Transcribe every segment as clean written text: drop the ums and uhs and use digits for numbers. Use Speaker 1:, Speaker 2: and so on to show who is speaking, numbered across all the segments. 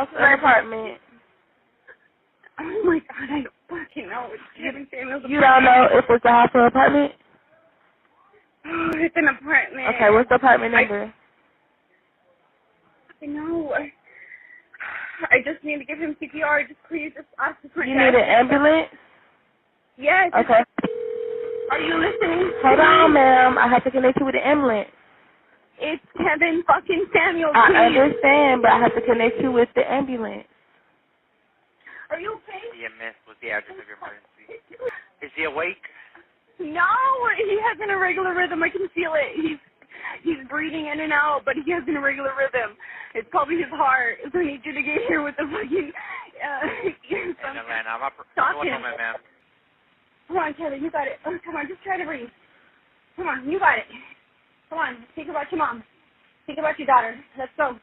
Speaker 1: Hospital apartment.
Speaker 2: Oh my God, I don't fucking know. It's Kevin Samuel's apartment.
Speaker 1: You don't know if it's a hospital apartment?
Speaker 2: Oh, it's an apartment.
Speaker 1: Okay, what's the apartment number?
Speaker 2: I know. I just need to give him CPR. Just please, just ask the front
Speaker 1: You need an ambulance?
Speaker 2: Yes.
Speaker 1: Okay.
Speaker 2: Are you listening?
Speaker 1: Hold on, ma'am. I have to connect you with the ambulance.
Speaker 2: It's Kevin fucking Samuel.
Speaker 1: I
Speaker 2: Please.
Speaker 1: understand, but I have to connect you with the ambulance.
Speaker 2: Are you okay?
Speaker 3: EMS, what's the address of your emergency? Is he awake?
Speaker 2: No, he has an irregular rhythm. I can feel it. He's breathing in and out, but he has an irregular rhythm. It's probably his heart. So I need you to get here with the fucking.
Speaker 3: Atlanta,
Speaker 2: Stop him.
Speaker 3: ma'am.
Speaker 2: Come on, Kevin, you got it. Oh, come on, just try to breathe. Come on, you got it. Come on, think about your mom. Think about your daughter. Let's go.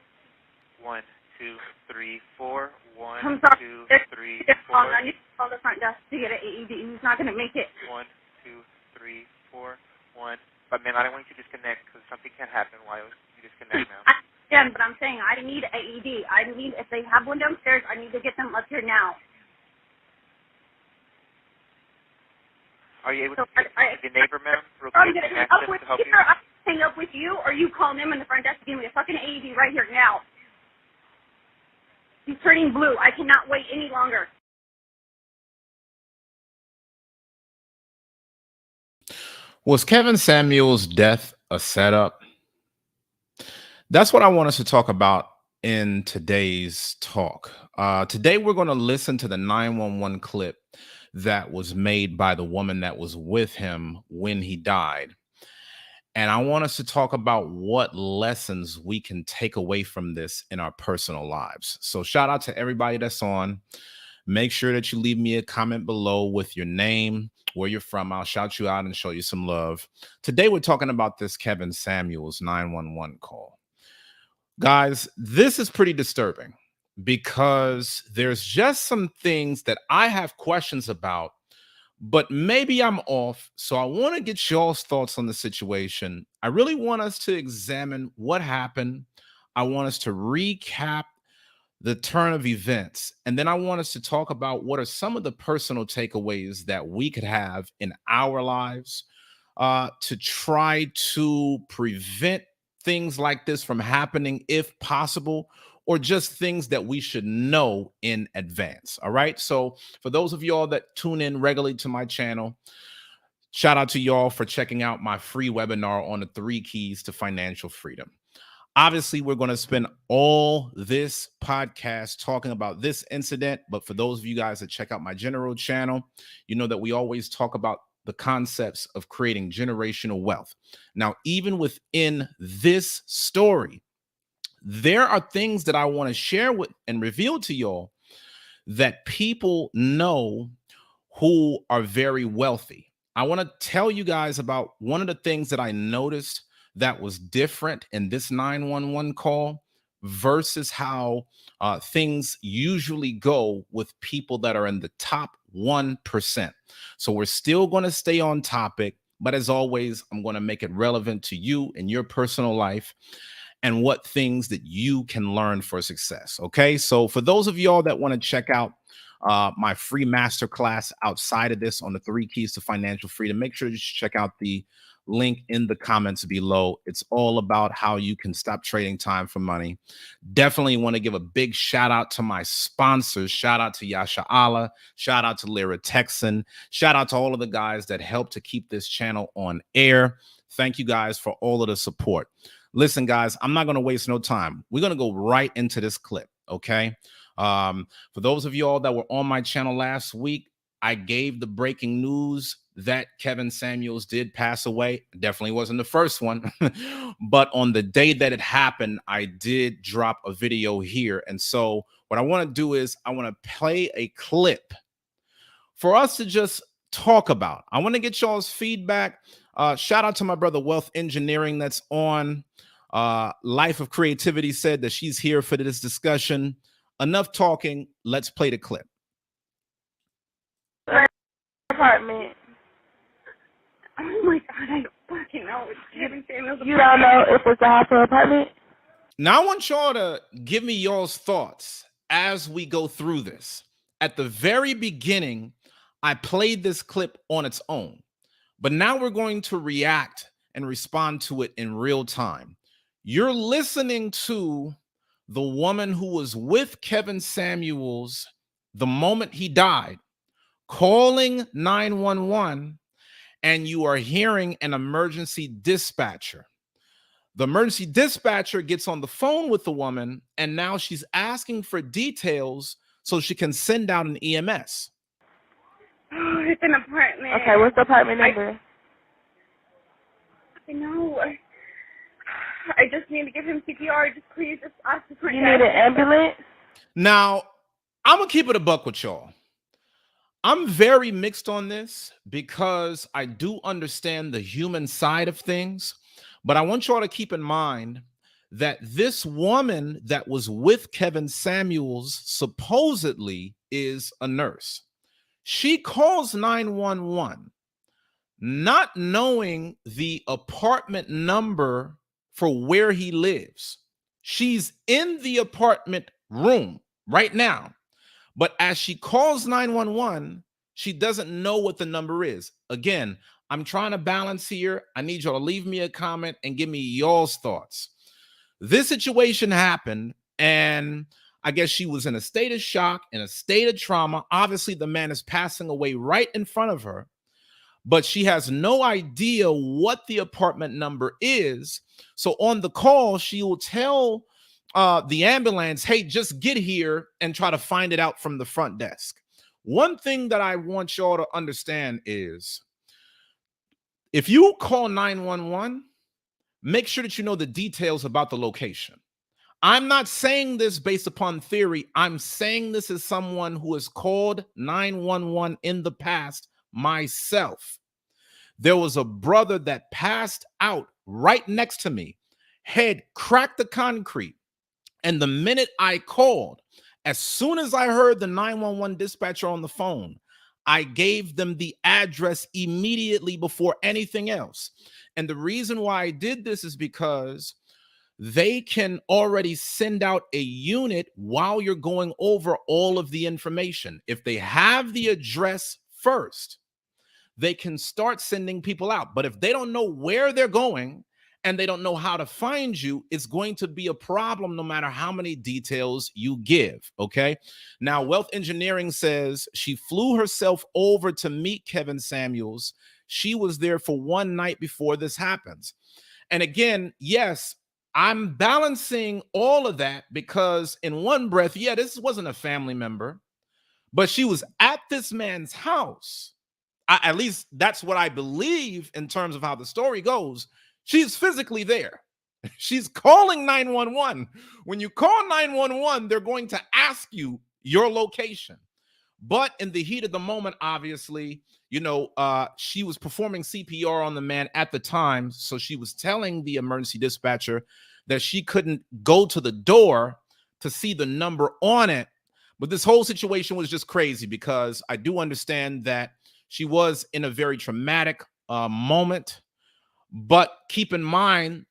Speaker 3: 1, 2, 3, 4. 1,
Speaker 2: I'm sorry.
Speaker 3: 2, 3,
Speaker 2: There's
Speaker 3: 4.
Speaker 2: I need to call the front desk to get an AED. He's not going to make it.
Speaker 3: 1, 2, 3, 4. 1. But ma'am, I don't want you to disconnect because something can happen while you disconnect, ma'am.
Speaker 2: I understand, but I'm saying I need an AED. If they have one downstairs, I need to get them up here now.
Speaker 3: Are you able
Speaker 2: So
Speaker 3: to get the neighbor, ma'am, real
Speaker 2: I'm
Speaker 3: quick,
Speaker 2: going to
Speaker 3: and
Speaker 2: hang
Speaker 3: ask
Speaker 2: up
Speaker 3: them
Speaker 2: with
Speaker 3: to help
Speaker 2: you,
Speaker 3: you?
Speaker 2: or I hang up with you, or you call them in the front desk to give me a fucking AED right here now. He's turning blue. I cannot wait any longer.
Speaker 4: Was Kevin Samuel's death a setup? That's what I want us to talk about in today's talk. Today, we're going to listen to the 911 clip that was made by the woman that was with him when he died. And I want us to talk about what lessons we can take away from this in our personal lives. So shout out to everybody that's on. Make sure that you leave me a comment below with your name, where you're from. I'll shout you out and show you some love. Today, we're talking about this Kevin Samuels 911 call. Guys, this is pretty disturbing because there's just some things that I have questions about, but maybe I'm off. So I want to get y'all's thoughts on the situation. I really want us to examine what happened. I want us to recap the turn of events. And then I want us to talk about what are some of the personal takeaways that we could have in our lives to try to prevent things like this from happening if possible, or just things that we should know in advance. All right. So for those of y'all that tune in regularly to my channel, shout out to y'all for checking out my free webinar on the 3 keys to financial freedom. Obviously, we're going to spend all this podcast talking about this incident. But for those of you guys that check out my general channel, you know that we always talk about the concepts of creating generational wealth. Now, even within this story, there are things that I want to share with and reveal to y'all that people know who are very wealthy. I want to tell you guys about one of the things that I noticed that was different in this 911 call versus how things usually go with people that are in the top 1%. So we're still going to stay on topic, but as always, I'm going to make it relevant to you in your personal life and what things that you can learn for success. Okay, so for those of y'all that want to check out my free masterclass outside of this on the 3 keys to financial freedom, make sure you check out the link in the comments below. It's all about how you can stop trading time for money. Definitely want to give a big shout out to my sponsors. Shout out to Yasha Allah. Shout out to Lyra Texan. Shout out to all of the guys that help to keep this channel on air. Thank you guys for all of the support. Listen, guys, I'm not going to waste no time. We're going to go right into this clip, okay? For those of you all that were on my channel last week, I gave the breaking news that Kevin Samuels did pass away. Definitely wasn't the first one, but on the day that it happened, I did drop a video here. And so what I want to do is I want to play a clip for us to just talk about. I want to get y'all's feedback. Shout out to my brother Wealth Engineering that's on. Life of Creativity said that she's here for this discussion. Enough talking. Let's play the clip.
Speaker 1: Apartment.
Speaker 2: Oh my God, I don't fucking know. It's Kevin Samuel's apartment.
Speaker 1: You don't know if it's a hospital apartment?
Speaker 4: Now I want y'all to give me y'all's thoughts as we go through this. At the very beginning, I played this clip on its own, but now we're going to react and respond to it in real time. You're listening to the woman who was with Kevin Samuels the moment he died, calling 911, and you are hearing an emergency dispatcher. The emergency dispatcher gets on the phone with the woman, and now she's asking for details so she can send out an EMS.
Speaker 2: Oh, it's an apartment.
Speaker 1: Okay, what's the apartment number?
Speaker 2: I know. I just need to give him CPR. Just please, just ask for
Speaker 1: You need an ambulance?
Speaker 4: Now, I'm going to keep it a buck with y'all. I'm very mixed on this because I do understand the human side of things, but I want y'all to keep in mind that this woman that was with Kevin Samuels supposedly is a nurse. She calls 911, not knowing the apartment number for where he lives. She's in the apartment room right now. But as she calls 911, she doesn't know what the number is. Again, I'm trying to balance here. I need y'all to leave me a comment and give me y'all's thoughts. This situation happened, and I guess she was in a state of shock, in a state of trauma. Obviously, the man is passing away right in front of her, but she has no idea what the apartment number is. So on the call, she will tell the ambulance, hey, just get here and try to find it out from the front desk. One thing that I want y'all to understand is if you call 911, make sure that you know the details about the location. I'm not saying this based upon theory. I'm saying this as someone who has called 911 in the past myself. There was a brother that passed out right next to me, head cracked the concrete. And the minute I called, as soon as I heard the 911 dispatcher on the phone, I gave them the address immediately before anything else. And the reason why I did this is because they can already send out a unit while you're going over all of the information. If they have the address first, they can start sending people out. But if they don't know where they're going and they don't know how to find you, it's going to be a problem no matter how many details you give, okay? Now, Wealth Engineering says she flew herself over to meet Kevin Samuels. She was there for one night before this happens. And again, yes, I'm balancing all of that because in one breath, yeah, this wasn't a family member, but she was at this man's house. At least that's what I believe in terms of how the story goes. She's physically there. She's calling 911. When you call 911, they're going to ask you your location. But in the heat of the moment, obviously, you know, she was performing CPR on the man at the time. So she was telling the emergency dispatcher that she couldn't go to the door to see the number on it. But this whole situation was just crazy because I do understand that she was in a very traumatic moment. But keep in mind,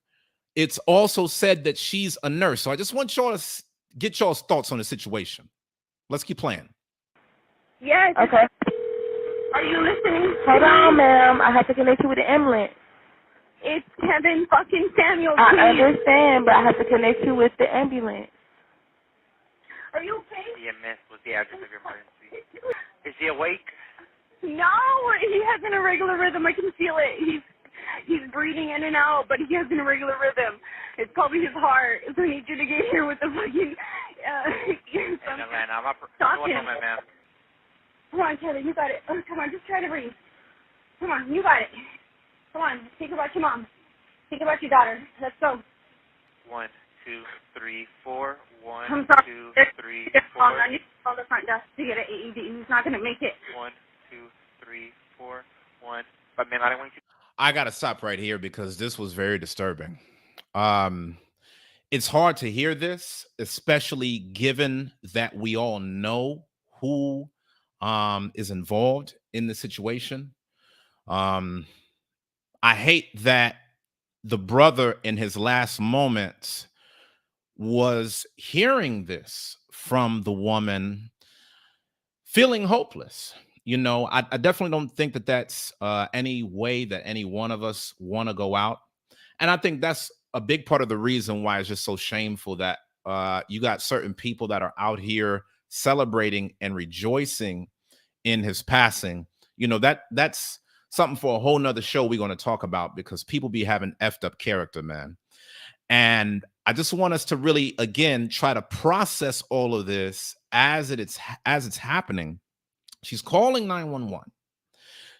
Speaker 4: it's also said that she's a nurse. So I just want y'all to get y'all's thoughts on the situation. Let's keep playing.
Speaker 2: Yes.
Speaker 1: Okay.
Speaker 2: Are you listening?
Speaker 1: Hold on, ma'am. I have to connect you with the ambulance.
Speaker 2: It's Kevin fucking Samuel.
Speaker 1: I
Speaker 2: Please.
Speaker 1: understand, but I have to connect you with the ambulance.
Speaker 2: Are you okay?
Speaker 3: EMS was the address of your emergency. Is he awake?
Speaker 2: No, he has an irregular rhythm. I can feel it. He's breathing in and out, but he has an irregular rhythm. It's probably his heart. So I need you to get here with the fucking.
Speaker 3: In Atlanta.
Speaker 2: Stop
Speaker 3: What's
Speaker 2: him.
Speaker 3: on, ma'am?
Speaker 2: Come on, Kevin, you got it. Oh, come on, just try to breathe. Come on, you got it. Come on, think about your mom. Think about your daughter. Let's go.
Speaker 3: 1, 2, 3, 4. 1,
Speaker 2: I'm sorry.
Speaker 3: 2, 3,
Speaker 2: I
Speaker 3: 4.
Speaker 2: need to call the front desk to get an AED. He's not going to make it.
Speaker 3: 1, 2, 3, 4. 1. But ma'am, I don't want you.
Speaker 4: I got to stop right here because this was very disturbing. It's hard to hear this, especially given that we all know who is involved in the situation. I hate that the brother in his last moments was hearing this from the woman feeling hopeless. I definitely don't think that that's any way that any one of us want to go out. And I think that's a big part of the reason why it's just so shameful that you got certain people that are out here celebrating and rejoicing in his passing. That's something for a whole nother show we're going to talk about, because people be having effed up character, man. And I just want us to really, again, try to process all of this as it's happening. She's calling 911.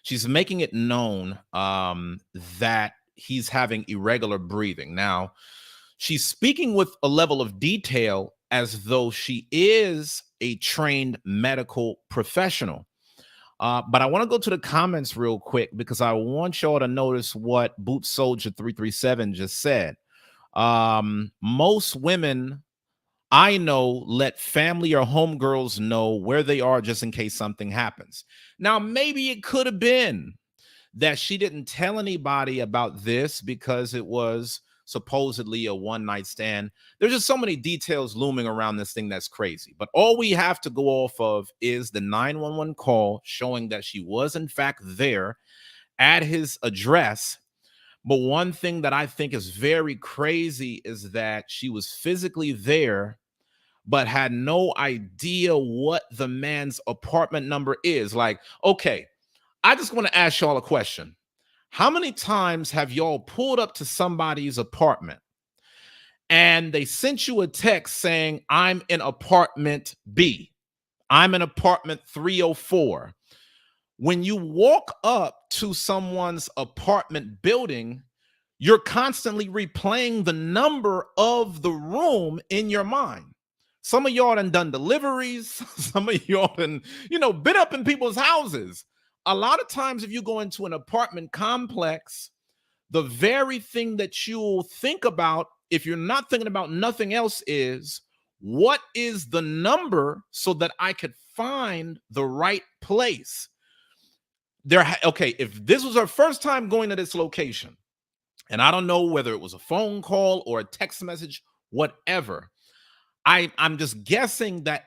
Speaker 4: She's making it known that he's having irregular breathing. Now, she's speaking with a level of detail as though she is a trained medical professional. But I want to go to the comments real quick, because I want y'all to notice what Boot Soldier 337 just said. Most women I know let family or homegirls know where they are just in case something happens. Now, maybe it could have been that she didn't tell anybody about this because it was supposedly a one-night stand. There's just so many details looming around this thing that's crazy. But all we have to go off of is the 911 call showing that she was in fact there at his address. But one thing that I think is very crazy is that she was physically there, but had no idea what the man's apartment number is. Like, okay, I just want to ask y'all a question. How many times have y'all pulled up to somebody's apartment and they sent you a text saying, I'm in apartment B, I'm in apartment 304? When you walk up to someone's apartment building, you're constantly replaying the number of the room in your mind. Some of y'all done deliveries. Some of y'all done, been up in people's houses. A lot of times, if you go into an apartment complex, the very thing that you'll think about, if you're not thinking about nothing else, is what is the number so that I could find the right place. Okay, if this was her first time going to this location, and I don't know whether it was a phone call or a text message, whatever, I'm just guessing that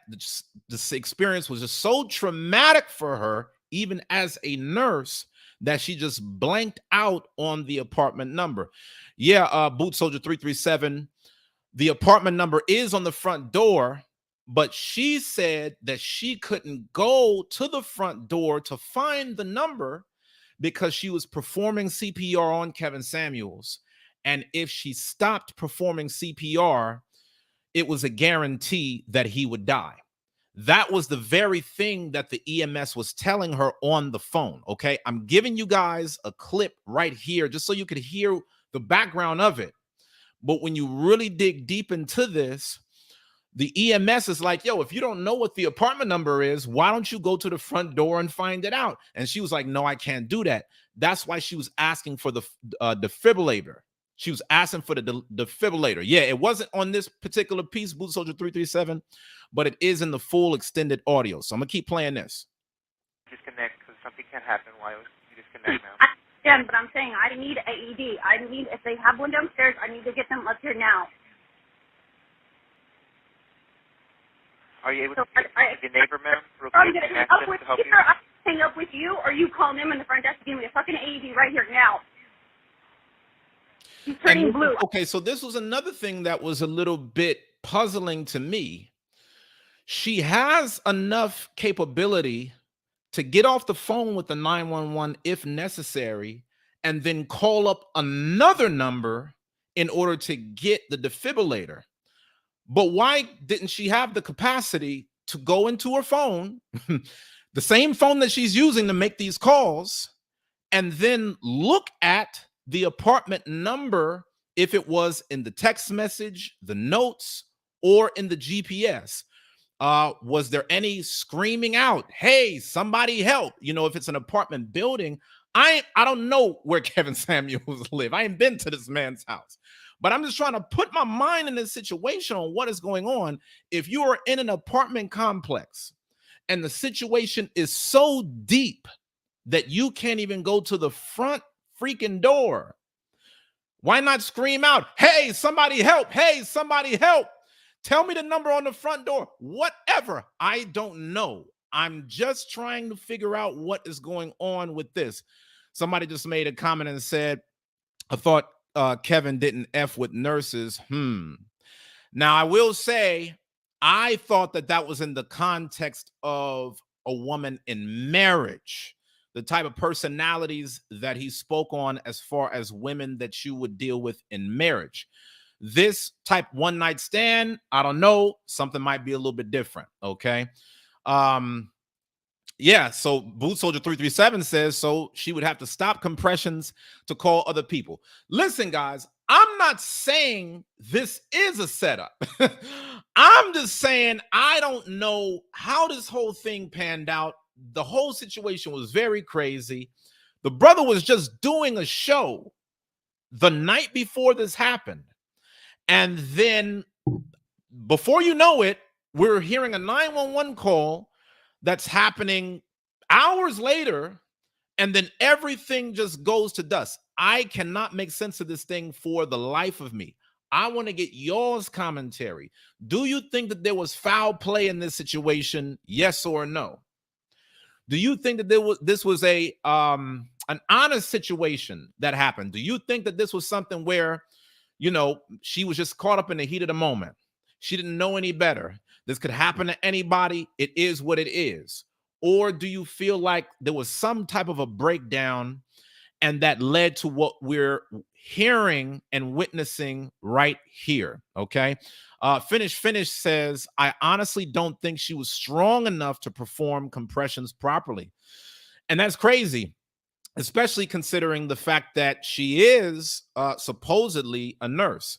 Speaker 4: this experience was just so traumatic for her, even as a nurse, that she just blanked out on the apartment number. Yeah, Boot Soldier 337, the apartment number is on the front door, but she said that she couldn't go to the front door to find the number because she was performing CPR on Kevin Samuels. And if she stopped performing CPR, it was a guarantee that he would die. That was the very thing that the EMS was telling her on the phone. Okay, I'm giving you guys a clip right here just so you could hear the background of it. But when you really dig deep into this, the EMS is like, yo, if you don't know what the apartment number is, why don't you go to the front door and find it out? And she was like, no, I can't do that. That's why she was asking for the defibrillator. She was asking for the defibrillator. Yeah, it wasn't on this particular piece, Boot Soldier 337, but it is in the full extended audio. So I'm going to keep playing this.
Speaker 3: Disconnect, because something can happen while you disconnect now.
Speaker 2: I understand, but I'm saying I need AED. If they have one downstairs, I need to get them up here now.
Speaker 3: Are you able to get your neighbor, ma'am, real quick,
Speaker 2: I'm going to
Speaker 3: and
Speaker 2: hang
Speaker 3: ask
Speaker 2: up
Speaker 3: them
Speaker 2: with
Speaker 3: to help
Speaker 2: you.
Speaker 3: you?
Speaker 2: I hang up with you, or you call them in the front desk and give me a fucking AED right here now. He's turning blue.
Speaker 4: Okay, so this was another thing that was a little bit puzzling to me. She has enough capability to get off the phone with the 911 if necessary, and then call up another number in order to get the defibrillator. But why didn't she have the capacity to go into her phone, the same phone that she's using to make these calls, and then look at the apartment number if it was in the text message, the notes, or in the GPS? Was there any screaming out, hey, somebody help? If it's an apartment building, I don't know where Kevin Samuels live. I ain't been to this man's house. But I'm just trying to put my mind in this situation on what is going on. If you are in an apartment complex and the situation is so deep that you can't even go to the front freaking door, why not scream out, hey, somebody help? Hey, somebody help? Tell me the number on the front door. Whatever. I don't know. I'm just trying to figure out what is going on with this. Somebody just made a comment and said, I thought Kevin didn't F with nurses. Now, I will say, I thought that was in the context of a woman in marriage, the type of personalities that he spoke on as far as women that you would deal with in marriage. This type one night stand, I don't know, something might be a little bit different. Okay. Yeah, so Boot Soldier 337 says, so she would have to stop compressions to call other people. Listen, guys, I'm not saying this is a setup. I'm just saying I don't know how this whole thing panned out. The whole situation was very crazy. The brother was just doing a show the night before this happened. And then before you know it, we're hearing a 911 call that's happening hours later, and then everything just goes to dust. I cannot make sense of this thing for the life of me. I want to get y'all's commentary. Do you think that there was foul play in this situation? Yes or no? Do you think that this was a an honest situation that happened? Do you think that this was something where, she was just caught up in the heat of the moment? She didn't know any better. This could happen to anybody. It is what it is. Or do you feel like there was some type of a breakdown and that led to what we're hearing and witnessing right here? Okay. Finish says, I honestly don't think she was strong enough to perform compressions properly. And that's crazy, especially considering the fact that she is supposedly a nurse.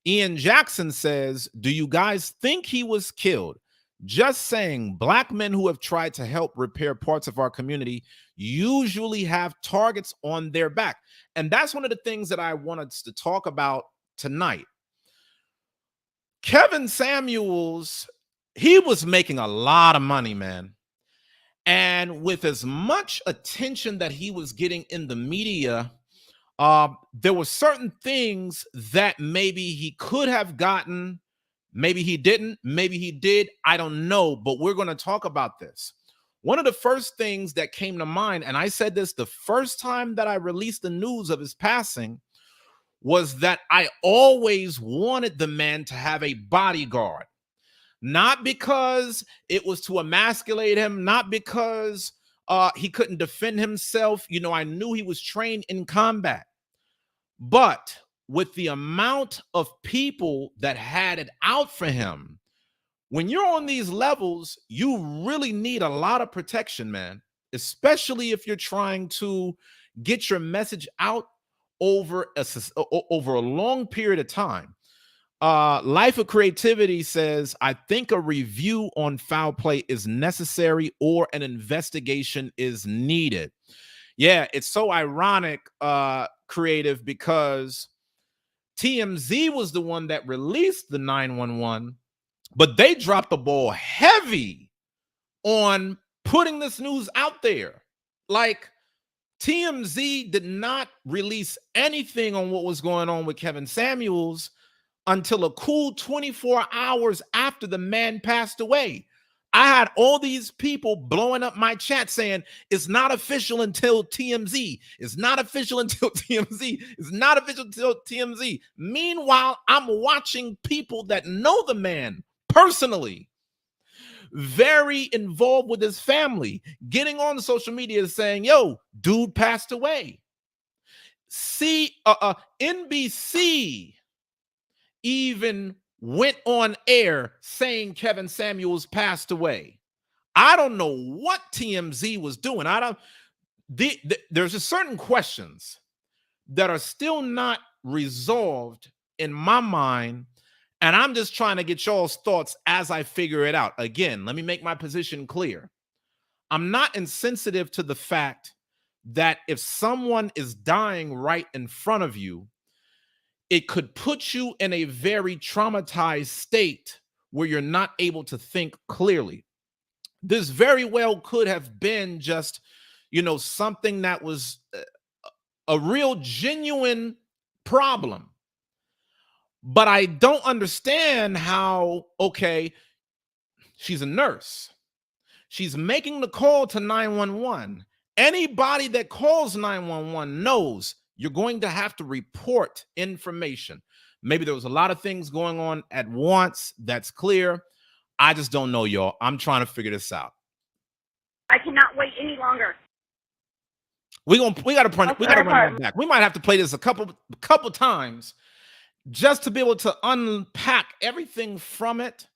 Speaker 4: Ian Jackson says, do you guys think he was killed? Just saying, Black men who have tried to help repair parts of our community usually have targets on their back. And that's one of the things that I wanted to talk about tonight. Kevin Samuels, he was making a lot of money, man. And with as much attention that he was getting in the media, there were certain things that maybe he could have gotten. Maybe he didn't. Maybe he did. I don't know. But we're going to talk about this. One of the first things that came to mind, and I said this the first time that I released the news of his passing, was that I always wanted the man to have a bodyguard. Not because it was to emasculate him, not because he couldn't defend himself. I knew he was trained in combat. But with the amount of people that had it out for him, when you're on these levels, you really need a lot of protection, man, especially if you're trying to get your message out over a long period of time. Life of Creativity says, I think a review on foul play is necessary or an investigation is needed. Yeah, it's so ironic, Creative, because TMZ was the one that released the 911, but they dropped the ball heavy on putting this news out there. Like, TMZ did not release anything on what was going on with Kevin Samuels until a cool 24 hours after the man passed away. I had all these people blowing up my chat saying, it's not official until TMZ. It's not official until TMZ. It's not official until TMZ. Meanwhile, I'm watching people that know the man personally, very involved with his family, getting on social media saying, yo, dude passed away. NBC even went on air saying Kevin Samuels passed away. I don't know what TMZ was doing. There's a certain questions that are still not resolved in my mind, and I'm just trying to get y'all's thoughts as I figure it out. Again, let me make my position clear. I'm not insensitive to the fact that if someone is dying right in front of you, it could put you in a very traumatized state where you're not able to think clearly. This very well could have been just, something that was a real genuine problem. But I don't understand how, okay, she's a nurse. She's making the call to 911. Anybody that calls 911 knows you're going to have to report information. Maybe there was a lot of things going on at once. That's clear. I just don't know, y'all. I'm trying to figure this out.
Speaker 2: I cannot wait any longer.
Speaker 4: We gotta run that back. We might have to play this a couple times just to be able to unpack everything from it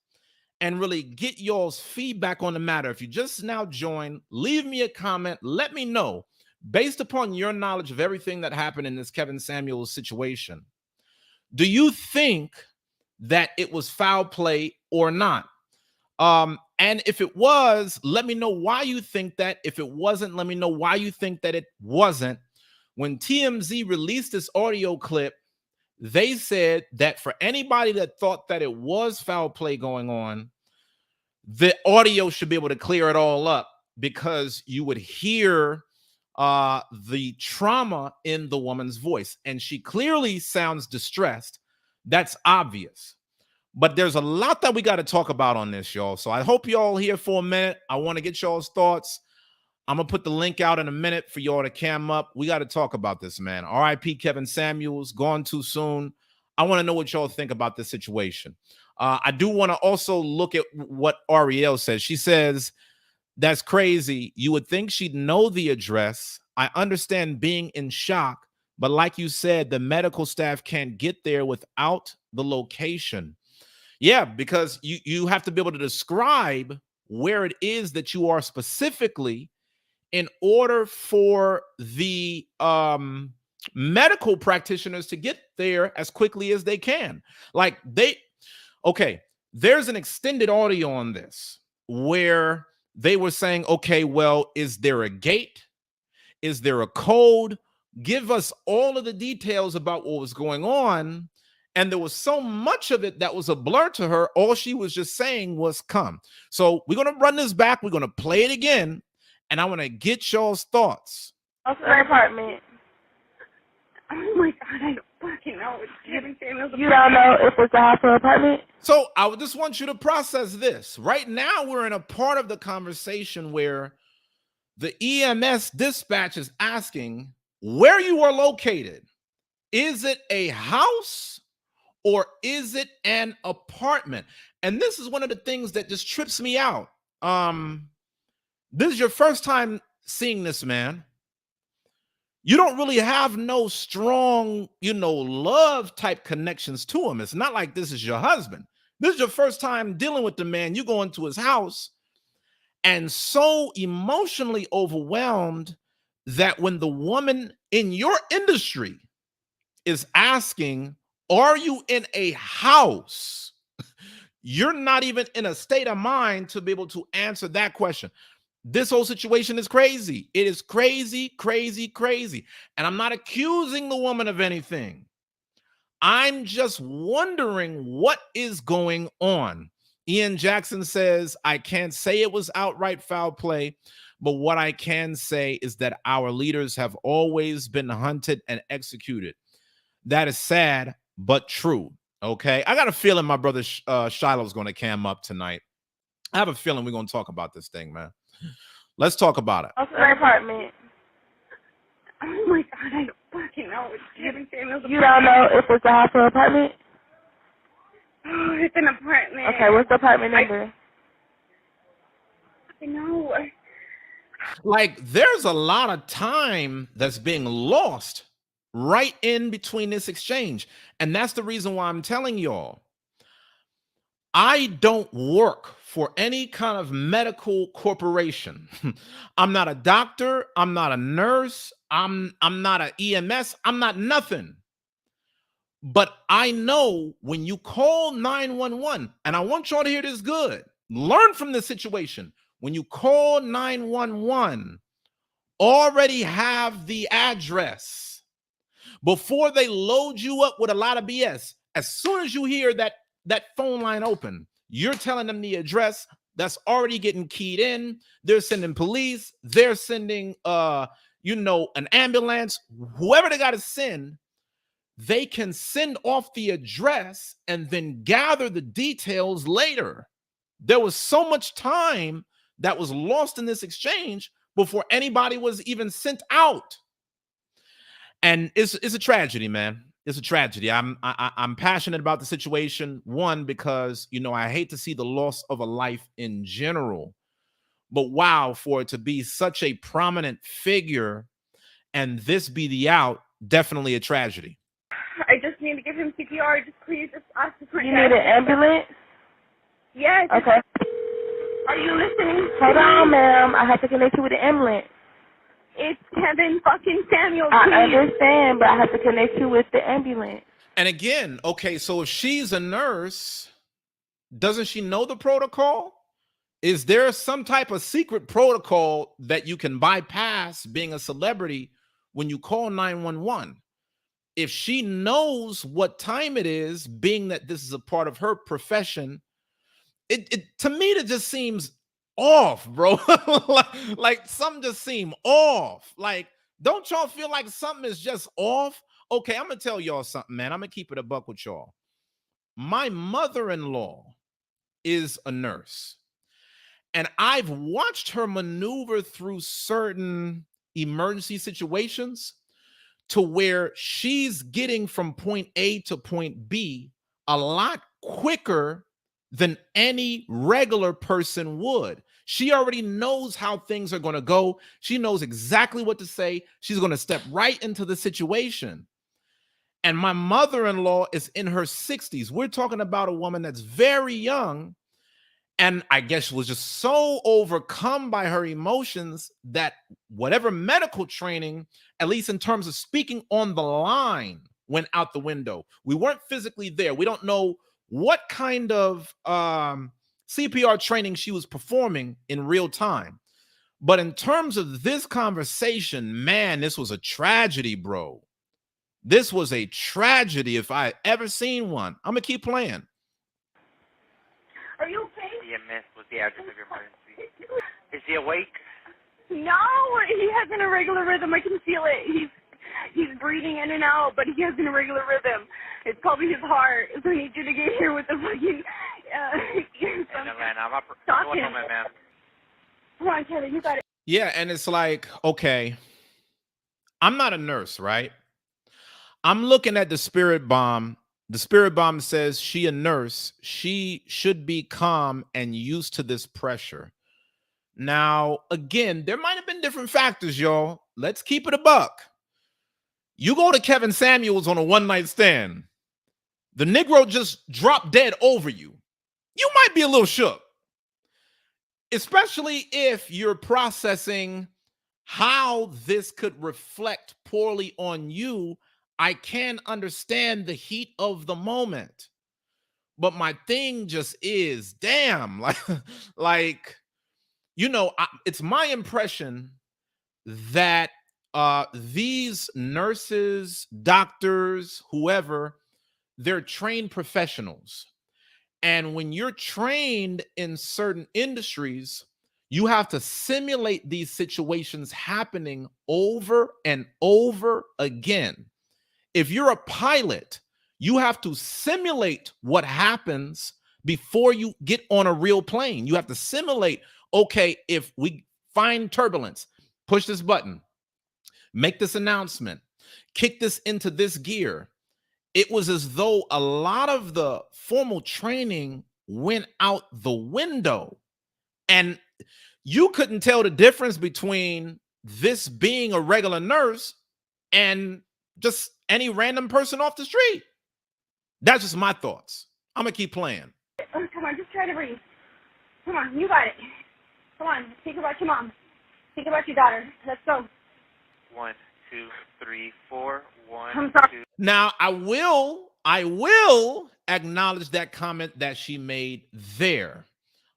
Speaker 4: and really get y'all's feedback on the matter. If you just now joined, leave me a comment. Let me know, based upon your knowledge of everything that happened in this Kevin Samuels situation, do you think that it was foul play or not? And if it was, let me know why you think that. If it wasn't, let me know why you think that it wasn't. When TMZ released this audio clip, they said that for anybody that thought that it was foul play going on, the audio should be able to clear it all up, because you would hear the trauma in the woman's voice. And she clearly sounds distressed. That's obvious. But there's a lot that we got to talk about on this, y'all. So I hope y'all here for a minute. I want to get y'all's thoughts. I'm going to put the link out in a minute for y'all to cam up. We got to talk about this, man. R.I.P. Kevin Samuels, gone too soon. I want to know what y'all think about this situation. I do want to also look at what Ariel says. She says, that's crazy. You would think she'd know the address. I understand being in shock, but like you said, the medical staff can't get there without the location. Yeah, because you have to be able to describe where it is that you are specifically in order for the medical practitioners to get there as quickly as they can. Like there's an extended audio on this where they were saying, okay, well, is there a gate? Is there a code? Give us all of the details about what was going on. And there was so much of it that was a blur to her. All she was just saying was come. So we're going to run this back. We're going to play it again. And I want to get y'all's thoughts.
Speaker 1: What's the apartment?
Speaker 2: Oh my God, I don't fucking know. It's Kevin Samuels'
Speaker 1: You don't know if it's a hospital apartment?
Speaker 4: So I would just want you to process this. Right now, we're in a part of the conversation where the EMS dispatch is asking where you are located. Is it a house or is it an apartment? And this is one of the things that just trips me out. This is your first time seeing this man. You don't really have no strong, love type connections to him. It's not like this is your husband. This is your first time dealing with the man. You go into his house and so emotionally overwhelmed that when the woman in your industry is asking, are you in a house? You're not even in a state of mind to be able to answer that question. This whole situation is crazy. It is crazy, crazy, crazy. And I'm not accusing the woman of anything. I'm just wondering what is going on. Ian Jackson says, I can't say it was outright foul play, but what I can say is that our leaders have always been hunted and executed. That is sad, but true. Okay. I got a feeling my brother Shiloh's going to cam up tonight. I have a feeling we're going to talk about this thing, man. Let's talk about it.
Speaker 1: What's the apartment?
Speaker 2: Oh my God, I don't fucking know. It's Kevin Samuels'
Speaker 1: You don't know if it's a hospital apartment?
Speaker 2: Oh, it's an apartment.
Speaker 1: Okay, what's the apartment number?
Speaker 2: I know.
Speaker 4: Like, there's a lot of time that's being lost right in between this exchange. And that's the reason why I'm telling y'all, I don't work for any kind of medical corporation. I'm not a doctor. I'm not a nurse. I'm not an EMS. I'm not nothing. But I know when you call 911, and I want y'all to hear this good, learn from this situation. When you call 911, already have the address before they load you up with a lot of BS. As soon as you hear that phone line open, you're telling them the address that's already getting keyed in. They're sending police. They're sending, an ambulance, whoever they got to send. they can send off the address and then gather the details later. There was so much time that was lost in this exchange before anybody was even sent out. And it's a tragedy, man. It's a tragedy. I'm passionate about the situation. One, because I hate to see the loss of a life in general. But wow, for it to be such a prominent figure and this be the out, definitely a tragedy.
Speaker 2: I just need to give him CPR. Just please, just ask for
Speaker 1: You need an ambulance?
Speaker 2: Yes.
Speaker 1: Okay.
Speaker 2: Are you listening?
Speaker 1: Hold on, ma'am. I have to connect you with the ambulance.
Speaker 2: It's Kevin fucking Samuel.
Speaker 1: I understand, but I have to connect you with the ambulance.
Speaker 4: And again, okay, so if she's a nurse, doesn't she know the protocol? Is there some type of secret protocol that you can bypass being a celebrity when you call 911? If she knows what time it is, being that this is a part of her profession, it to me, it just seems off, bro. like something just seem off. Like, don't y'all feel like something is just off? Okay, I'm gonna tell y'all something, man. I'm gonna keep it a buck with y'all. My mother-in-law is a nurse, and I've watched her maneuver through certain emergency situations to where she's getting from point A to point B a lot quicker than any regular person would. She already knows how things are going to go. She knows exactly what to say. She's going to step right into the situation. And my mother-in-law is in her 60s. We're talking about a woman that's very young. And I guess she was just so overcome by her emotions that whatever medical training, at least in terms of speaking on the line, went out the window. We weren't physically there. We don't know what kind of CPR training she was performing in real time. But in terms of this conversation, man, this was a tragedy, bro. This was a tragedy if I ever seen one. I'm going to keep playing.
Speaker 2: Are you okay?
Speaker 3: EMS was the address of your emergency. Is he awake?
Speaker 2: No, he has an irregular rhythm. I can feel it. He's breathing in and out, but he has an irregular rhythm. It's probably his heart. So I need you to get here with the fucking.
Speaker 3: Stop him.
Speaker 2: Come on, Kevin, you got it.
Speaker 4: Yeah, and it's like, okay, I'm not a nurse, right? I'm looking at the spirit bomb. The spirit bomb says she a nurse. She should be calm and used to this pressure. Now, again, there might have been different factors, y'all. Let's keep it a buck. You go to Kevin Samuels on a one-night stand. The Negro just dropped dead over you. You might be a little shook, especially if you're processing how this could reflect poorly on you. I can understand the heat of the moment, but my thing just is, damn, it's my impression that these nurses, doctors, whoever, they're trained professionals. And when you're trained in certain industries, you have to simulate these situations happening over and over again. If you're a pilot, you have to simulate what happens before you get on a real plane. You have to simulate, okay, if we find turbulence, push this button, make this announcement, kick this into this gear. It was as though a lot of the formal training went out the window. And you couldn't tell the difference between this being a regular nurse and just any random person off the street. That's just my thoughts. I'm going to keep playing.
Speaker 2: Oh, come on, just try to breathe. Come on, you got it. Come on, think about your mom. Think about your daughter. Let's go.
Speaker 3: 1, 2, 3, 4. 1,
Speaker 2: I'm sorry.
Speaker 3: 2.
Speaker 4: Now, I will acknowledge that comment that she made there.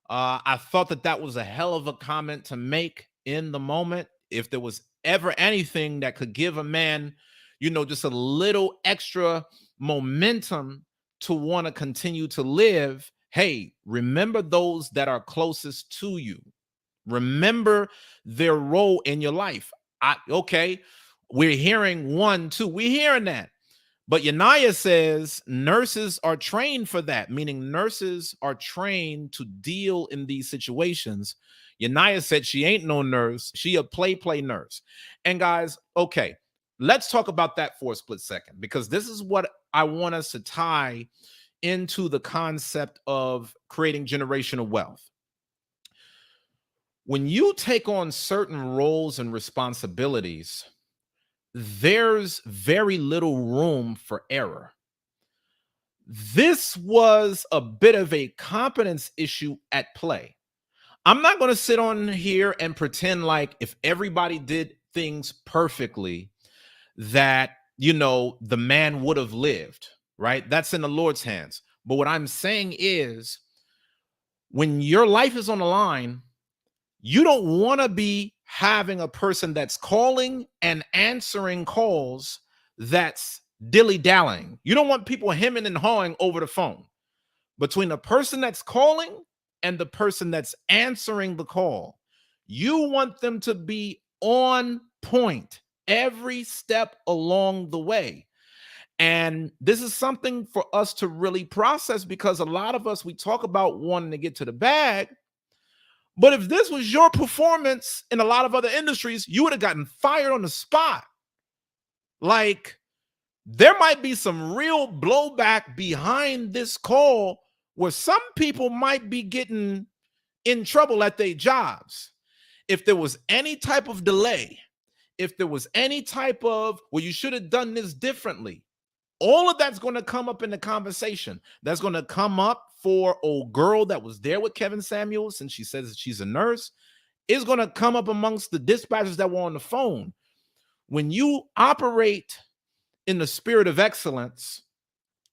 Speaker 4: I thought that was a hell of a comment to make in the moment. If there was ever anything that could give a man, just a little extra momentum to want to continue to live, hey, remember those that are closest to you. Remember their role in your life. Okay, we're hearing 1, 2, we're hearing that. But Yanaya says nurses are trained for that, meaning nurses are trained to deal in these situations. Yanaya said she ain't no nurse. She a play nurse. And guys, okay, let's talk about that for a split second, because this is what I want us to tie into the concept of creating generational wealth. When you take on certain roles and responsibilities, there's very little room for error. This was a bit of a competence issue at play. I'm not going to sit on here and pretend like if everybody did things perfectly, that, the man would have lived, right? That's in the Lord's hands. But what I'm saying is, when your life is on the line, you don't want to be having a person that's calling and answering calls that's dilly-dallying. You don't want people hemming and hawing over the phone. Between the person that's calling and the person that's answering the call, you want them to be on point every step along the way. And this is something for us to really process, because a lot of us, we talk about wanting to get to the bag. But if this was your performance in a lot of other industries, you would have gotten fired on the spot. Like, there might be some real blowback behind this call where some people might be getting in trouble at their jobs. If there was any type of delay, if there was any type of, well, you should have done this differently, all of that's going to come up in the conversation. That's going to come up for old girl that was there with Kevin Samuels, and she says she's a nurse. It's going to come up amongst the dispatchers that were on the phone. When you operate in the spirit of excellence,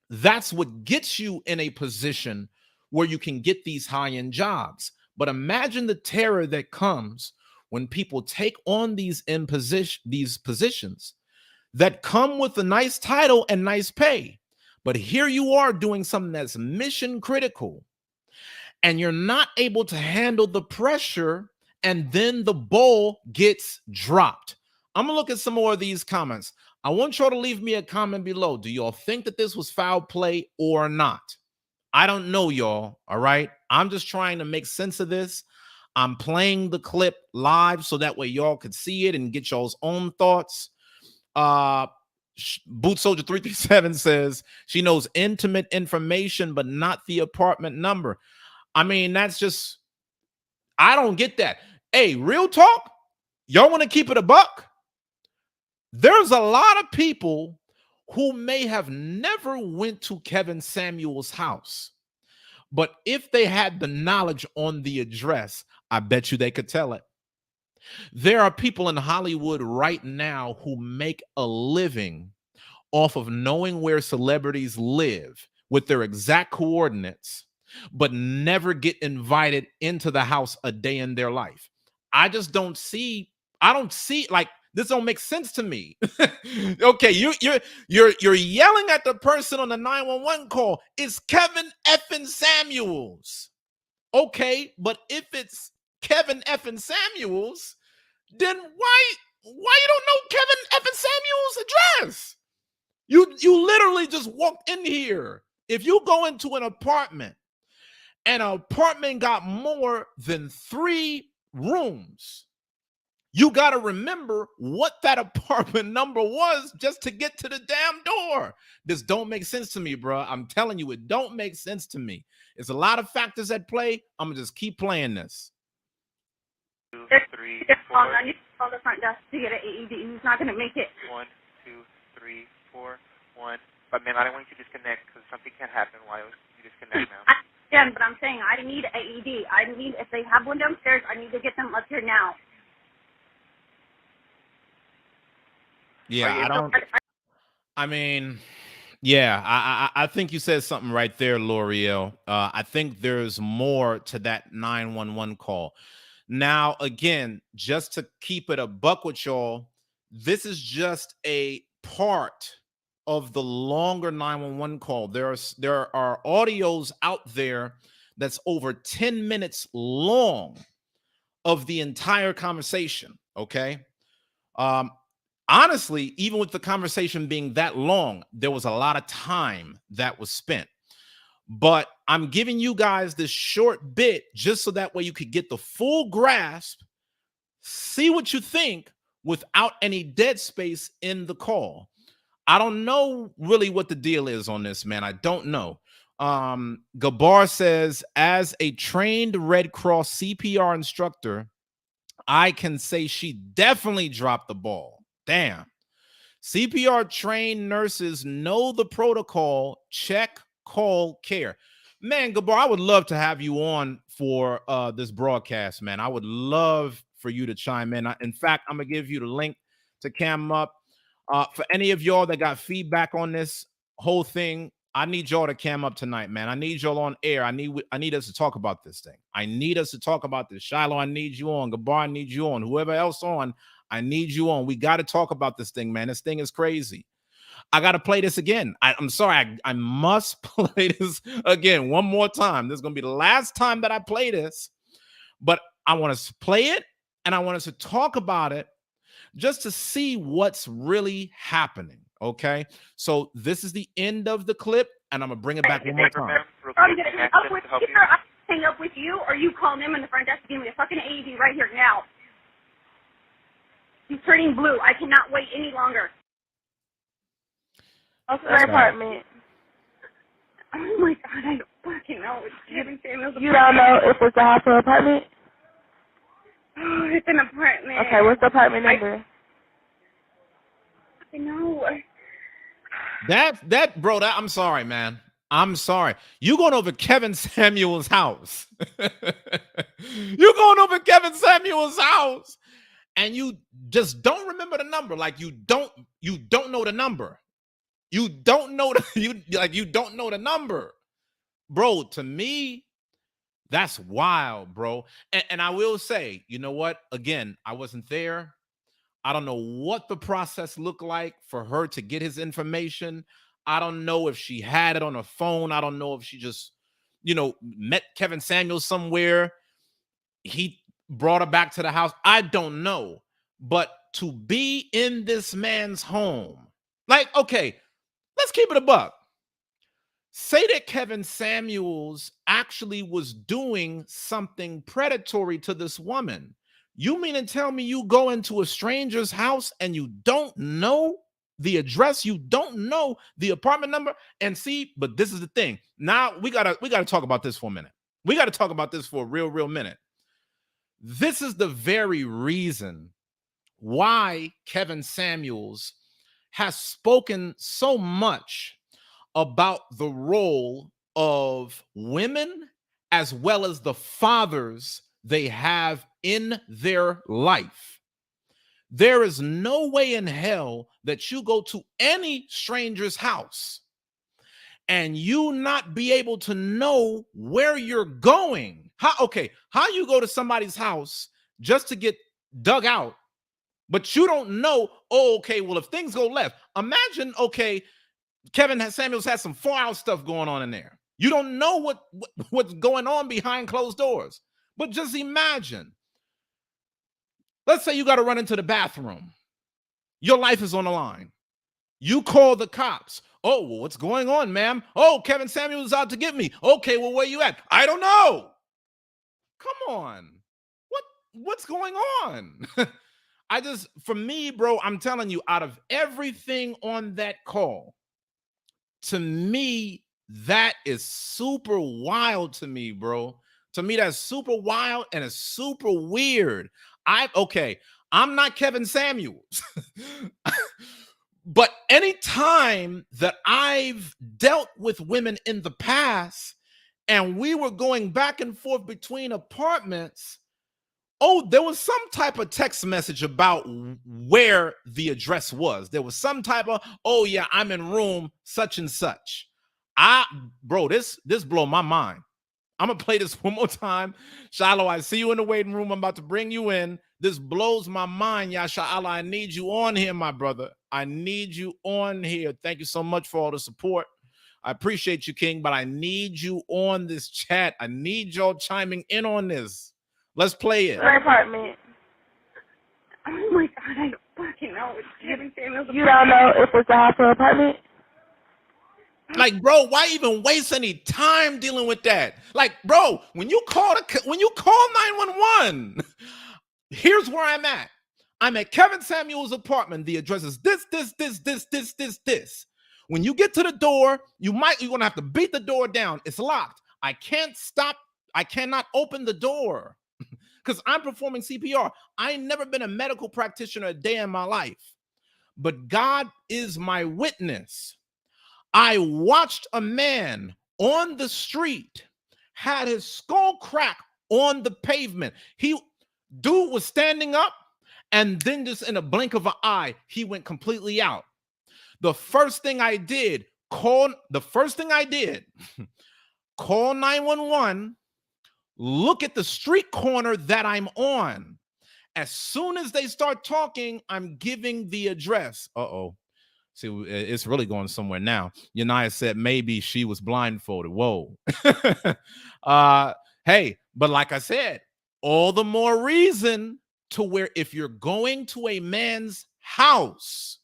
Speaker 4: that's what gets you in a position where you can get these high-end jobs. But imagine the terror that comes when people take on these positions that come with a nice title and nice pay. But here you are doing something that's mission critical, and you're not able to handle the pressure, and then the ball gets dropped. I'm gonna look at some more of these comments. I want y'all to leave me a comment below. Do y'all think that this was foul play or not? I don't know, y'all. All right. I'm just trying to make sense of this. I'm playing the clip live so that way y'all could see it and get y'all's own thoughts. Boot Soldier 337 says she knows intimate information, but not the apartment number. I mean, that's just, I don't get that. Hey, real talk. Y'all want to keep it a buck? There's a lot of people who may have never went to Kevin Samuels' house, but if they had the knowledge on the address, I bet you they could tell it. There are people in Hollywood right now who make a living off of knowing where celebrities live with their exact coordinates, but never get invited into the house a day in their life. I don't see, like, this don't make sense to me. Okay, you're yelling at the person on the 911 call. It's Kevin effing Samuels. Okay, but if it's Kevin effing Samuels, then why you don't know Kevin effing Samuels' address? You literally just walked in here. If you go into an apartment and an apartment got more than 3 rooms, you got to remember what that apartment number was just to get to the damn door. This don't make sense to me, bro. I'm telling you, it don't make sense to me. It's a lot of factors at play. I'm going to just keep playing this.
Speaker 3: 2, 3, 4.
Speaker 2: I need to call the front desk to get an AED. He's not going to make it.
Speaker 3: 1, 2, 3, 4, 1. But ma'am, I don't want you to disconnect because something can happen while you disconnect now.
Speaker 2: I understand, but I'm saying I need an AED. If they have one downstairs, I need to get them up here now.
Speaker 4: Yeah, I think you said something right there, L'Oreal. I think there's more to that 911 call. Now, again, just to keep it a buck with y'all, this is just a part of the longer 911 call. There are audios out there that's over 10 minutes long of the entire conversation, okay? honestly, even with the conversation being that long, there was a lot of time that was spent. But I'm giving you guys this short bit just so that way you could get the full grasp, see what you think without any dead space in the call. I don't know really what the deal is on this, man. I don't know. Gabar says, as a trained Red Cross CPR instructor, I can say she definitely dropped the ball. Damn. CPR trained nurses know the protocol. Check, call, care. Man, Gabar, I would love to have you on for this broadcast, man. I would love for you to chime in. In fact, I'm going to give you the link to Cam Up. For any of y'all that got feedback on this whole thing, I need y'all to cam up tonight, man. I need y'all on air. I need us to talk about this thing. I need us to talk about this. Shiloh, I need you on. Gabar, I need you on. Whoever else on, I need you on. We got to talk about this thing, man. This thing is crazy. I got to play this again. I'm sorry. I must play this again one more time. This is going to be the last time that I play this. But I want us to play it, and I want us to talk about it just to see what's really happening. Okay, so this is the end of the clip, and I'm gonna bring it back one more time.
Speaker 2: I'm gonna hang up with you, or you call them in the front desk to give me a fucking AED right here now. He's turning blue. I cannot wait any longer.
Speaker 1: Hospital apartment.
Speaker 2: Oh my god, I don't fucking know. It's Kevin Samuel's apartment.
Speaker 1: You don't know if it's a hospital apartment?
Speaker 2: Oh, it's an apartment.
Speaker 1: Okay, what's the apartment number?
Speaker 2: I know.
Speaker 4: Bro, I'm sorry, man. I'm sorry. You going over Kevin Samuel's house. You going over Kevin Samuel's house, and you just don't remember the number. Like you don't know the number. You don't know you don't know the number. Bro, to me, that's wild, bro. And I will say, you know what? Again, I wasn't there. I don't know what the process looked like for her to get his information. I don't know if she had it on her phone. I don't know if she just, met Kevin Samuel somewhere. He brought her back to the house. I don't know. But to be in this man's home, like, okay, let's keep it a buck. Say that Kevin Samuels actually was doing something predatory to this woman. You mean to tell me you go into a stranger's house and you don't know the address, you don't know the apartment number? And see, but this is the thing. Now we gotta talk about this for a minute. We gotta talk about this for a real minute. This is the very reason why Kevin Samuels has spoken so much about the role of women as well as the fathers they have in their life. There is no way in hell that you go to any stranger's house and you not be able to know where you're going. How you go to somebody's house just to get dug out, but you don't know, well, if things go left, imagine, Kevin Samuels has some far-out stuff going on in there. You don't know what's going on behind closed doors. But just imagine. Let's say you got to run into the bathroom. Your life is on the line. You call the cops. Oh, well, what's going on, ma'am? Oh, Kevin Samuels is out to get me. Okay, well, where you at? I don't know. Come on. What's going on? For me, bro, I'm telling you, out of everything on that call, to me, that is super wild to me, bro. To me, that's super wild and it's super weird. I'm not Kevin Samuels. But anytime that I've dealt with women in the past and we were going back and forth between apartments, there was some type of text message about where the address was. There was some type of, I'm in room such and such. This blow my mind. I'm going to play this one more time. Shiloh, I see you in the waiting room. I'm about to bring you in. This blows my mind, Yasha Allah. I need you on here, my brother. I need you on here. Thank you so much for all the support. I appreciate you, King, but I need you on this chat. I need y'all chiming in on this. Let's play it.
Speaker 1: Apartment.
Speaker 2: Oh my God, I don't fucking know. It's Kevin Samuels.
Speaker 1: You don't know if it's a house or apartment?
Speaker 4: Like, bro, why even waste any time dealing with that? Like, bro, when you call 911, here's where I'm at. I'm at Kevin Samuel's apartment. The address is this. When you get to the door, you're gonna have to beat the door down. It's locked. I cannot open the door because I'm performing CPR. I ain't never been a medical practitioner a day in my life, but God is my witness. I watched a man on the street had his skull crack on the pavement. Dude was standing up, and then just in a blink of an eye, he went completely out. The first thing I did, call 911, look at the street corner that I'm on. As soon as they start talking, I'm giving the address. Uh-oh. See, it's really going somewhere now. Yanaya said maybe she was blindfolded. Whoa. Hey, but like I said, all the more reason to where if you're going to a man's house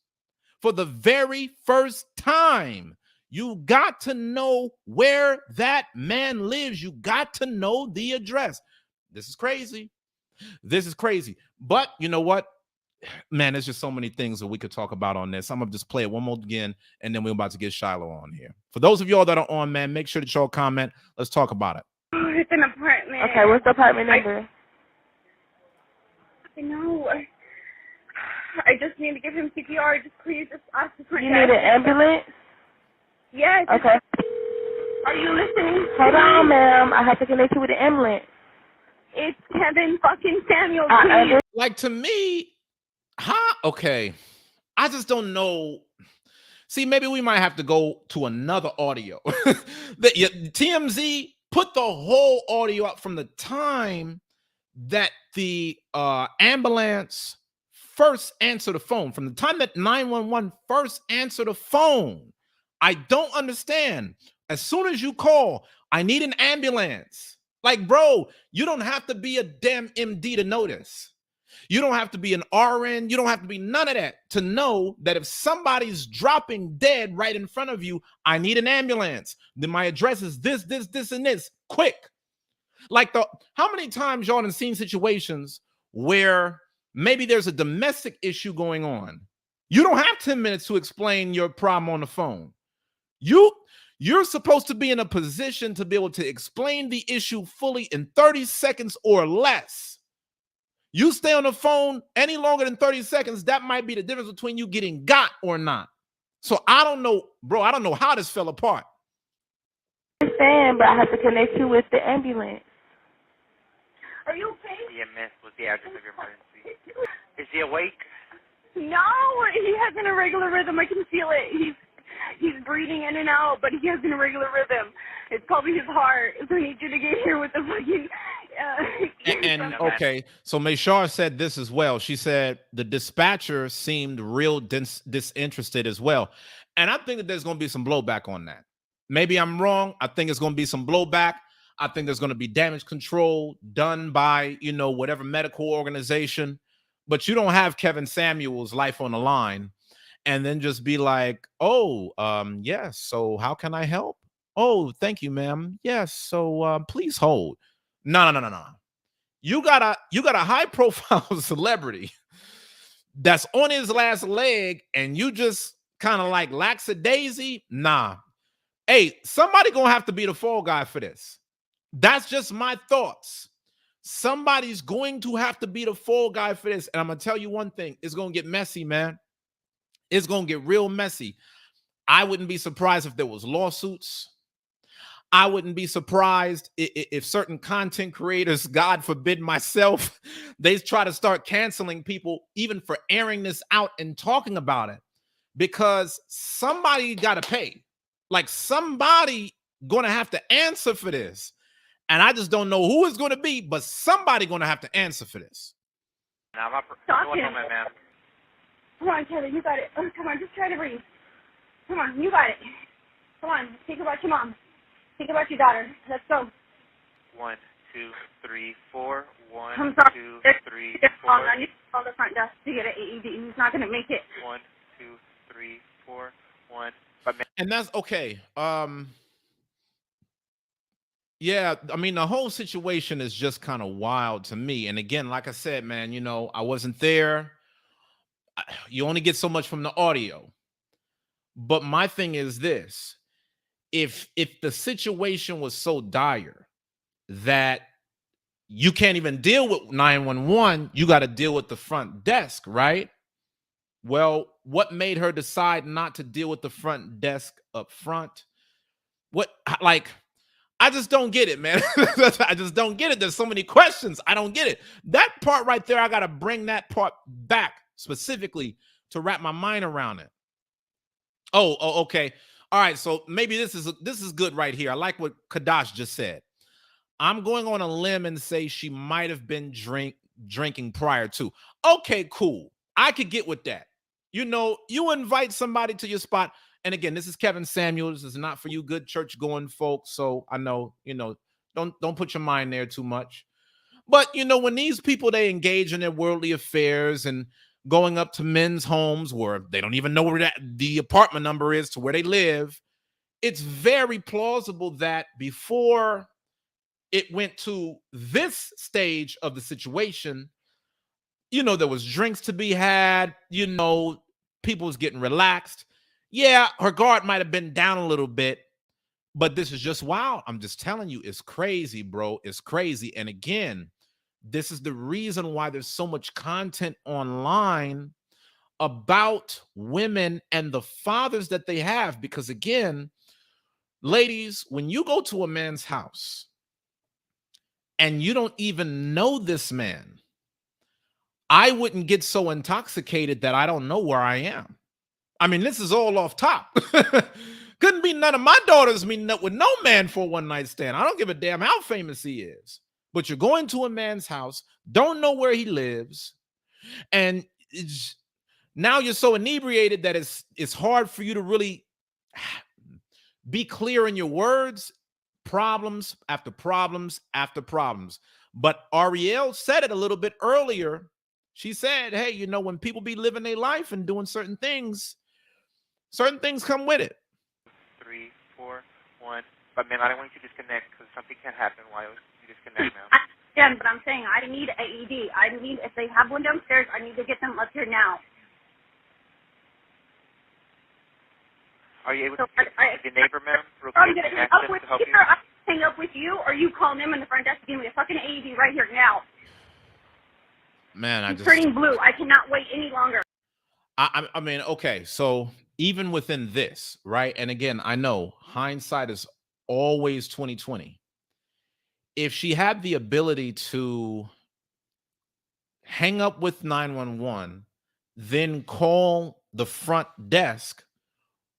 Speaker 4: for the very first time, you got to know where that man lives. You got to know the address. This is crazy. But you know what? Man, there's just so many things that we could talk about on this. I'm gonna just play it one more again, and then we're about to get Shiloh on here. For those of y'all that are on, man, make sure that y'all comment. Let's talk about it.
Speaker 2: Oh, it's an apartment.
Speaker 1: Okay, what's the apartment number?
Speaker 2: I know. I just need to give him CPR. Just please, just ask for
Speaker 1: You need an ambulance?
Speaker 2: Yes.
Speaker 1: Okay.
Speaker 2: Are you listening?
Speaker 1: Hold on, ma'am. I have to connect you with the ambulance.
Speaker 2: It's Kevin fucking Samuel.
Speaker 4: Like, to me, okay. I just don't know. See, maybe we might have to go to another audio. TMZ put the whole audio up from the time that the ambulance first answered the phone, from the time that 911 first answered the phone. I don't understand. As soon as you call, I need an ambulance. Like, bro, you don't have to be a damn MD to know this. You don't have to be an RN. You don't have to be none of that to know that if somebody's dropping dead right in front of you, I need an ambulance. Then my address is this, and this. Quick. Like, how many times y'all have seen situations where maybe there's a domestic issue going on? You don't have 10 minutes to explain your problem on the phone. You're supposed to be in a position to be able to explain the issue fully in 30 seconds or less. You stay on the phone any longer than 30 seconds, that might be the difference between you getting got or not. So I don't know, bro. I don't know how this fell apart.
Speaker 1: I understand, but I have to connect you with the ambulance.
Speaker 2: Are you okay?
Speaker 3: EMS was the address of your emergency. Is he awake?
Speaker 2: No, he has an irregular rhythm. I can feel it. He's breathing in and out, but he has an irregular rhythm. It's probably his heart. So I need you to get here with the fucking...
Speaker 4: And okay, so Mayshar said this as well. She said the dispatcher seemed real disinterested as well. And I think that there's going to be some blowback on that. Maybe I'm wrong. I think it's going to be some blowback. I think there's going to be damage control done by, whatever medical organization. But you don't have Kevin Samuel's life on the line and then just be like, oh, yes, so how can I help? Oh, thank you, ma'am. Yes, so please hold. No. You got a high profile celebrity that's on his last leg and you just kind of like lackadaisy. Nah. Hey, somebody gonna have to be the fall guy for this. That's just my thoughts. Somebody's going to have to be the fall guy for this. And I'm gonna tell you one thing, it's gonna get messy, man. It's gonna get real messy. I wouldn't be surprised if there was lawsuits. I wouldn't be surprised if certain content creators, God forbid myself, they try to start canceling people even for airing this out and talking about it, because somebody got to pay. Like, somebody going to have to answer for this. And I just don't know who it's going to be, but somebody going to have to answer for this.
Speaker 3: Now, man.
Speaker 2: Come on, Kevin, you got it. Oh, come on, just try to breathe. Come on, you got it. Come on, think about your mom. Think about your daughter. Let's go.
Speaker 3: 1, 2, 3, 4. 1,
Speaker 2: I'm sorry.
Speaker 3: 2, 3, 4.
Speaker 2: call the front desk to get an AED. He's not going to make it.
Speaker 3: 1, 2, 3, 4, 1.
Speaker 4: And that's okay. Yeah, I mean, the whole situation is just kind of wild to me. And again, like I said, man, you know, I wasn't there. You only get so much from the audio. But my thing is this: if the situation was so dire that you can't even deal with 911, you got to deal with the front desk, right? Well, what made her decide not to deal with the front desk up front? What, like, I just don't get it, man. I just don't get it. There's so many questions. I don't get it. That part right there, I got to bring that part back specifically to wrap my mind around it. Oh, okay. All right. So maybe this is good right here. I like what Kadash just said. I'm going on a limb and say she might have been drinking prior to. Okay, cool. I could get with that. You know, you invite somebody to your spot. And again, this is Kevin Samuels. This is not for you good church going folks. So I know, you know, don't put your mind there too much. But you know, when these people, they engage in their worldly affairs and going up to men's homes where they don't even know where the apartment number is to where they live, it's very plausible that before it went to this stage of the situation, you know, there was drinks to be had, you know, people was getting relaxed. Yeah, her guard might have been down a little bit, but this is just wild. I'm just telling you, it's crazy, bro. It's crazy. And again, this is the reason why there's so much content online about women and the fathers that they have. Because again, ladies, when you go to a man's house and you don't even know this man, I wouldn't get so intoxicated that I don't know where I am. I mean, this is all off top. Couldn't be none of my daughters meeting up with no man for a one-night stand. I don't give a damn how famous he is. But you're going to a man's house, don't know where he lives, and now you're so inebriated that it's hard for you to really be clear in your words. Problems after problems after problems. But Ariel said it a little bit earlier. She said, hey, you know, when people be living their life and doing certain things come with it.
Speaker 3: 3, 4, 1. But man, I don't want you to disconnect because something can happen while you disconnect now.
Speaker 2: Yeah, but I'm saying I need an AED. If they have one downstairs, I need to get them up here now.
Speaker 3: Are you able to get the neighbor, ma'am, real quick,
Speaker 2: I'm going to
Speaker 3: and
Speaker 2: hang
Speaker 3: ask
Speaker 2: up
Speaker 3: them
Speaker 2: with
Speaker 3: to help
Speaker 2: you,
Speaker 3: you?
Speaker 2: or I hang up with you, or you call them in the front desk and give me a fucking AED right here now.
Speaker 4: Man,
Speaker 2: I'm turning blue. I cannot wait any longer.
Speaker 4: I mean, okay, so even within this, right? And again, I know hindsight is always 2020. If she had the ability to hang up with 911, then call the front desk,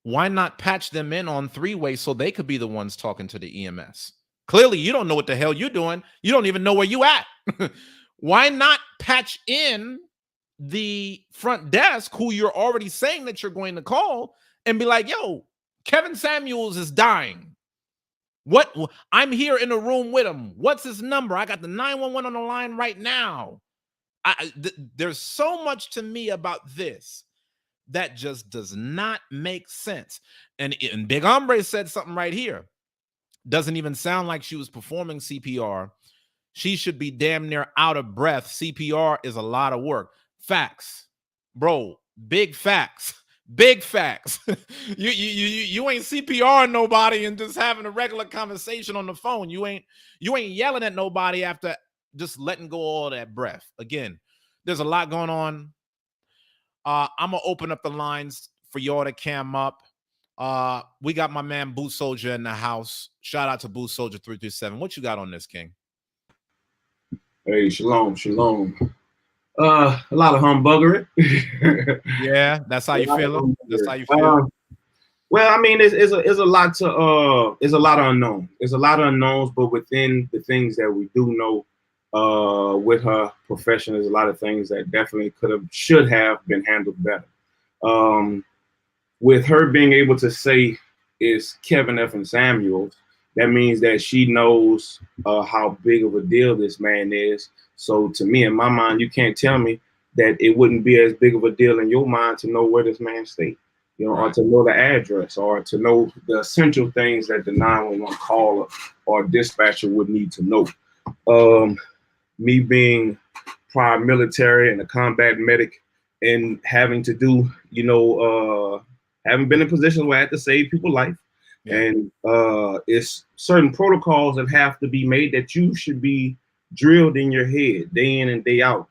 Speaker 4: why not patch them in on three-way so they could be the ones talking to the EMS? Clearly, you don't know what the hell you're doing. You don't even know where you at. Why not patch in the front desk who you're already saying that you're going to call and be like, yo, Kevin Samuels is dying. What? I'm here in a room with him. What's his number? I got the 911 on the line right now. There's so much to me about this that just does not make sense. And Big Hombre said something right here. Doesn't even sound like she was performing CPR. She should be damn near out of breath. CPR is a lot of work. Facts, bro. Big facts. Big facts. you ain't CPR nobody and just having a regular conversation on the phone. You ain't yelling at nobody after just letting go all that breath. Again, there's a lot going on. I'm gonna open up the lines for y'all to cam up. We got my man Boot Soldier in the house. Shout out to Boot Soldier 337. What you got on this, King?
Speaker 5: Hey, shalom. A lot of humbuggery.
Speaker 4: Yeah, that's how you feel. That's how you feel.
Speaker 5: Well, I mean, it's a lot to it's a lot of unknown. There's a lot of unknowns, but within the things that we do know, with her profession, there's a lot of things that definitely should have been handled better. With her being able to say it's Kevin F. and Samuels, that means that she knows how big of a deal this man is. So to me, in my mind, you can't tell me that it wouldn't be as big of a deal in your mind to know where this man stayed, you know, or to know the address, or to know the essential things that the 911 caller or dispatcher would need to know. Me being prior military and a combat medic and having to do, you know, having been in positions where I had to save people's life. Yeah. And it's certain protocols that have to be made that you should be drilled in your head day in and day out.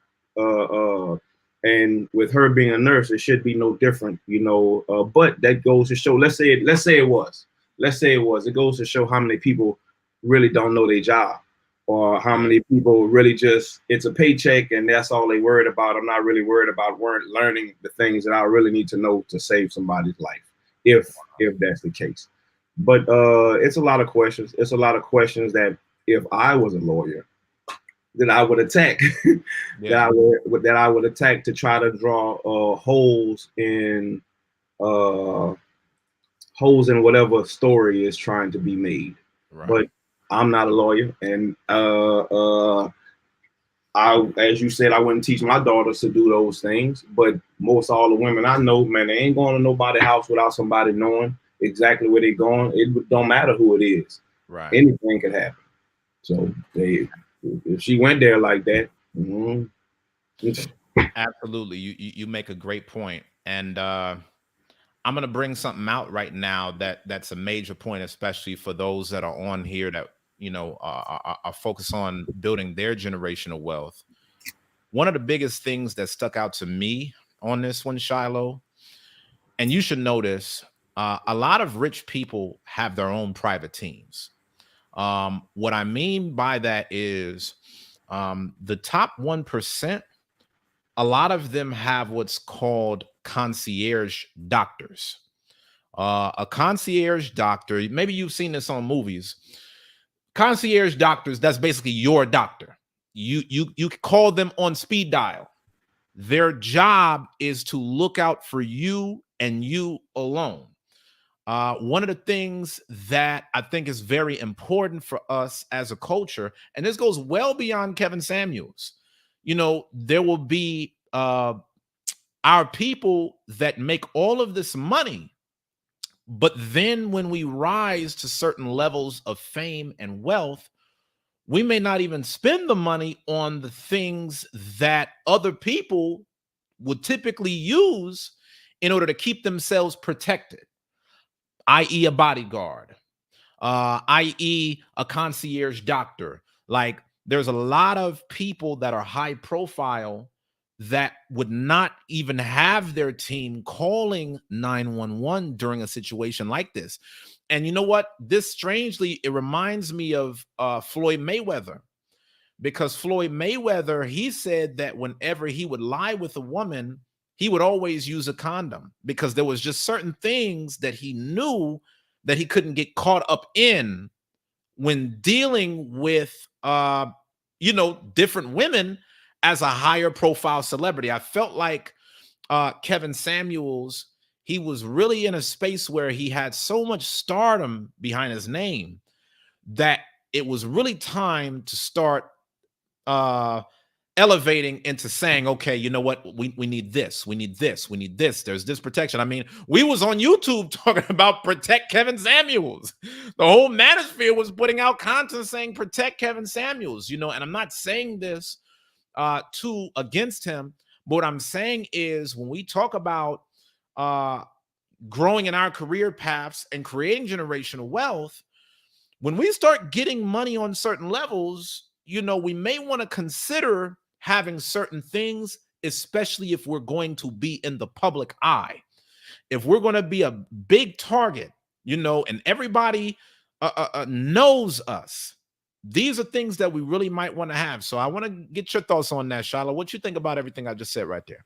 Speaker 5: And with her being a nurse, it should be no different, you know. But that goes to show. Let's say it was. It goes to show how many people really don't know their job, or how many people really just, it's a paycheck and that's all they worried about. I'm not really worried about learning the things that I really need to know to save somebody's life, if that's the case. But it's a lot of questions. It's a lot of questions that if I was a lawyer, that I would attack, that I would attack to try to draw holes in whatever story is trying to be made. Right. But I'm not a lawyer, and as you said, I wouldn't teach my daughters to do those things. But most all the women I know, man, they ain't going to nobody's house without somebody knowing exactly where they're going. It don't matter who it is. Right. Anything could happen. So if she went there like that,
Speaker 4: absolutely, you make a great point, and I'm going to bring something out right now that's a major point, especially for those that are on here that, you know, are focused on building their generational wealth. One of the biggest things that stuck out to me on this one, Shiloh, and you should notice, a lot of rich people have their own private teams. What I mean by that is the top 1%, a lot of them have what's called concierge doctors. A concierge doctor, maybe you've seen this on movies. Concierge doctors, that's basically your doctor. You call them on speed dial. Their job is to look out for you and you alone. One of the things that I think is very important for us as a culture, and this goes well beyond Kevin Samuels, you know, there will be our people that make all of this money, but then when we rise to certain levels of fame and wealth, we may not even spend the money on the things that other people would typically use in order to keep themselves protected, i.e. a bodyguard, i.e. a concierge doctor. Like, there's a lot of people that are high profile that would not even have their team calling 911 during a situation like this. And you know what? This, strangely, it reminds me of Floyd Mayweather, because Floyd Mayweather, he said that whenever he would lie with a woman, he would always use a condom, because there was just certain things that he knew that he couldn't get caught up in when dealing with, you know, different women as a higher profile celebrity. I felt like Kevin Samuels, he was really in a space where he had so much stardom behind his name that it was really time to start elevating into saying, okay, you know what, we need this, we need this, we need this, there's this protection. I mean, we was on YouTube talking about protect Kevin Samuels. The whole manosphere was putting out content saying protect Kevin Samuels, you know. And I'm not saying this against him, but what I'm saying is, when we talk about growing in our career paths and creating generational wealth, when we start getting money on certain levels, you know, we may want to consider having certain things, especially if we're going to be in the public eye. If we're going to be a big target, you know, and everybody knows us, these are things that we really might want to have. So I want to get your thoughts on that, Shiloh. What you think about everything I just said right there?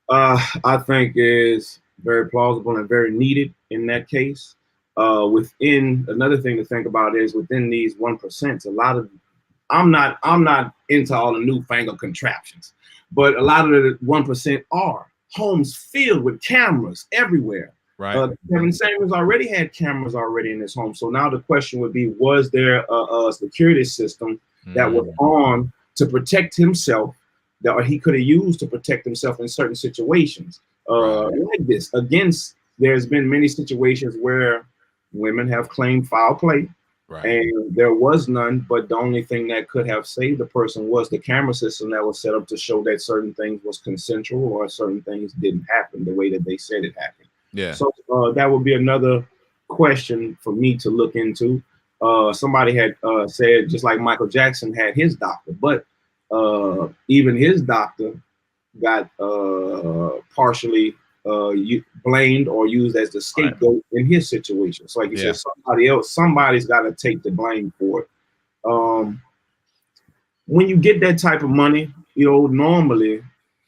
Speaker 5: I think is very plausible and very needed in that case. Within, another thing to think about is within these 1%, a lot of, I'm not into all the newfangled contraptions, but a lot of the 1% are homes filled with cameras everywhere. Right. Kevin Samuels already had cameras already in his home. So now the question would be, was there a security system that was on to protect himself that he could have used to protect himself in certain situations. Like this. Against, there's been many situations where women have claimed foul play, and there was none, but the only thing that could have saved the person was the camera system that was set up to show that certain things was consensual or certain things didn't happen the way that they said it happened.
Speaker 4: Yeah.
Speaker 5: So that would be another question for me to look into. Somebody had said, just like Michael Jackson had his doctor, but even his doctor got partially blamed or used as the scapegoat in his situation. So like you said, somebody's got to take the blame for it. When you get that type of money, normally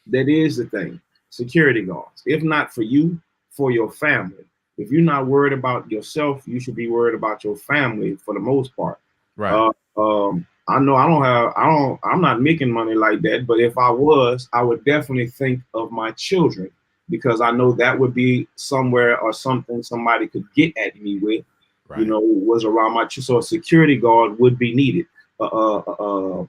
Speaker 5: that is the thing. Security guards, if not for you, for your family. If you're not worried about yourself, you should be worried about your family for the most part.
Speaker 4: Right.
Speaker 5: I know I'm not making money like that, but if I was, I would definitely think of my children, because I know that would be somewhere or something somebody could get at me with, was around my children. So a security guard would be needed. The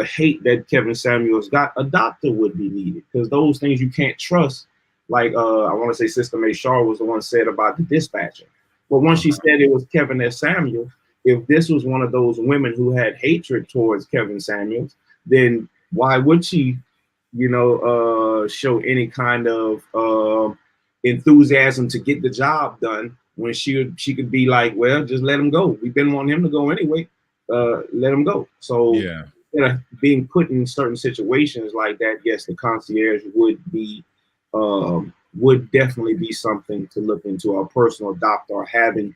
Speaker 5: hate that Kevin Samuels got, a doctor would be needed, because those things you can't trust. Like I want to say Sister May Shaw was the one said about the dispatcher. But once she said it was Kevin S. Samuels, if this was one of those women who had hatred towards Kevin Samuels, then why would she, show any kind of enthusiasm to get the job done when she could be like, well, just let him go. We've been wanting him to go anyway. Let him go. So being put in certain situations like that, yes, the concierge would definitely be something to look into. A personal doctor, or having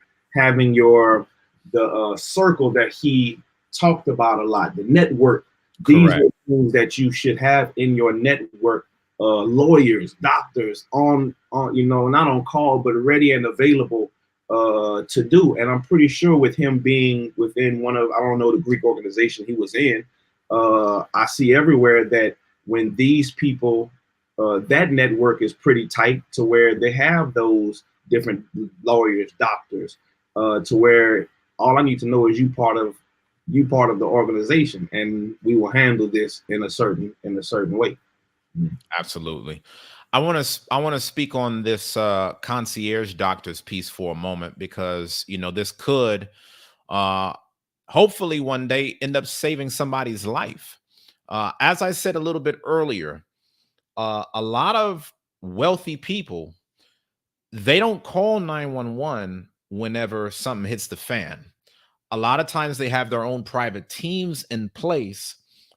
Speaker 5: the circle that he talked about a lot, the network. These are things that you should have in your network. Lawyers, doctors on not on call, but ready and available to do. And I'm pretty sure with him being within one of, I don't know the Greek organization he was in, I see everywhere that when these people, that network is pretty tight to where they have those different lawyers, doctors, to where all I need to know is you part of the organization, and we will handle this in a certain way.
Speaker 4: Absolutely. I want to speak on this concierge doctors piece for a moment, because this could hopefully one day end up saving somebody's life. As I said a little bit earlier, a lot of wealthy people, they don't call 911 whenever something hits the fan. A lot of times they have their own private teams in place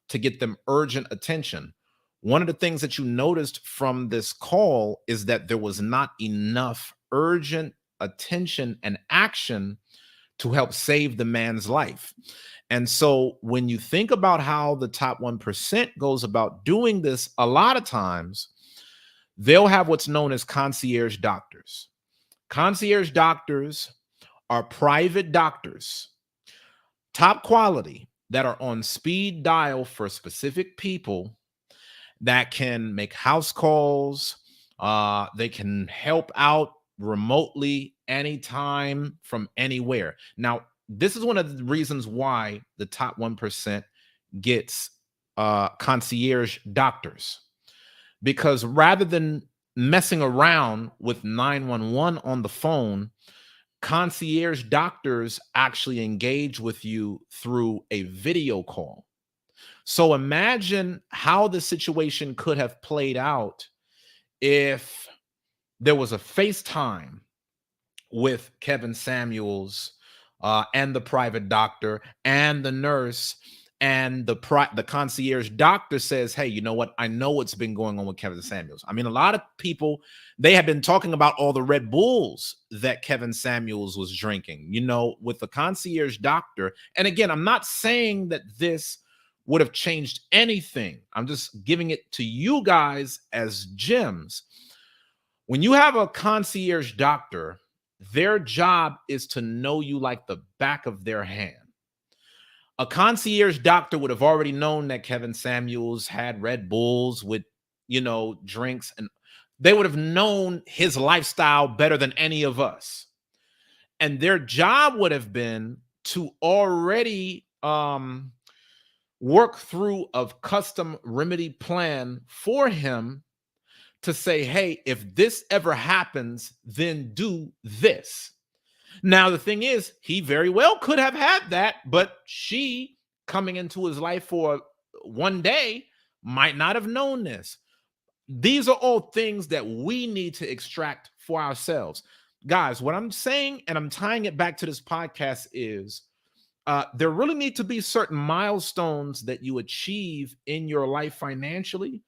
Speaker 4: to get them urgent attention. One of the things that you noticed from this call is that there was not enough urgent attention and action to help save the man's life. And so when you think about how the top 1% goes about doing this, a lot of times they'll have what's known as concierge doctors. Concierge doctors are private doctors, top quality, that are on speed dial for specific people, that can make house calls. They can help out remotely anytime from anywhere. Now, this is one of the reasons why the top 1% gets concierge doctors, because rather than messing around with 911 on the phone, concierge doctors actually engage with you through a video call. So imagine how the situation could have played out if there was a FaceTime with Kevin Samuels and the private doctor and the nurse, and the concierge doctor says, hey, you know what? I know what's been going on with Kevin Samuels. I mean, a lot of people, they have been talking about all the Red Bulls that Kevin Samuels was drinking, with the concierge doctor. And again, I'm not saying that this would have changed anything. I'm just giving it to you guys as gems. When you have a concierge doctor, their job is to know you like the back of their hand. A concierge doctor would have already known that Kevin Samuels had Red Bulls with, drinks, and they would have known his lifestyle better than any of us. And their job would have been to already work through a custom remedy plan for him to say, hey, if this ever happens, then do this. Now, the thing is, he very well could have had that, but she coming into his life for one day might not have known this. These are all things that we need to extract for ourselves. Guys, what I'm saying, and I'm tying it back to this podcast, is there really need to be certain milestones that you achieve in your life financially,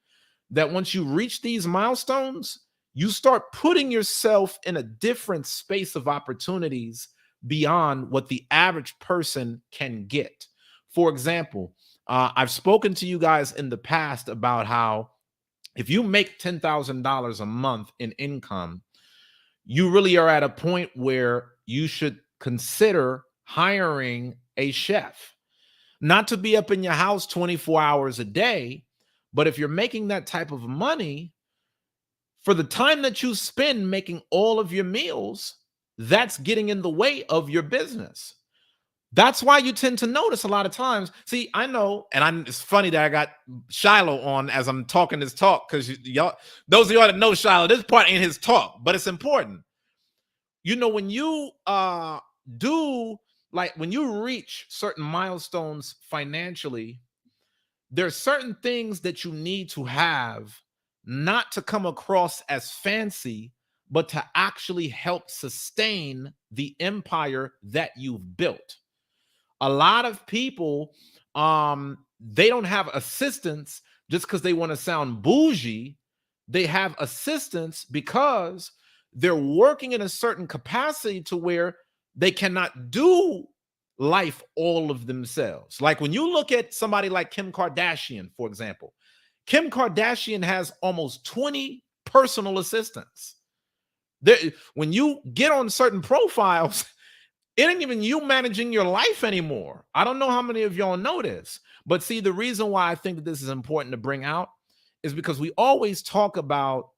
Speaker 4: that once you reach these milestones, you start putting yourself in a different space of opportunities beyond what the average person can get. For example, I've spoken to you guys in the past about how if you make $10,000 a month in income, you really are at a point where you should consider hiring a chef, not to be up in your house 24 hours a day. But if you're making that type of money, for the time that you spend making all of your meals, that's getting in the way of your business. That's why you tend to notice a lot of times. See, I know, and it's funny that I got Shiloh on as I'm talking this talk, because y'all, those of y'all that know Shiloh, this part ain't his talk, but it's important. You know, when you when you reach certain milestones financially, there's certain things that you need to have, not to come across as fancy, but to actually help sustain the empire that you've built. A lot of people, they don't have assistants just because they want to sound bougie. They have assistants because they're working in a certain capacity to where they cannot do life all of themselves. Like when you look at somebody like Kim Kardashian, for example, Kim Kardashian has almost 20 personal assistants. When you get on certain profiles, it ain't even you managing your life anymore. I don't know how many of y'all know this, but see, the reason why I think that this is important to bring out is because we always talk about,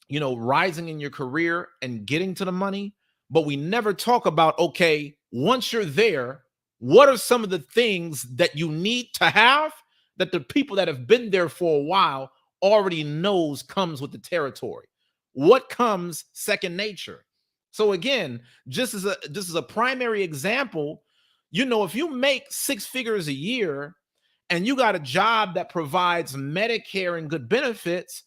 Speaker 4: you know, rising in your career and getting to the money, but we never talk about, okay, once you're there, what are some of the things that you need to have that the people that have been there for a while already knows comes with the territory? What comes second nature? So again, just as a primary example, you know, if you make 6 figures a year and you got a job that provides Medicare and good benefits,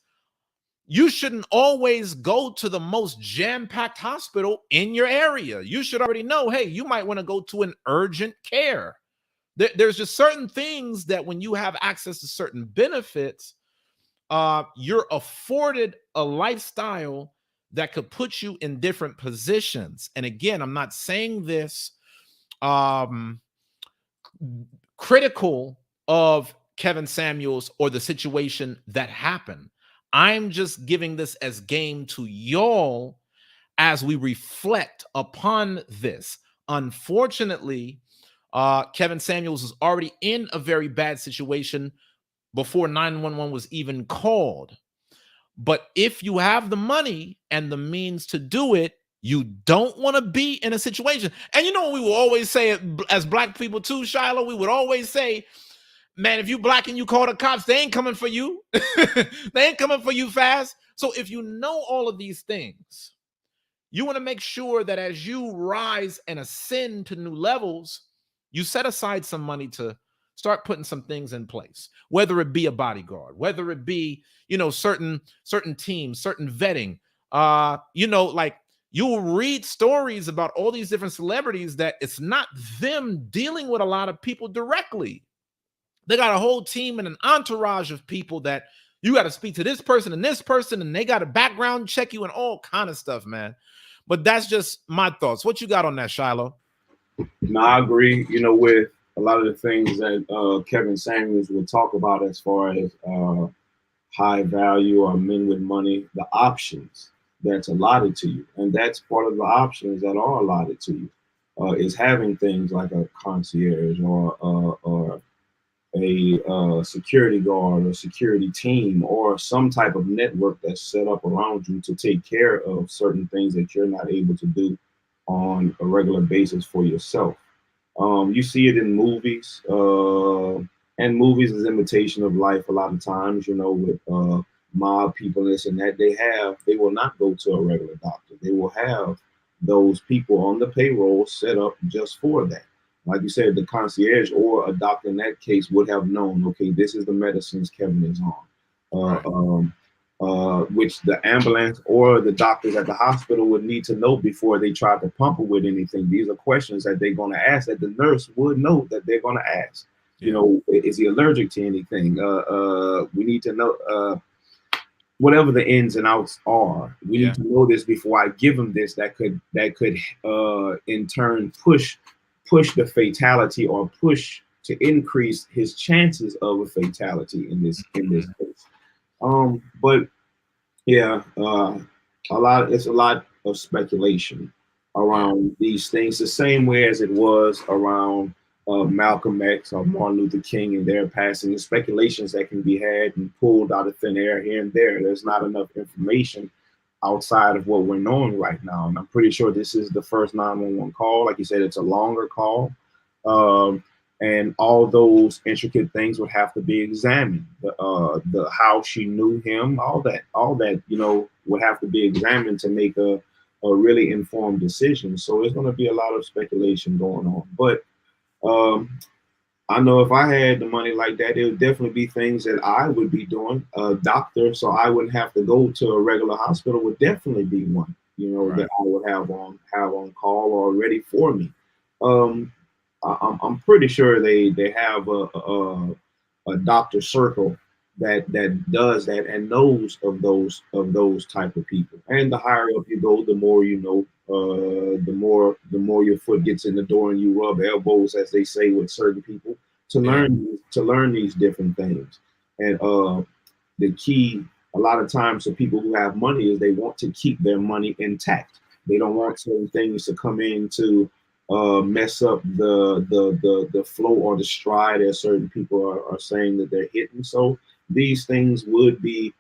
Speaker 4: you shouldn't always go to the most jam-packed hospital in your area. You should already know, hey, you might want to go to an urgent care. There's just certain things that when you have access to certain benefits, you're afforded a lifestyle that could put you in different positions. And again, I'm not saying this critical of Kevin Samuels or the situation that happened. I'm just giving this as game to y'all as we reflect upon this. Unfortunately, Kevin Samuels was already in a very bad situation before 911 was even called. But if you have the money and the means to do it, you don't want to be in a situation. And you know what we will always say as Black people too, Shiloh? We would always say, man, if you Black and you call the cops, they ain't coming for you. They ain't coming for you fast. So if you know all of these things, you want to make sure that as you rise and ascend to new levels, you set aside some money to start putting some things in place, whether it be a bodyguard, whether it be, you know, certain teams, certain vetting. You know, like you'll read stories about all these different celebrities that it's not them dealing with a lot of people directly. They got a whole team and an entourage of people that you got to speak to this person, and they got to background check you and all kind of stuff, man. But that's just my thoughts. What you got on that, Shiloh?
Speaker 5: No, I agree. You know, with a lot of the things that Kevin Samuels will talk about as far as high value or men with money, the options that's allotted to you. And that's part of the options that are allotted to you, is having things like a concierge or a security guard or security team or some type of network that's set up around you to take care of certain things that you're not able to do on a regular basis for yourself. You see it in movies. And movies is imitation of life a lot of times, with mob people, this and that. They will not go to a regular doctor. They will have those people on the payroll set up just for that. Like you said, the concierge or a doctor in that case would have known, okay, this is the medicines Kevin is on.
Speaker 4: Right.
Speaker 5: Which the ambulance or the doctors at the hospital would need to know before they try to pump her with anything. These are questions that they're going to ask, that the nurse would know that they're going to ask.
Speaker 4: Yeah.
Speaker 5: Is he allergic to anything? We need to know whatever the ins and outs are. We
Speaker 4: Yeah.
Speaker 5: need to know this before I give him this. That could in turn push the fatality, or push to increase his chances of a fatality in this
Speaker 4: Mhm.
Speaker 5: case. But yeah, it's a lot of speculation
Speaker 4: Yeah.
Speaker 5: around these things, the same way as it was around Malcolm X or Martin Luther King and their passing. The speculations that can be had and pulled out of thin air here and there. There's not enough information outside of what we're knowing right now. And I'm pretty sure this is the first 911 call. Like you said, it's a longer call. Um, and all those intricate things would have to be examined. The how she knew him, all that, would have to be examined to make a really informed decision. So there's going to be a lot of speculation going on. But um, I know if I had the money like that, it would definitely be things that I would be doing. A doctor, so I wouldn't have to go to a regular hospital, would definitely be one, that
Speaker 4: Right.
Speaker 5: I would have on call or ready for me. Um, I'm pretty sure they have a doctor circle that does that and knows of those type of people. And the higher up you go, the more you know. The more your foot gets in the door and you rub elbows, as they say, with certain people to
Speaker 4: Yeah.
Speaker 5: learn these different things. And the key a lot of times for people who have money is they want to keep their money intact. They don't want certain things to come in to mess up the flow or the stride, as certain people are saying that they're hitting. So these things would be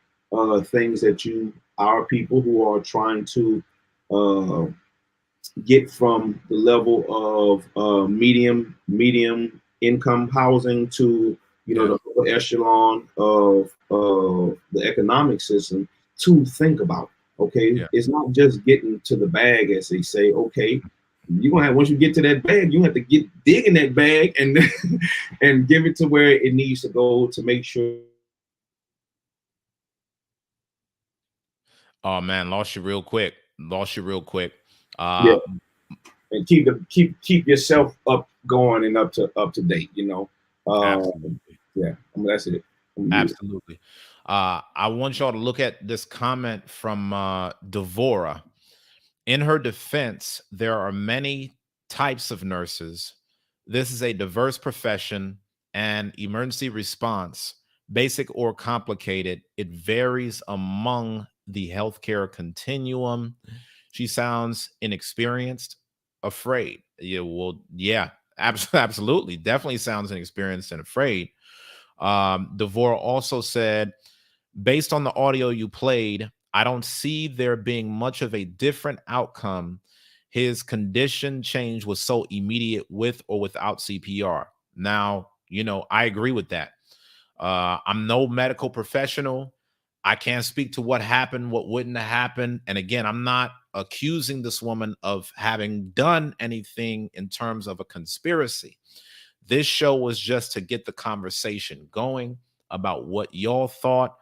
Speaker 5: things that our people who are trying to uh, get from the level of medium income housing to
Speaker 4: Yeah.
Speaker 5: the upper echelon of the economic system to think about. Okay,
Speaker 4: Yeah.
Speaker 5: it's not just getting to the bag, as they say. Okay, you're gonna have, once you get to that bag, you have to get dig in that bag and and give it to where it needs to go to make sure.
Speaker 4: Oh man, lost you real quick. Lost you real quick.
Speaker 5: Yeah,
Speaker 4: Uh
Speaker 5: and keep yourself up going and up to date.
Speaker 4: Absolutely.
Speaker 5: Yeah, that's it.
Speaker 4: Absolutely. I want y'all to look at this comment from Devora. In her defense, there are many types of nurses. This is a diverse profession, and emergency response, basic or complicated, it varies among the healthcare continuum. She sounds inexperienced, afraid. Yeah, well, yeah, absolutely. Definitely sounds inexperienced and afraid. Devora also said, based on the audio you played, I don't see there being much of a different outcome. His condition change was so immediate with or without CPR. Now, I agree with that. I'm no medical professional. I can't speak to what happened, what wouldn't have happened. And again, I'm not accusing this woman of having done anything in terms of a conspiracy. This show was just to get the conversation going about what y'all thought.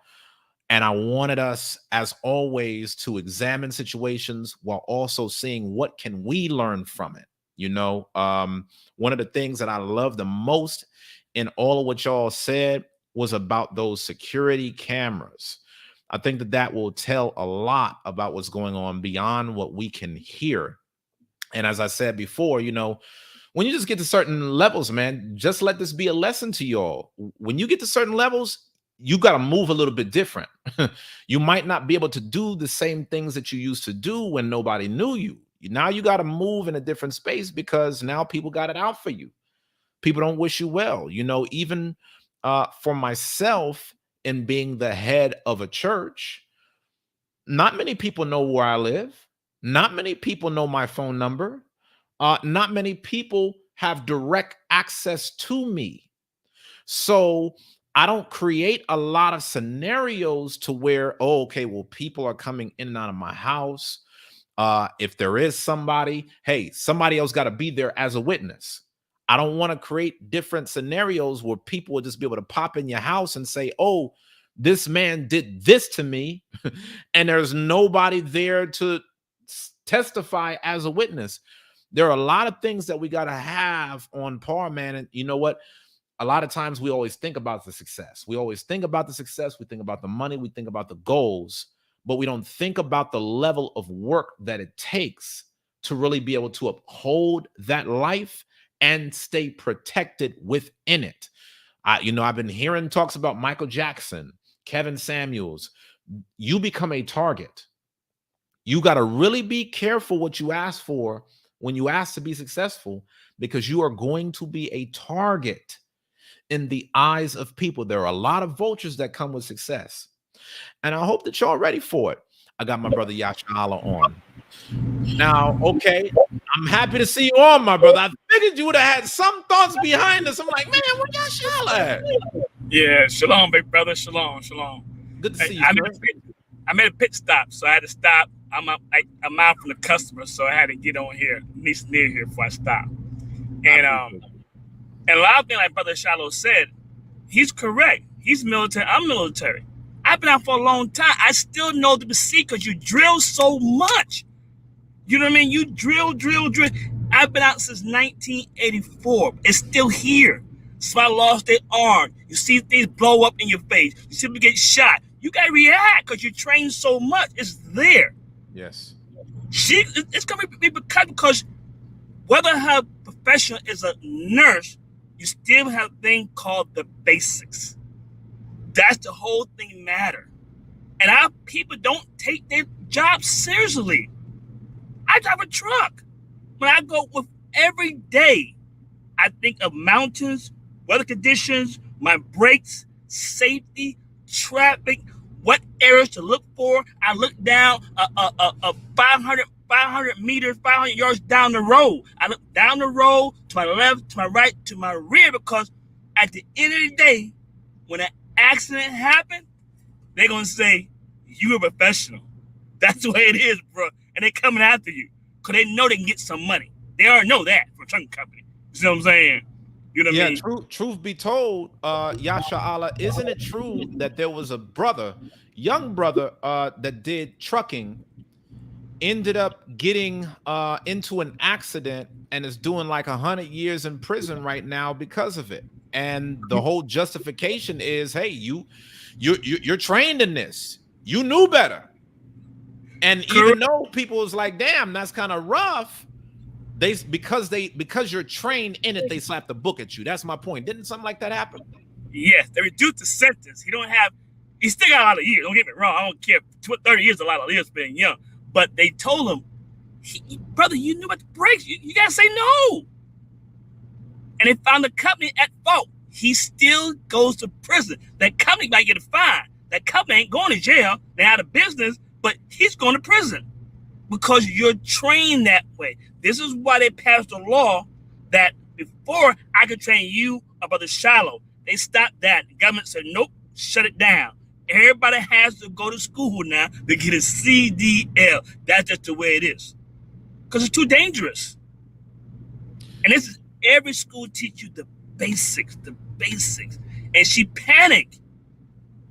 Speaker 4: And I wanted us, as always, to examine situations while also seeing what can we learn from it. One of the things that I love the most in all of what y'all said was about those security cameras. I think that will tell a lot about what's going on beyond what we can hear. And as I said before, when you just get to certain levels, man, just let this be a lesson to y'all. When you get to certain levels, you got to move a little bit different. You might not be able to do the same things that you used to do when nobody knew you. Now you got to move in a different space because now people got it out for you. People don't wish you well. Even for myself, in being the head of a church, not many people know where I live. Not many people know my phone number. Not many people have direct access to me. So I don't create a lot of scenarios to where, oh, okay, well, people are coming in and out of my house. If there is somebody, hey, somebody else got to be there as a witness. I don't want to create different scenarios where people will just be able to pop in your house and say, oh, this man did this to me, and there's nobody there to testify as a witness. There are a lot of things that we got to have on par, man. And you know what? A lot of times we always think about the success. We always think about the success. We think about the money. We think about the goals, but we don't think about the level of work that it takes to really be able to uphold that life and stay protected within it. I've been hearing talks about Michael Jackson, Kevin Samuels. You become a target. You got to really be careful what you ask for when you ask to be successful, because you are going to be a target in the eyes of people. There are a lot of vultures that come with success, and I hope that y'all ready for it. I got my brother Yashala on. Now, okay, I'm happy to see you on, my brother. I figured you would have had some thoughts behind this. I'm like, man, where Yashala at?
Speaker 6: Yeah, shalom, big brother. Shalom.
Speaker 4: Good to see you.
Speaker 6: I made a pit stop, so I had to stop. I'm out from the customer, so I had to get on here, near here before I stop. And a lot of things, like Brother Shiloh said, he's correct. He's military. I'm military. I've been out for a long time. I still know the secret. You drill so much. You know what I mean? You drill. I've been out since 1984. It's still here. Somebody lost their arm. You see things blow up in your face. You see people get shot. You got to react because you train so much. It's there.
Speaker 4: Yes.
Speaker 6: It's going to be because whether her profession is a nurse, you still have a thing called the basics. That's the whole thing matter. And our people don't take their job seriously. I drive a truck. When I go with every day, I think of mountains, weather conditions, my brakes, safety, traffic, what areas to look for. I look down 500 meters, 500 yards down the road. I look down the road, to my left, to my right, to my rear, because at the end of the day, when an accident happens, they're going to say, you're a professional. That's the way it is, bro. And they're coming after you because they know they can get some money. They already know that from a trucking company. You see what I'm saying? You know what I mean?
Speaker 4: Truth be told, Yashala, isn't it true that there was a young brother that did trucking, ended up getting into an accident and is doing like 100 years in prison right now because of it? And the whole justification is, hey, you're trained in this. You knew better. And even though people was like, damn, that's kind of rough, because you're trained in it, they slap the book at you. That's my point. Didn't something like that happen?
Speaker 6: Yes, they reduced the sentence. He still got a lot of years. Don't get me wrong. I don't care. 30 years is a lot of years being young. But they told him, brother, you knew about the brakes. You got to say no. And they found the company at fault. He still goes to prison. That company might get a fine. That company ain't going to jail. They're out of business, but he's going to prison because you're trained that way. This is why they passed a law that before I could train you about the Shiloh, they stopped that. The government said, nope, shut it down. Everybody has to go to school now to get a CDL. That's just the way it is. Because it's too dangerous. And this is every school teach you the basics. And she panicked.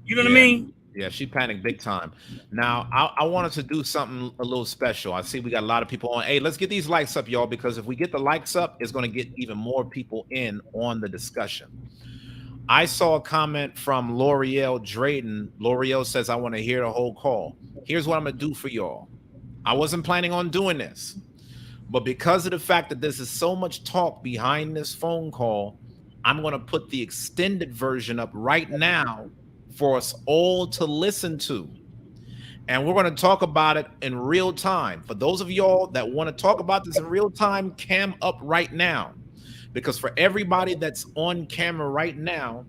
Speaker 6: You know what I mean?
Speaker 4: Yeah, she panicked big time. Now, I wanted to do something a little special. I see we got a lot of people on. Hey, let's get these likes up, y'all, because if we get the likes up, it's going to get even more people in on the discussion. I saw a comment from L'Oreal Drayden. L'Oreal says, I want to hear the whole call. Here's what I'm going to do for y'all. I wasn't planning on doing this, but because of the fact that there's so much talk behind this phone call, I'm going to put the extended version up right now for us all to listen to. And we're going to talk about it in real time. For those of y'all that want to talk about this in real time, cam up right now. Because for everybody that's on camera right now,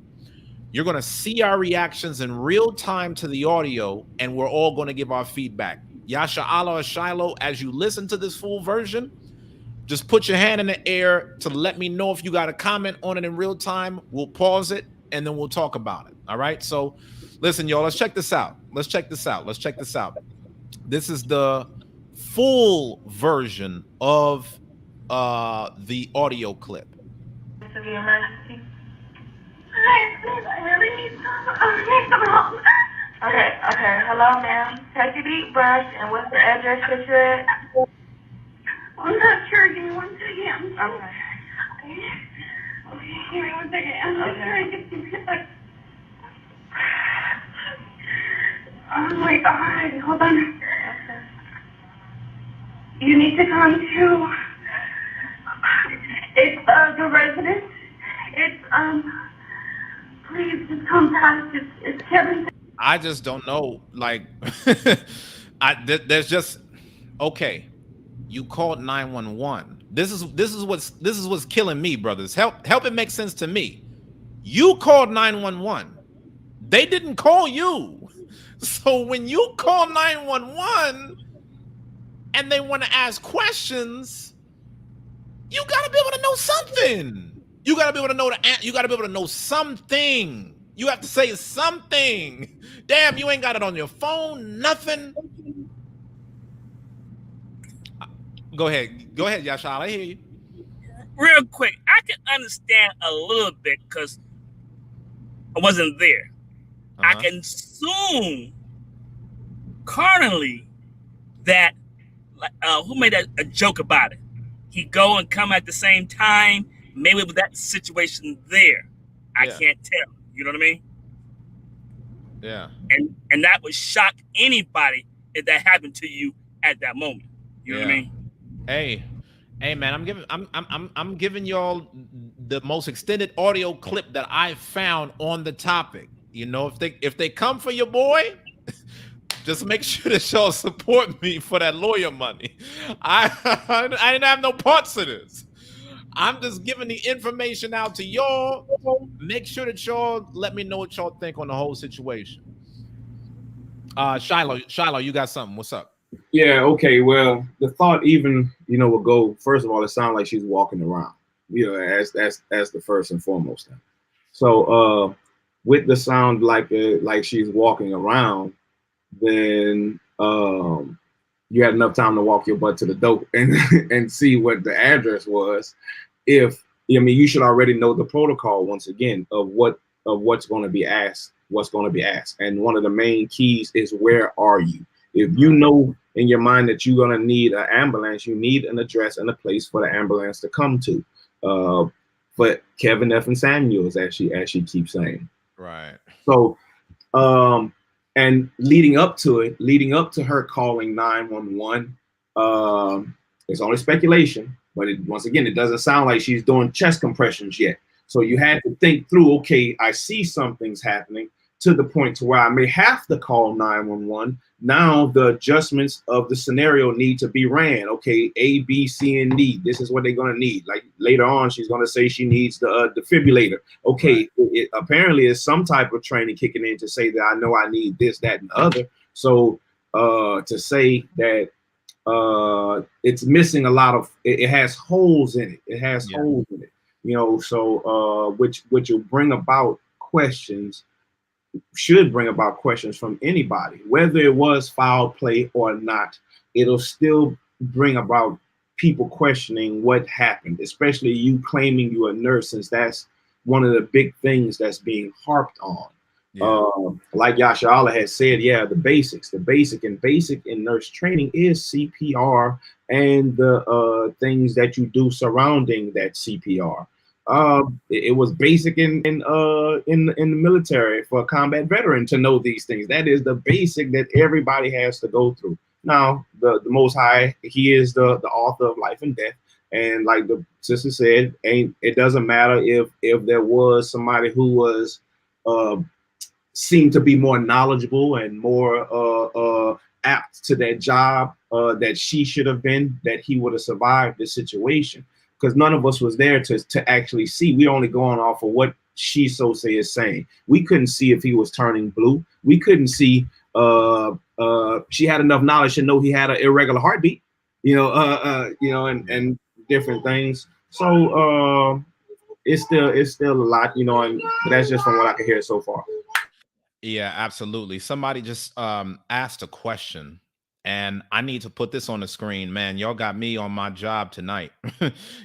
Speaker 4: you're going to see our reactions in real time to the audio, and we're all going to give our feedback. Yashala or Shiloh, as you listen to this full version, just put your hand in the air to let me know if you got a comment on it in real time. We'll pause it and then we'll talk about it. All right. So listen, y'all, let's check this out. Let's check this out. This is the full version of the audio clip.
Speaker 1: To the emergency.
Speaker 2: Please, I really need some help.
Speaker 1: Okay. Hello, ma'am. Take a deep breath. And what's the address that you're at?
Speaker 2: I'm not sure. Give me 1 second.
Speaker 1: Okay.
Speaker 2: Okay, give me 1 second. I'm just trying to get some. Oh my God. Hold on.
Speaker 1: Okay.
Speaker 2: You need to come to. It's the residence. It's please just come past. It's Kevin.
Speaker 4: I just don't know. Like, there's just okay. You called 911. This is what's killing me, brothers. Help it make sense to me. You called 911. They didn't call you. So when you call 911 and they want to ask questions, you gotta be able to know something. You gotta be able to know you gotta be able to know something. You have to say something. Damn, you ain't got it on your phone, nothing. Go ahead, Yashal. I hear you.
Speaker 6: Real quick, I can understand a little bit because I wasn't there. I can assume carnally that who made a joke about it? He go and come at the same time. Maybe with that situation there, I can't tell. You know what I mean?
Speaker 4: Yeah.
Speaker 6: And that would shock anybody if that happened to you at that moment. You know what I mean?
Speaker 4: Hey, man, I'm giving y'all the most extended audio clip that I found on the topic. You know, if they come for your boy, just make sure that y'all support me for that lawyer money. I didn't have no parts of this. I'm just giving the information out to y'all. Make sure that y'all let me know what y'all think on the whole situation. Shiloh, you got something. What's up?
Speaker 5: Yeah, okay. Well, the thought even, will go, first of all, it sounds like she's walking around, as the first and foremost thing. So with the sound like she's walking around, then you had enough time to walk your butt to the door and see what the address was. You should already know the protocol once again of what's going to be asked, And one of the main keys is, where are you? If you know in your mind that you're going to need an ambulance, you need an address and a place for the ambulance to come to. For Kevin F. and Samuels, as she keeps saying. Right. So, and leading up to her calling 911, it's only speculation, but once again, it doesn't sound like she's doing chest compressions yet. So you had to think through, okay, I see something's happening to the point to where I may have to call 911. Now the adjustments of the scenario need to be ran. Okay, A, B, C, and D. This is what they're going to need. Like later on, she's going to say she needs the defibrillator. Okay, right. Apparently it's some type of training kicking in to say that I know I need this, that, and the other. So to say that it's missing a lot of, it has holes in it. It has holes in it. So which will bring about questions. Should bring about questions from anybody, whether it was foul play or not. It'll still bring about people questioning what happened, especially you claiming you're a nurse, since that's one of the big things that's being harped on. Like Yashala has said, the basic in nurse training is CPR and the things that you do surrounding that CPR. It was basic in the military for a combat veteran to know these things. That is the basic that everybody has to go through. Now, the Most High, He is the author of life and death, and like the sister said, it doesn't matter if there was somebody who was seemed to be more knowledgeable and more apt to that job that she should have been, that he would have survived this situation. Because none of us was there to actually see. We're only going off of what she so say is saying. We couldn't see if he was turning blue. We couldn't see. She had enough knowledge to know he had an irregular heartbeat. And different things. So it's still a lot, you know, and but that's just from what I can hear so far.
Speaker 4: Yeah, absolutely. Somebody just asked a question, and I need to put this on the screen. Man, y'all got me on my job tonight.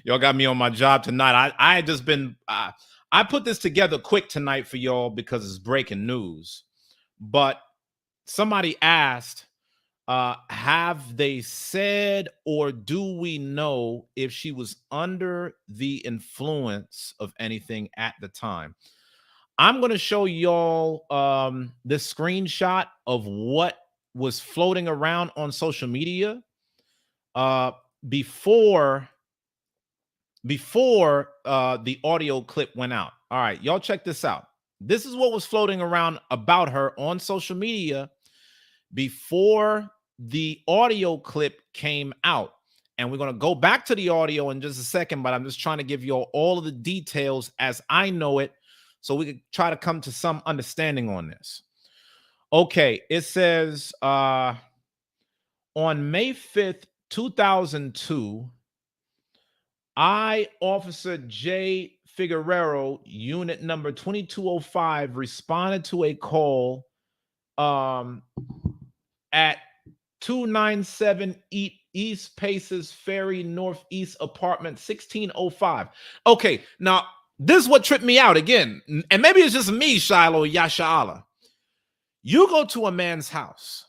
Speaker 4: Y'all got me on my job tonight. I had just been I put this together quick tonight for y'all because it's breaking news. But somebody asked, have they said or do we know if she was under the influence of anything at the time? I'm going to show y'all this screenshot of what was floating around on social media before the audio clip went out. All right, y'all check this out. This is what was floating around about her on social media before the audio clip came out. And we're going to go back to the audio in just a second, but I'm just trying to give you all of the details as I know it, so we could try to come to some understanding on this. Okay, it says on May 5th, 2002, Officer J. Figueroa, unit number 2205, responded to a call at 297 East Paces Ferry Northeast Apartment 1605. Okay, now this is what tripped me out again, and maybe it's just me, Shiloh Yasha'Allah. You go to a man's house.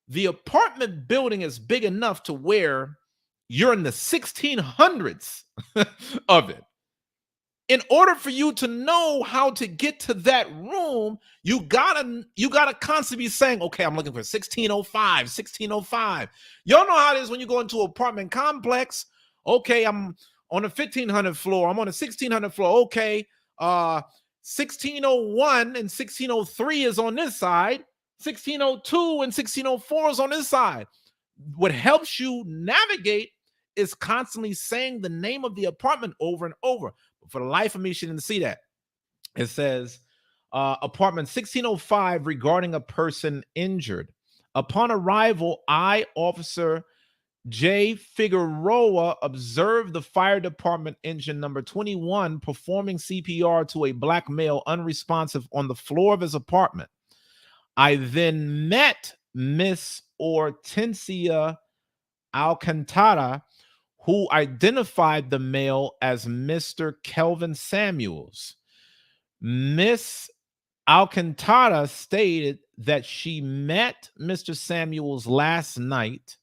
Speaker 4: The apartment building is big enough to where you're in the 1600s of it. In order for you to know how to get to that room, you gotta constantly be saying, okay, I'm looking for 1605, 1605. Y'all know how it is when you go into an apartment complex. Okay, I'm on the 1500 floor. I'm on the 1600 floor. Okay, 1601 and 1603 is on this side. 1602 and 1604 is on this side. What helps you navigate is constantly saying the name of the apartment over and over. But for the life of me, she didn't see that. It says, apartment 1605 regarding a person injured. Upon arrival, Officer J. Figueroa observed the fire department engine number 21 performing CPR to a black male unresponsive on the floor of his apartment. I then met Miss Hortensia Alcantara, who identified the male as Mr. Kelvin Samuels. Miss Alcantara stated that she met Mr. Samuels last night,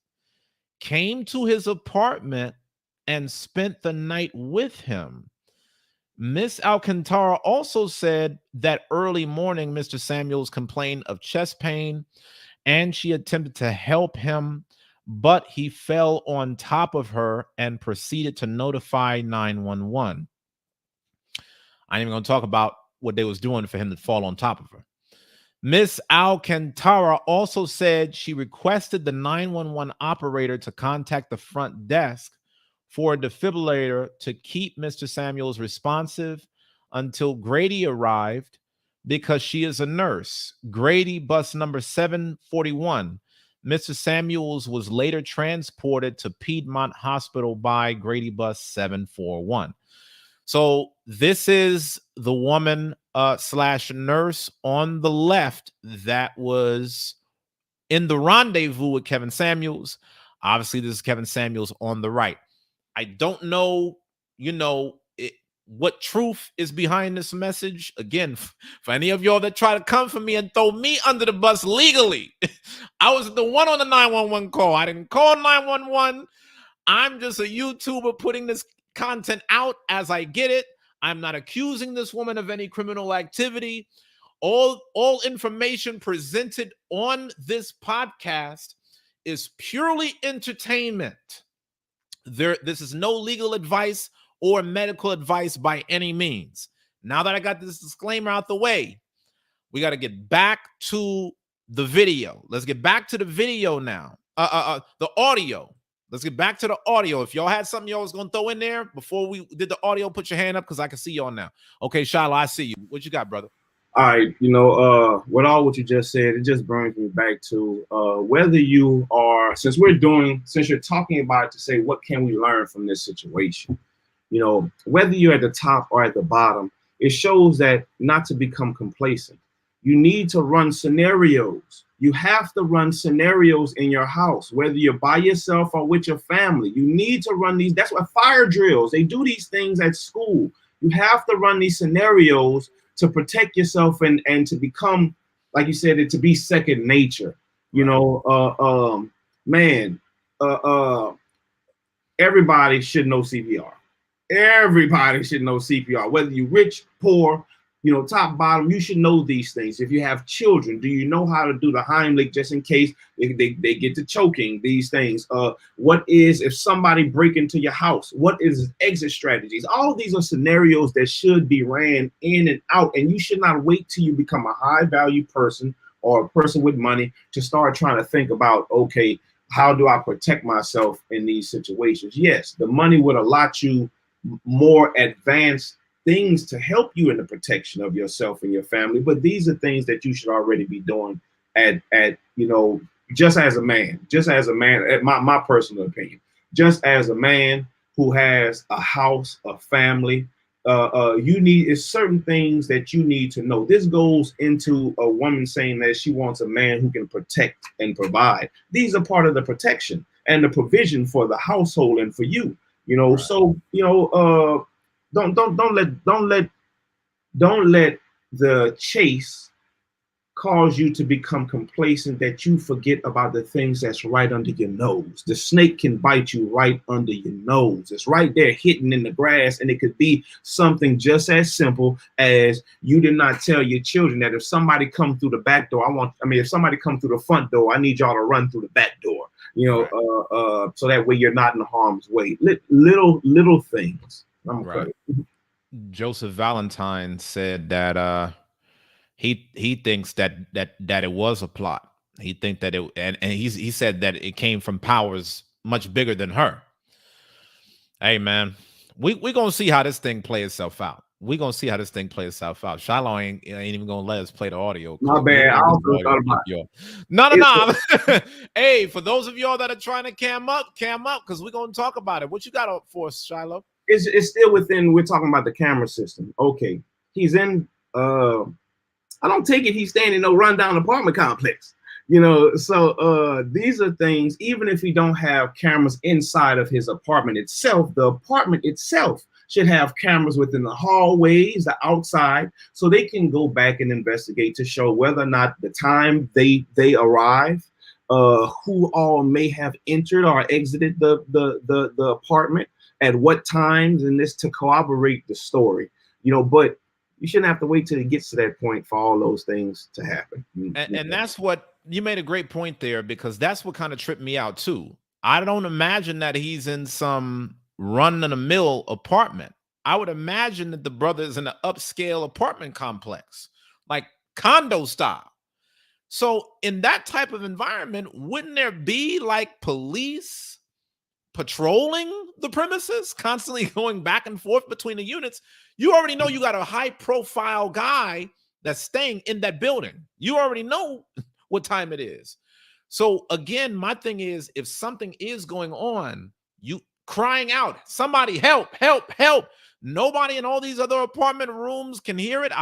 Speaker 4: came to his apartment, and spent the night with him. Miss Alcantara also said that early morning, Mr. Samuels complained of chest pain, and she attempted to help him, but he fell on top of her and proceeded to notify 911. I ain't even going to talk about what they was doing for him to fall on top of her. Miss Alcantara also said she requested the 911 operator to contact the front desk for a defibrillator to keep Mr. Samuels responsive until Grady arrived, because she is a nurse. Grady, bus number 741. Mr. Samuels was later transported to Piedmont Hospital by Grady bus 741. So this is the woman slash nurse on the left that was in the rendezvous with Kevin Samuels. Obviously, this is Kevin Samuels on the right. I don't know, what truth is behind this message. Again, for any of y'all that try to come for me and throw me under the bus legally, I was the one on the 911 call. I didn't call 911. I'm just a YouTuber putting this content out as I get it. I'm not accusing this woman of any criminal activity. All information presented on this podcast is purely entertainment. This is no legal advice or medical advice by any means. Now that I got this disclaimer out the way, we got to get back to the video. Let's get back to the video now. The audio. Let's get back to the audio. If y'all had something y'all was going to throw in there before we did the audio, put your hand up because I can see y'all now. Okay, Shiloh, I see you. What you got, brother?
Speaker 5: All right, with all what you just said, it just brings me back to whether you are, since you're talking about it to say, what can we learn from this situation? You know, whether you're at the top or at the bottom, it shows that not to become complacent. You need to run scenarios. You have to run scenarios in your house, whether you're by yourself or with your family. You need to run these. That's what fire drills. They do these things at school. You have to run these scenarios to protect yourself and to become, like you said, it to be second nature. You know, man, everybody should know CPR. Everybody should know CPR, whether you're rich, poor, you know, top, bottom, you should know these things. If you have children, do you know how to do the Heimlich just in case they get to choking, these things? What is, if somebody break into your house, what is exit strategies? All of these are scenarios that should be ran in and out, and you should not wait till you become a high value person or a person with money to start trying to think about, okay, how do I protect myself in these situations? Yes, the money would allot you more advanced things to help you in the protection of yourself and your family, but these are things that you should already be doing at you know, just as a man, my personal opinion, just as a man who has a house, a family, you need is certain things that you need to know. This goes into a woman saying that she wants a man who can protect and provide. These are part of the protection and the provision for the household and for you. You know, right. So you know, don't let the chase cause you to become complacent, that you forget about the things that's right under your nose. The snake can bite you right under your nose. It's right there hidden in the grass, and it could be something just as simple as you did not tell your children that if somebody come through the back door, if somebody come through the front door, I need y'all to run through the back door. You know, right. So that way you're not in harm's way. Little things.
Speaker 4: Right. Joseph Valentine said that he thinks that it was a plot. He think that it, and he said that it came from powers much bigger than her. Hey man, we gonna see how this thing play itself out. We're gonna see how this thing plays itself out. Shiloh ain't even gonna let us play the audio.
Speaker 5: My bad. I also thought about
Speaker 4: it. No. Hey, for those of y'all that are trying to cam up, because we're gonna talk about it. What you got up for us, Shiloh?
Speaker 5: It's still within, we're talking about the camera system. Okay. He's in I don't take it he's staying in no rundown apartment complex. You know, so these are things, even if he don't have cameras inside of his apartment itself, the apartment itself should have cameras within the hallways, the outside, so they can go back and investigate to show whether or not the time they arrive, who all may have entered or exited the apartment at what times, and this to corroborate the story. You know, but you shouldn't have to wait till it gets to that point for all those things to happen.
Speaker 4: And that's what you made a great point there, because that's what kind of tripped me out too. I don't imagine that he's in some run-of-the-mill apartment. I would imagine that the brother is in an upscale apartment complex, like condo style. So in that type of environment, wouldn't there be like police patrolling the premises, constantly going back and forth between the units? You already know you got a high-profile guy that's staying in that building. You already know what time it is. So again, my thing is, if something is going on, you crying out, somebody help, help, help. Nobody in all these other apartment rooms can hear it.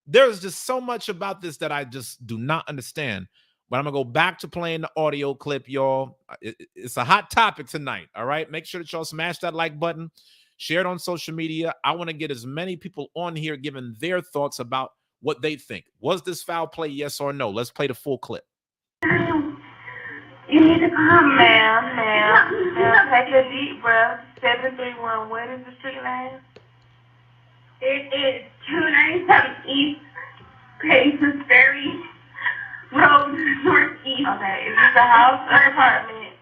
Speaker 4: There's just so much about this that I just do not understand. But I'm going to go back to playing the audio clip, y'all. It's a hot topic tonight, all right? Make sure that y'all smash that like button. Share it on social media. I want to get as many people on here giving their thoughts about what they think. Was this foul play, yes or no? Let's play the full clip.
Speaker 1: You need to calm, ma'am. Take a deep breath. 731. What is the street name?
Speaker 2: It is 297 East Paces Ferry Road, Northeast.
Speaker 1: Okay, is this a house or apartment?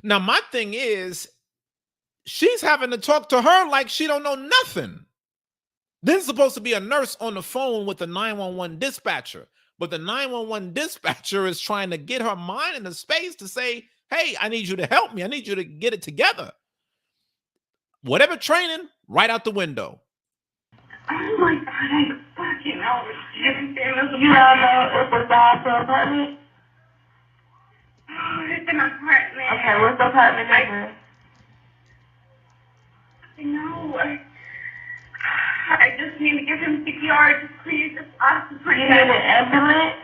Speaker 4: Now, my thing is, she's having to talk to her like she don't know nothing. This is supposed to be a nurse on the phone with the 911 dispatcher, but the 911 dispatcher is trying to get her mind in the space to say, hey, I need you to help me. I need you to get it together. Whatever training, right out the window.
Speaker 2: Oh my God, I fucking know.
Speaker 1: You don't know if it's a house or apartment?
Speaker 2: Oh, it's an apartment.
Speaker 1: Okay, what's the apartment number?
Speaker 2: No, I just need to give him CPR. Just please, just ask him for
Speaker 1: You need an ambulance?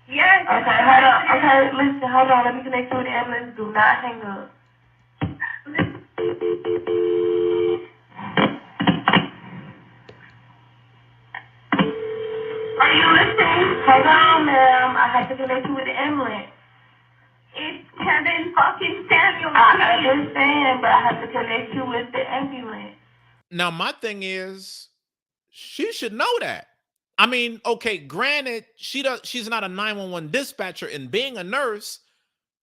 Speaker 2: Yes.
Speaker 1: Okay, hold on. Okay, listen, hold on. Let me connect you with the ambulance. Do not hang up.
Speaker 2: Are you listening?
Speaker 1: Hold on, ma'am. I have to connect you with the ambulance.
Speaker 2: It's Kevin fucking Samuel.
Speaker 1: I understand, but I have to connect you with the ambulance.
Speaker 4: Now, my thing is, she should know that. I mean, okay, granted, she's not a 911 dispatcher in being a nurse,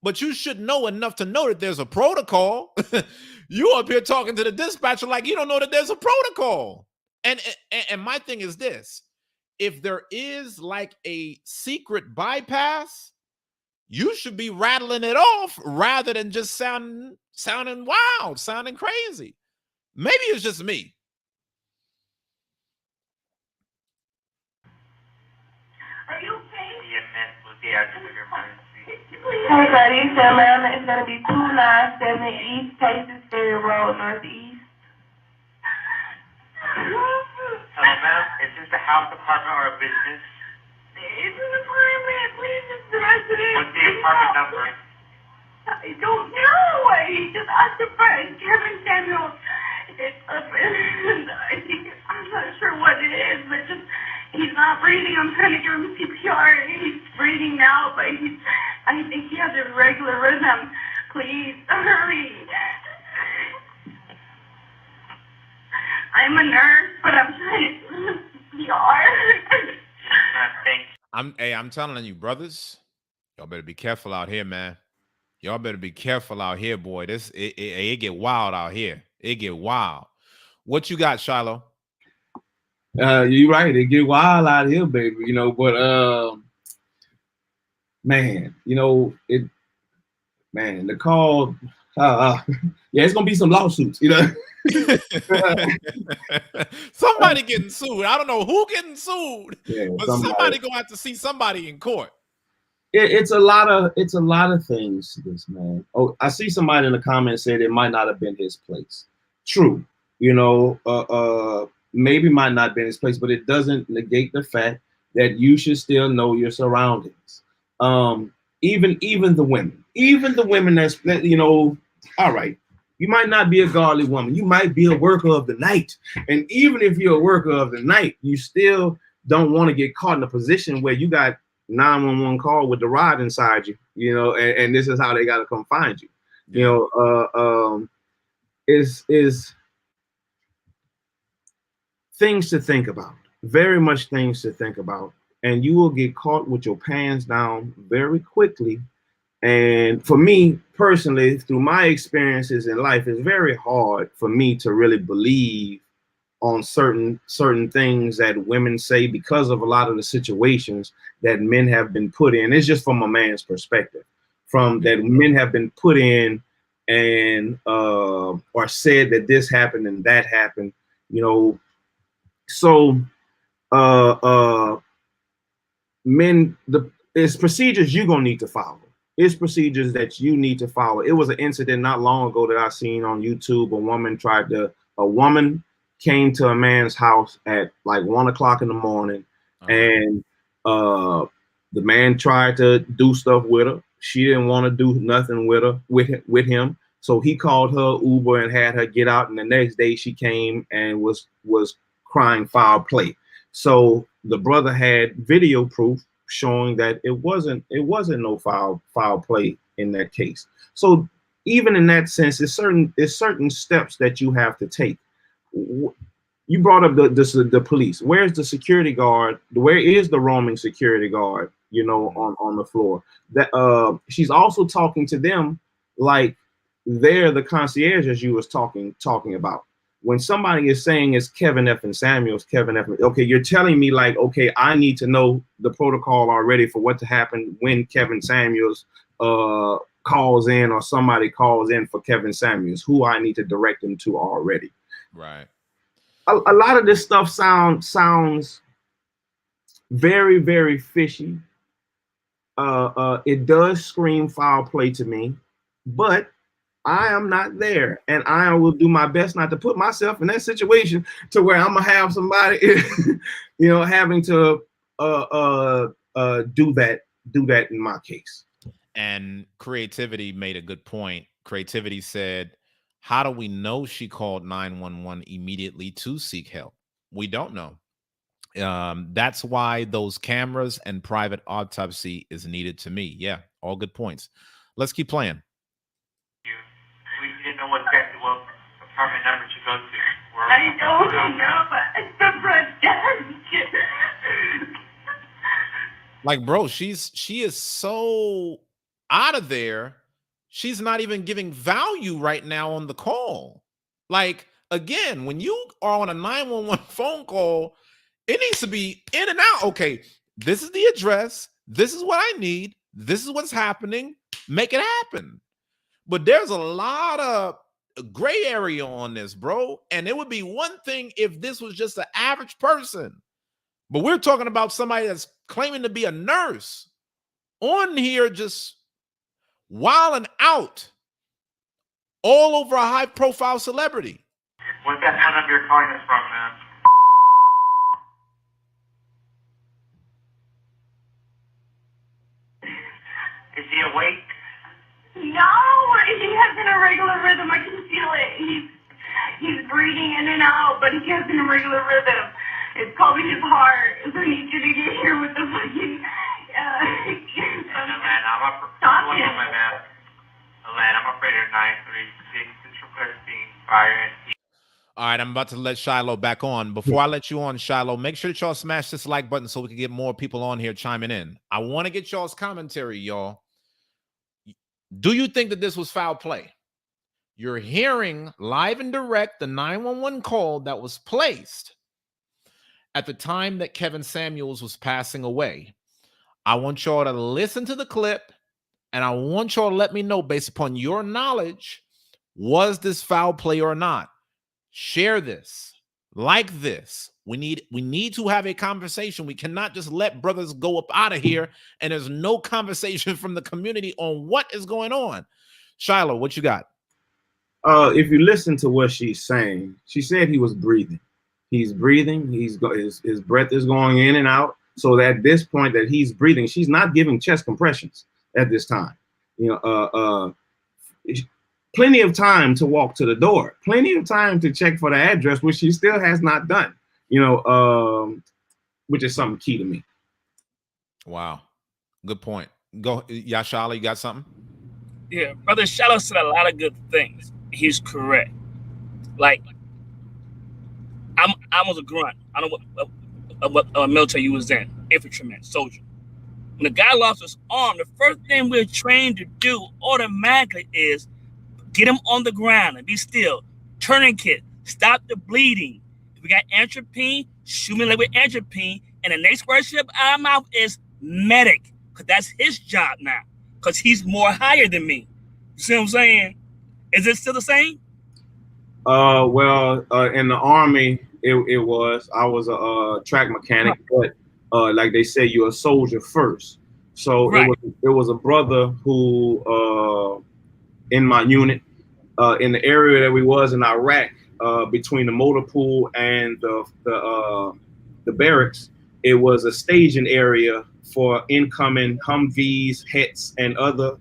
Speaker 4: but you should know enough to know that there's a protocol. You up here talking to the dispatcher like you don't know that there's a protocol. And my thing is this: if there is like a secret bypass, you should be rattling it off rather than just sounding wild, sounding crazy. Maybe it's just me.
Speaker 2: Are you okay?
Speaker 3: EMS will be out of your emergency.
Speaker 1: Hey, buddy, so Atlanta is going to be 297 East Paces Ferry Road, Northeast.
Speaker 3: Hello, ma'am. Is this the health department or a business?
Speaker 2: It's an apartment. Please just direct it.
Speaker 3: What's the apartment number?
Speaker 2: I don't know. He just asked the friend, Kevin Samuel. It's up and I think, I'm not sure what it is, but just, he's not breathing. I'm trying to give him CPR. He's breathing now, but I think he has a irregular rhythm. Please, hurry. I'm a nurse, but I'm trying to give him CPR.
Speaker 3: Thanks.
Speaker 4: I'm telling you, brothers, y'all better be careful out here, man. Y'all better be careful out here, boy. It get wild out here. It get wild. What you got, Shiloh?
Speaker 5: You're right. It get wild out here, baby. You know, but man, you know it. Man, the call. Yeah, it's gonna be some lawsuits. You know.
Speaker 4: Somebody getting sued. I don't know who getting sued,
Speaker 5: Yeah,
Speaker 4: but somebody gonna have to see somebody in court.
Speaker 5: It's a lot of things to this, man. Oh, I see somebody in the comments said it might not have been his place. True, you know, maybe might not have been his place, but it doesn't negate the fact that you should still know your surroundings. Even the women that's, you know, all right. You might not be a godly woman. You might be a worker of the night. And even if you're a worker of the night, you still don't want to get caught in a position where you got 911 call with the rod inside you, you know, and this is how they got to come find you. You know, is things to think about, very much things to think about. And you will get caught with your pants down very quickly. And for me personally, through my experiences in life, it's very hard for me to really believe on certain things that women say because of a lot of the situations that men have been put in. It's just from a man's perspective, from that men have been put in and or said that this happened and that happened, you know. So men, it's procedures you're gonna need to follow. It's procedures that you need to follow. It was an incident not long ago that I seen on YouTube. A woman came to a man's house at like 1 o'clock in the morning, and the man tried to do stuff with her. She didn't want to do nothing with him. So he called her Uber and had her get out. And the next day she came and was crying foul play. So the brother had video proof showing that it wasn't no foul play in that case. So even in that sense, there's certain steps that you have to take. You brought up the police. Where's the security guard? Where is the roaming security guard? You know, on the floor. That she's also talking to them like they're the concierge, as you was talking about. When somebody is saying it's Kevin F. and Samuels, Kevin F. Okay, you're telling me like, okay, I need to know the protocol already for what to happen when Kevin Samuels calls in or somebody calls in for Kevin Samuels, who I need to direct them to already.
Speaker 4: Right.
Speaker 5: A lot of this stuff sounds very, very fishy. It does scream foul play to me, but I am not there, and I will do my best not to put myself in that situation to where I'm gonna have somebody, having to do that in my case.
Speaker 4: And Creativity made a good point. Creativity said, how do we know she called 911 immediately to seek help? We don't know. That's why those cameras and private autopsy is needed to me. Yeah, all good points. Let's keep playing.
Speaker 3: We didn't know what apartment number to go to.
Speaker 2: I don't know, but the front desk.
Speaker 4: Like, bro, she is so out of there. She's not even giving value right now on the call. Like, again, when you are on a 911 phone call, it needs to be in and out. Okay, this is the address. This is what I need. This is what's happening. Make it happen. But there's a lot of gray area on this, bro. And it would be one thing if this was just an average person. But we're talking about somebody that's claiming to be a nurse on here just wilding out all over a high-profile celebrity.
Speaker 3: What's that phone number you're calling us from, man? Is he awake?
Speaker 2: No, he has an irregular rhythm. I can feel it. He's breathing in and out, but he has an irregular rhythm. It's calling his heart. So I need you to get here with the fucking.
Speaker 3: Man, I'm operator 936. It's requesting fire and heat.
Speaker 4: All right, I'm about to let Shiloh back on. Before I let you on, Shiloh, make sure that y'all smash this like button so we can get more people on here chiming in. I want to get y'all's commentary, y'all. Do you think that this was foul play? You're hearing live and direct the 911 call that was placed at the time that Kevin Samuels was passing away. I want y'all to listen to the clip, and I want y'all to let me know, based upon your knowledge, was this foul play or not? Share this, like this. We need to have a conversation. We cannot just let brothers go up out of here and there's no conversation from the community on what is going on. Shiloh, what you got?
Speaker 5: If you listen to what she's saying, she said he was breathing. He's breathing. His breath is going in and out. So at this point that he's breathing, she's not giving chest compressions at this time. Plenty of time to walk to the door. Plenty of time to check for the address, which she still has not done. Which is something key to me.
Speaker 4: Wow, good point. Go, Yashala, you got something?
Speaker 6: Yeah, Brother Shiloh said a lot of good things. He's correct. Like, I was a grunt. I don't know what military you was in. Infantryman, soldier. When the guy lost his arm, the first thing we're trained to do automatically is get him on the ground and be still. Tourniquet, stop the bleeding. If we got atropine, shoot me with atropine. And the next word out of our mouth is medic, because that's his job now, because he's more higher than me. You see what I'm saying? Is it still the same?
Speaker 5: Well, in the Army, it was. I was a track mechanic, but like they say, you're a soldier first. So right. it was a brother who in my unit, in the area that we was in Iraq, between the motor pool and the barracks, it was a staging area for incoming Humvees, Hets, and other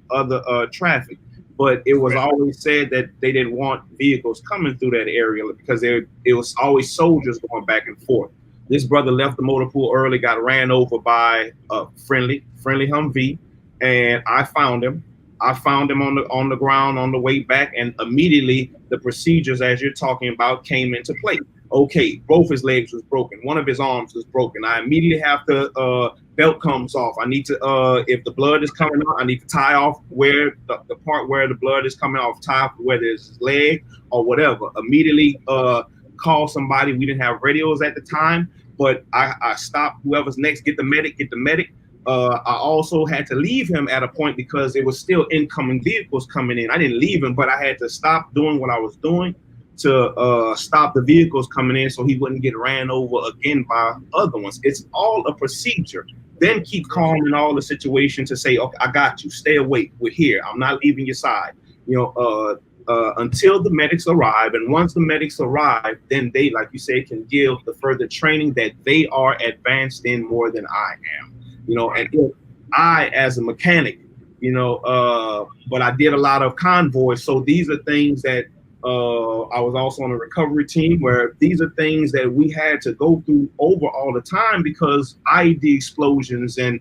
Speaker 5: traffic. But it was always said that they didn't want vehicles coming through that area because it was always soldiers going back and forth. This brother left the motor pool early, got ran over by a friendly Humvee, and I found him. I found him on the ground on the way back, and immediately the procedures, as you're talking about, came into play. Okay, both his legs was broken. One of his arms was broken. I immediately have to, belt comes off. I need to, if the blood is coming out, I need to tie off where the part where the blood is coming off, tie off whether it's his leg or whatever. Immediately call somebody. We didn't have radios at the time, but I stopped whoever's next, get the medic. I also had to leave him at a point because there was still incoming vehicles coming in. I didn't leave him, but I had to stop doing what I was doing to stop the vehicles coming in so he wouldn't get ran over again by other ones. It's all a procedure. Then keep calm in all the situations to say, okay, I got you. Stay awake. We're here. I'm not leaving your side. until the medics arrive. And once the medics arrive, then they, like you say, can give the further training that they are advanced in more than I am. You know, and if I, as a mechanic, you know, but I did a lot of convoys. So these are things that I was also on a recovery team where these are things that we had to go through over all the time because IED explosions and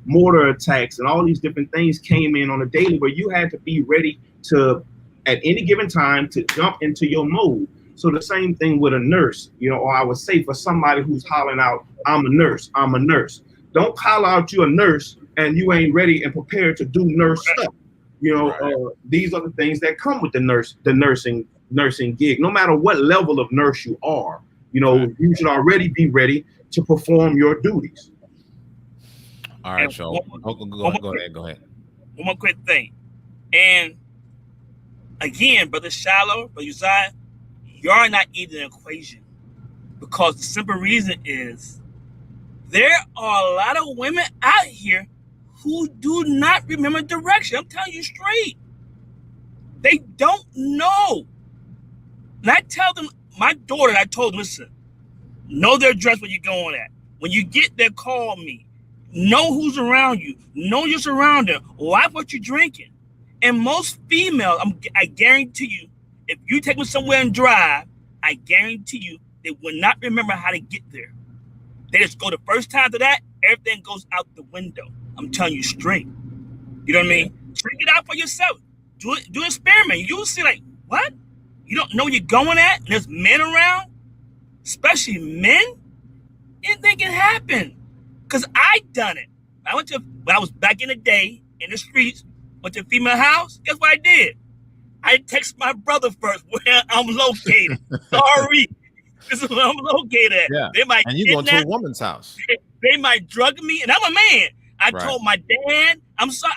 Speaker 5: mortar attacks and all these different things came in on a daily where you had to be ready to, at any given time, to jump into your mode. So the same thing with a nurse, you know, or I would say for somebody who's hollering out, I'm a nurse, I'm a nurse. Don't holler out you're a nurse and you ain't ready and prepared to do nurse stuff. You know, these are the things that come with the nursing gig. No matter what level of nurse you are, you know, you should already be ready to perform your duties.
Speaker 4: All right, Joe. Go ahead.
Speaker 6: One more quick thing. And again, Brother Shallow, Brother Uzziah, you're not even an equation. Because the simple reason is there are a lot of women out here who do not remember direction. I'm telling you straight. They don't know. And I tell them, my daughter, I told them, listen, know their address where you're going at. When you get there, call me. Know who's around you. Know your surrounding. Watch what you're drinking. And most females, I guarantee you, if you take them somewhere and drive, I guarantee you, they will not remember how to get there. They just go the first time to that, everything goes out the window. I'm telling you straight. You know what I mean? Check it out for yourself. Do an experiment. You'll see like, what? You don't know where you're going at? And there's men around, especially men? Anything can happen. Because I done it. When I was back in the day in the streets, went to a female house, guess what I did? I text my brother first where I'm located. Sorry. This is where I'm located at.
Speaker 4: Yeah.
Speaker 6: They might
Speaker 4: and you going to a woman's house.
Speaker 6: They might drug me, and I'm a man. I told my dad, I'm sorry.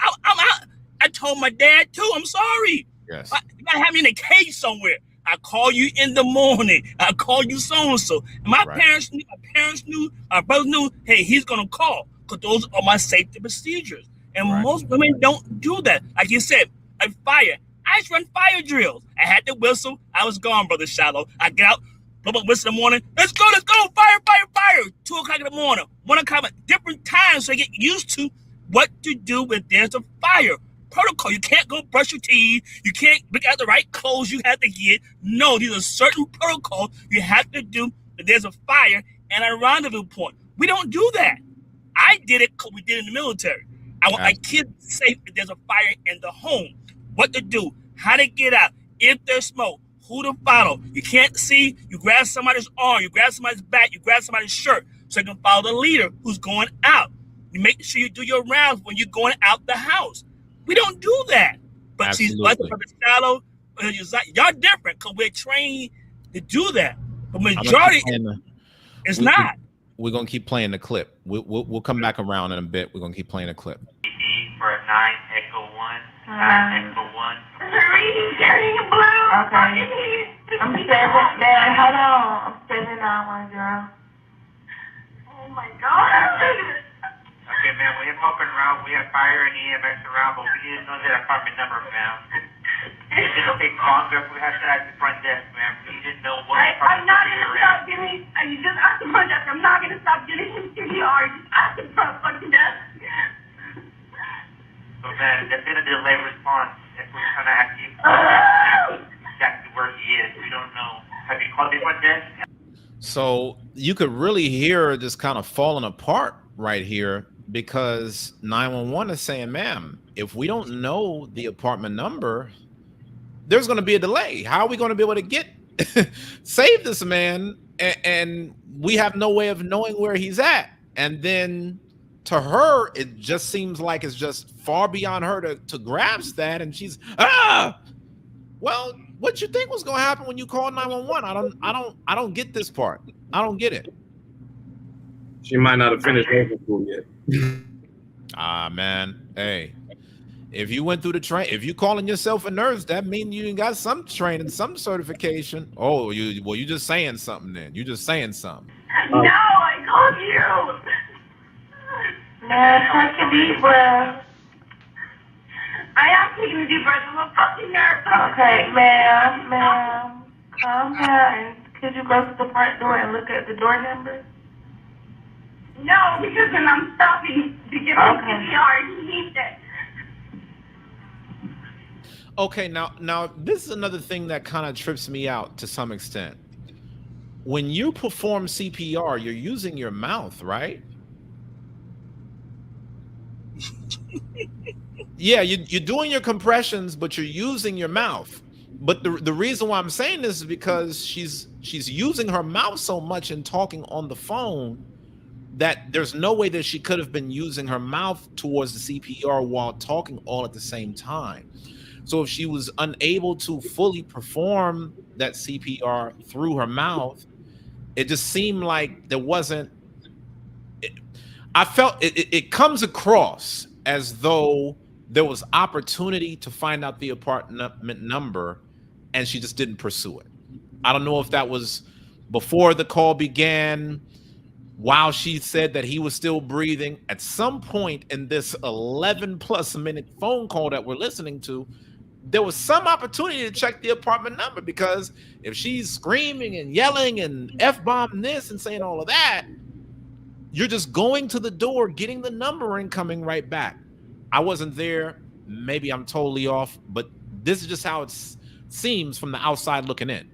Speaker 6: I told my dad too, I'm sorry.
Speaker 4: Yes.
Speaker 6: You gotta have me in a cage somewhere. I call you in the morning. I call you so-and-so. And my parents knew, my brother knew, hey, he's gonna call. Because those are my safety procedures. And most women don't do that. Like you said, a fire. I just run fire drills. I had the whistle. I was gone, Brother Shallow. I get out, blow up whistle in the morning. Let's go, fire. 2 o'clock in the morning, 1 o'clock at different times so I get used to what to do when there's a fire. Protocol. You can't go brush your teeth. You can't pick out the right clothes you have to get. No, these are certain protocols you have to do when there's a fire and a rendezvous point. We don't do that. I did it because we did it in the military. I want my kids safe if there's a fire in the home. What to do, how to get out, if there's smoke, who to follow. You can't see, you grab somebody's arm, you grab somebody's back, you grab somebody's shirt so you can follow the leader who's going out. You make sure you do your rounds when you're going out the house. We don't do that. But she's like the Shallow, y'all different because we're trained to do that. But majority, it's not.
Speaker 4: We're going to keep playing the clip. We'll come back around in a bit. We're going to keep playing the clip.
Speaker 3: For 9 Echo 1. 9 Echo 1.
Speaker 1: Okay. I'm 7, man, hold on. I'm 791, girl.
Speaker 2: Oh my God.
Speaker 3: Okay, ma'am, we have help en route. We have fire and EMS around, but we didn't know that apartment number, ma'am. It'll take longer if we have to ask the front desk, ma'am. We didn't know what
Speaker 2: I'm not going to stop getting, you just ask the front desk. I'm not going to stop getting him CPR. Just ask the front fucking desk.
Speaker 3: So, man, there's been a delayed response. If we're trying to ask you exactly where he is, we don't know. Have you called the front desk?
Speaker 4: So you could really hear this kind of falling apart right here because 911 is saying, ma'am, if we don't know the apartment number, there's going to be a delay. How are we going to be able to get save this man? And we have no way of knowing where he's at. And then to her, it just seems like it's just far beyond her to grasp that. And she's, well, what you think was going to happen when you called 911? I don't get this part. I don't get it.
Speaker 5: She might not have finished nursing school yet.
Speaker 4: Man, hey, if you went through the train, if you calling yourself a nurse, that means you got some training, some certification. Oh, you just saying something then. You just saying something.
Speaker 2: No, I called you.
Speaker 1: Man, take a deep breath.
Speaker 2: I am taking a deep breath. I'm a fucking nurse.
Speaker 1: Okay, ma'am, calm down. And could you go to the front door and look at the door number?
Speaker 2: No, because then I'm stopping to give him CPR. He needs it.
Speaker 4: Okay, now this is another thing that kind of trips me out to some extent. When you perform CPR, you're using your mouth, right? Yeah, you're doing your compressions, but you're using your mouth. But the reason why I'm saying this is because she's using her mouth so much and talking on the phone that there's no way that she could have been using her mouth towards the CPR while talking all at the same time. So if she was unable to fully perform that CPR through her mouth, it just seemed like there wasn't. I felt it comes across as though there was opportunity to find out the apartment number, and she just didn't pursue it. I don't know if that was before the call began, while she said that he was still breathing. At some point in this 11+ minute phone call that we're listening to, there was some opportunity to check the apartment number, because if she's screaming and yelling and F-bombing this and saying all of that, you're just going to the door, getting the number and coming right back. I wasn't there. Maybe I'm totally off, but this is just how it seems from the outside looking in.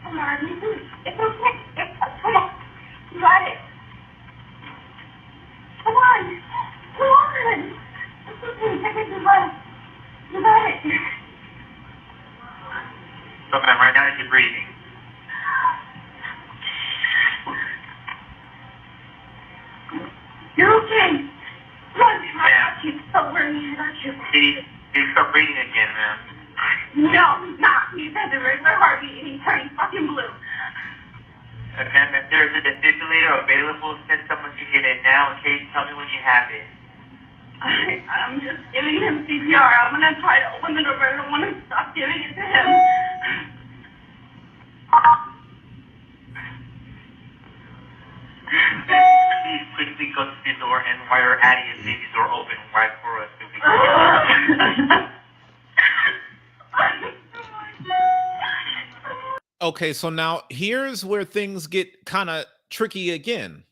Speaker 2: Come on, it's okay. Come on, you got it. Come on, come on. It's okay, take a deep breath. You got it.
Speaker 3: So, ma'am, right now you're breathing.
Speaker 2: You're okay. Come on, I got you. Don't worry, I got you.
Speaker 3: Did he start breathing again, ma'am?
Speaker 2: No, he's not. He's had the regular heartbeat and he's turning fucking blue.
Speaker 3: Ma'am, if there's a defibrillator available, send someone to get it now. Okay, tell me when you have it.
Speaker 2: I'm just giving him CPR. I'm gonna try to open the door, but I don't want to stop giving it to him.
Speaker 3: Please quickly go to the door, and while you're at it, leave the door open right for us.
Speaker 4: Okay, so now here's where things get kind of tricky again.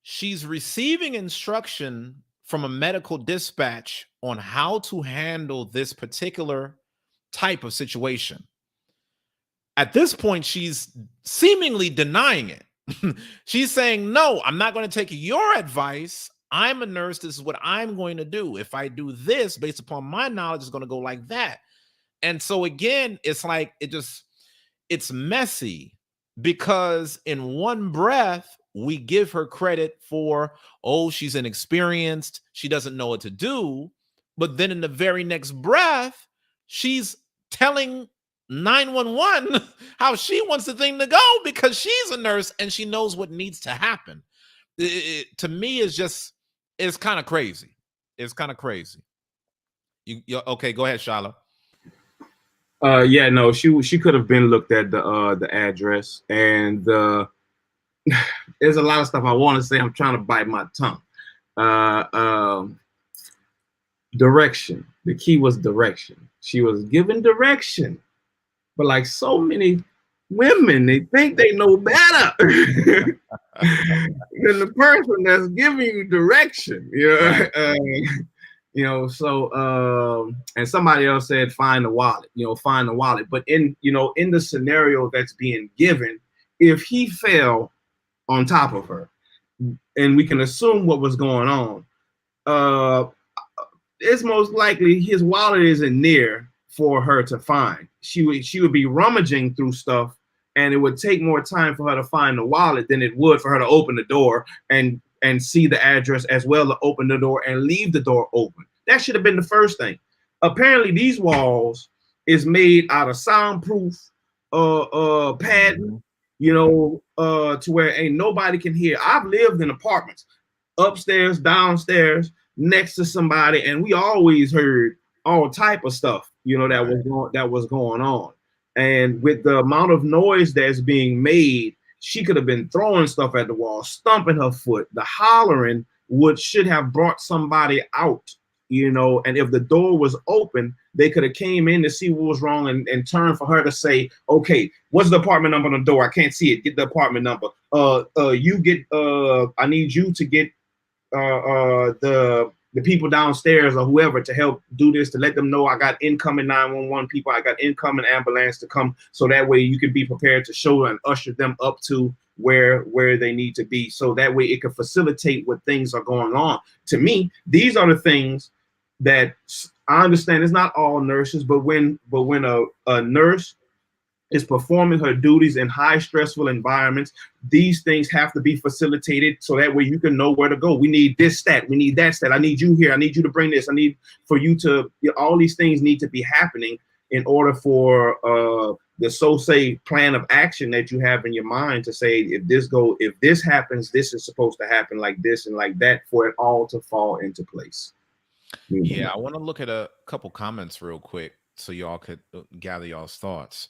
Speaker 4: She's receiving instruction from a medical dispatch on how to handle this particular type of situation. At this point, she's seemingly denying it. She's saying, no, I'm not going to take your advice. I'm a nurse. This is what I'm going to do. If I do this based upon my knowledge, it's going to go like that. And so again, it's like it's messy, because in one breath, we give her credit for, oh, she's inexperienced, she doesn't know what to do. But then in the very next breath, she's telling 911 how she wants the thing to go, because she's a nurse and she knows what needs to happen. To me, it's kind of crazy. It's kind of crazy. You okay? Go ahead, Shala.
Speaker 5: Yeah, no, she could have been looked at the address, and there's a lot of stuff I want to say. I'm trying to bite my tongue. Direction. The key was direction. She was given direction, but like so many women, they think they know better than the person that's giving you direction. So and somebody else said find the wallet. Find the wallet. But in the scenario that's being given, if he fell on top of her, and we can assume what was going on, it's most likely his wallet isn't near for her to find. She would be rummaging through stuff, and it would take more time for her to find the wallet than it would for her to open the door and see the address, as well to open the door and leave the door open. That should have been the first thing. Apparently, these walls is made out of soundproof padding, to where ain't nobody can hear. I've lived in apartments, upstairs, downstairs, next to somebody, and we always heard all type of stuff, that was going on. And with the amount of noise that's being made, She could have been throwing stuff at the wall, stomping her foot. The hollering should have brought somebody out, you know. And if the door was open, they could have came in to see what was wrong and turned for her to say, okay, what's the apartment number on the door? I can't see it. Get the apartment number. You get. I need you to get the people downstairs or whoever to help do this, to let them know I got incoming 911 people, I got incoming ambulance to come, so that way you can be prepared to show and usher them up to where they need to be, so that way it can facilitate what things are going on. To me, these are the things that I understand. It's not all nurses, but when a nurse is performing her duties in high stressful environments, these things have to be facilitated so that way you can know where to go. We need this stat, we need that stat, I need you here, I need you to bring this, I need for you to, all these things need to be happening in order for the say plan of action that you have in your mind to say, if this happens, this is supposed to happen like this and like that, for it all to fall into place.
Speaker 4: Yeah, I want to look at a couple comments real quick so y'all could gather y'all's thoughts.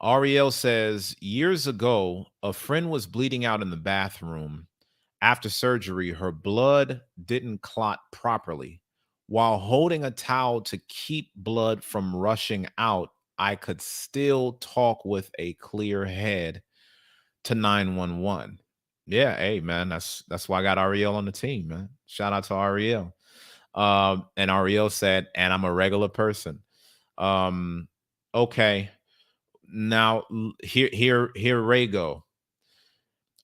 Speaker 4: Ariel says, years ago, a friend was bleeding out in the bathroom. After surgery, her blood didn't clot properly. While holding a towel to keep blood from rushing out, I could still talk with a clear head to 911. Yeah, hey, man, that's why I got Ariel on the team, man. Shout out to Ariel. And Ariel said, and I'm a regular person. Okay. Now here Ray go.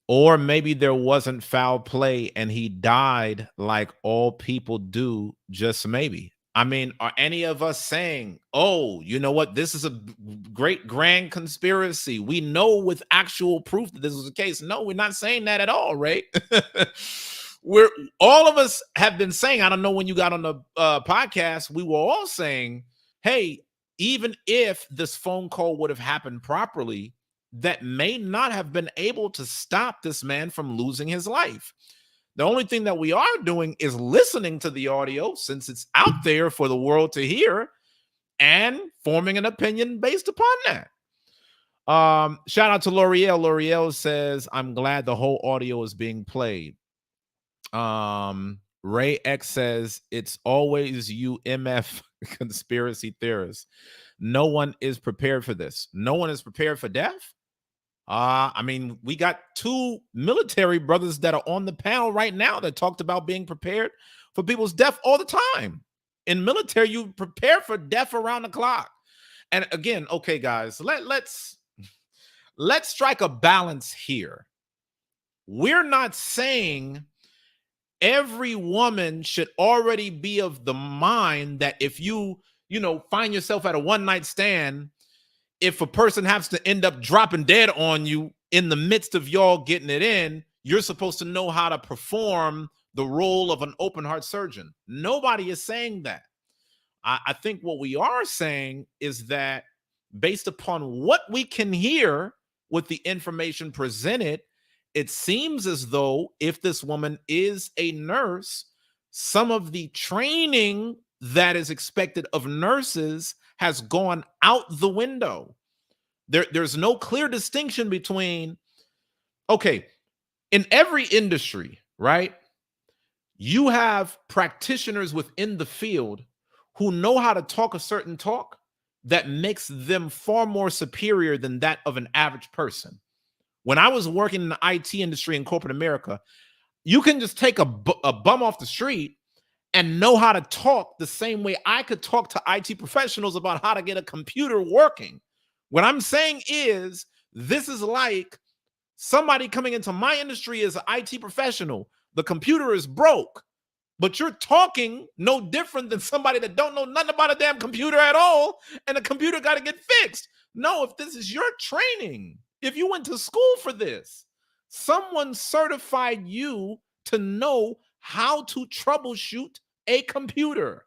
Speaker 4: Or maybe there wasn't foul play and he died like all people do, just maybe. I mean, are any of us saying, oh, you know what, this is a great grand conspiracy, we know with actual proof that this was the case? No, we're not saying that at all, right? We're all of us have been saying, I don't know when you got on the podcast, we were all saying, hey, even if this phone call would have happened properly, that may not have been able to stop this man from losing his life. The only thing that we are doing is listening to the audio, since it's out there for the world to hear, and forming an opinion based upon that. Shout out to L'Oreal. L'Oreal says, I'm glad the whole audio is being played. Ray X says, it's always you MF conspiracy theorists. No one is prepared for this. No one is prepared for death. I mean, we got two military brothers that are on the panel right now that talked about being prepared for people's death all the time. In military, you prepare for death around the clock. And again, okay, guys, let's strike a balance here. We're not saying every woman should already be of the mind that if you find yourself at a one-night stand, if a person has to end up dropping dead on you in the midst of y'all getting it in, you're supposed to know how to perform the role of an open heart surgeon. Nobody is saying that. I think what we are saying is that based upon what we can hear with the information presented, it seems as though if this woman is a nurse, some of the training that is expected of nurses has gone out the window. There's no clear distinction between, okay, in every industry, right? You have practitioners within the field who know how to talk a certain talk that makes them far more superior than that of an average person. When I was working in the IT industry in corporate America, you can just take a bum off the street and know how to talk the same way I could talk to IT professionals about how to get a computer working. What I'm saying is, this is like somebody coming into my industry as an IT professional. The computer is broke, but you're talking no different than somebody that don't know nothing about a damn computer at all, and the computer got to get fixed. No, if this is your training, if you went to school for this, someone certified you to know how to troubleshoot a computer.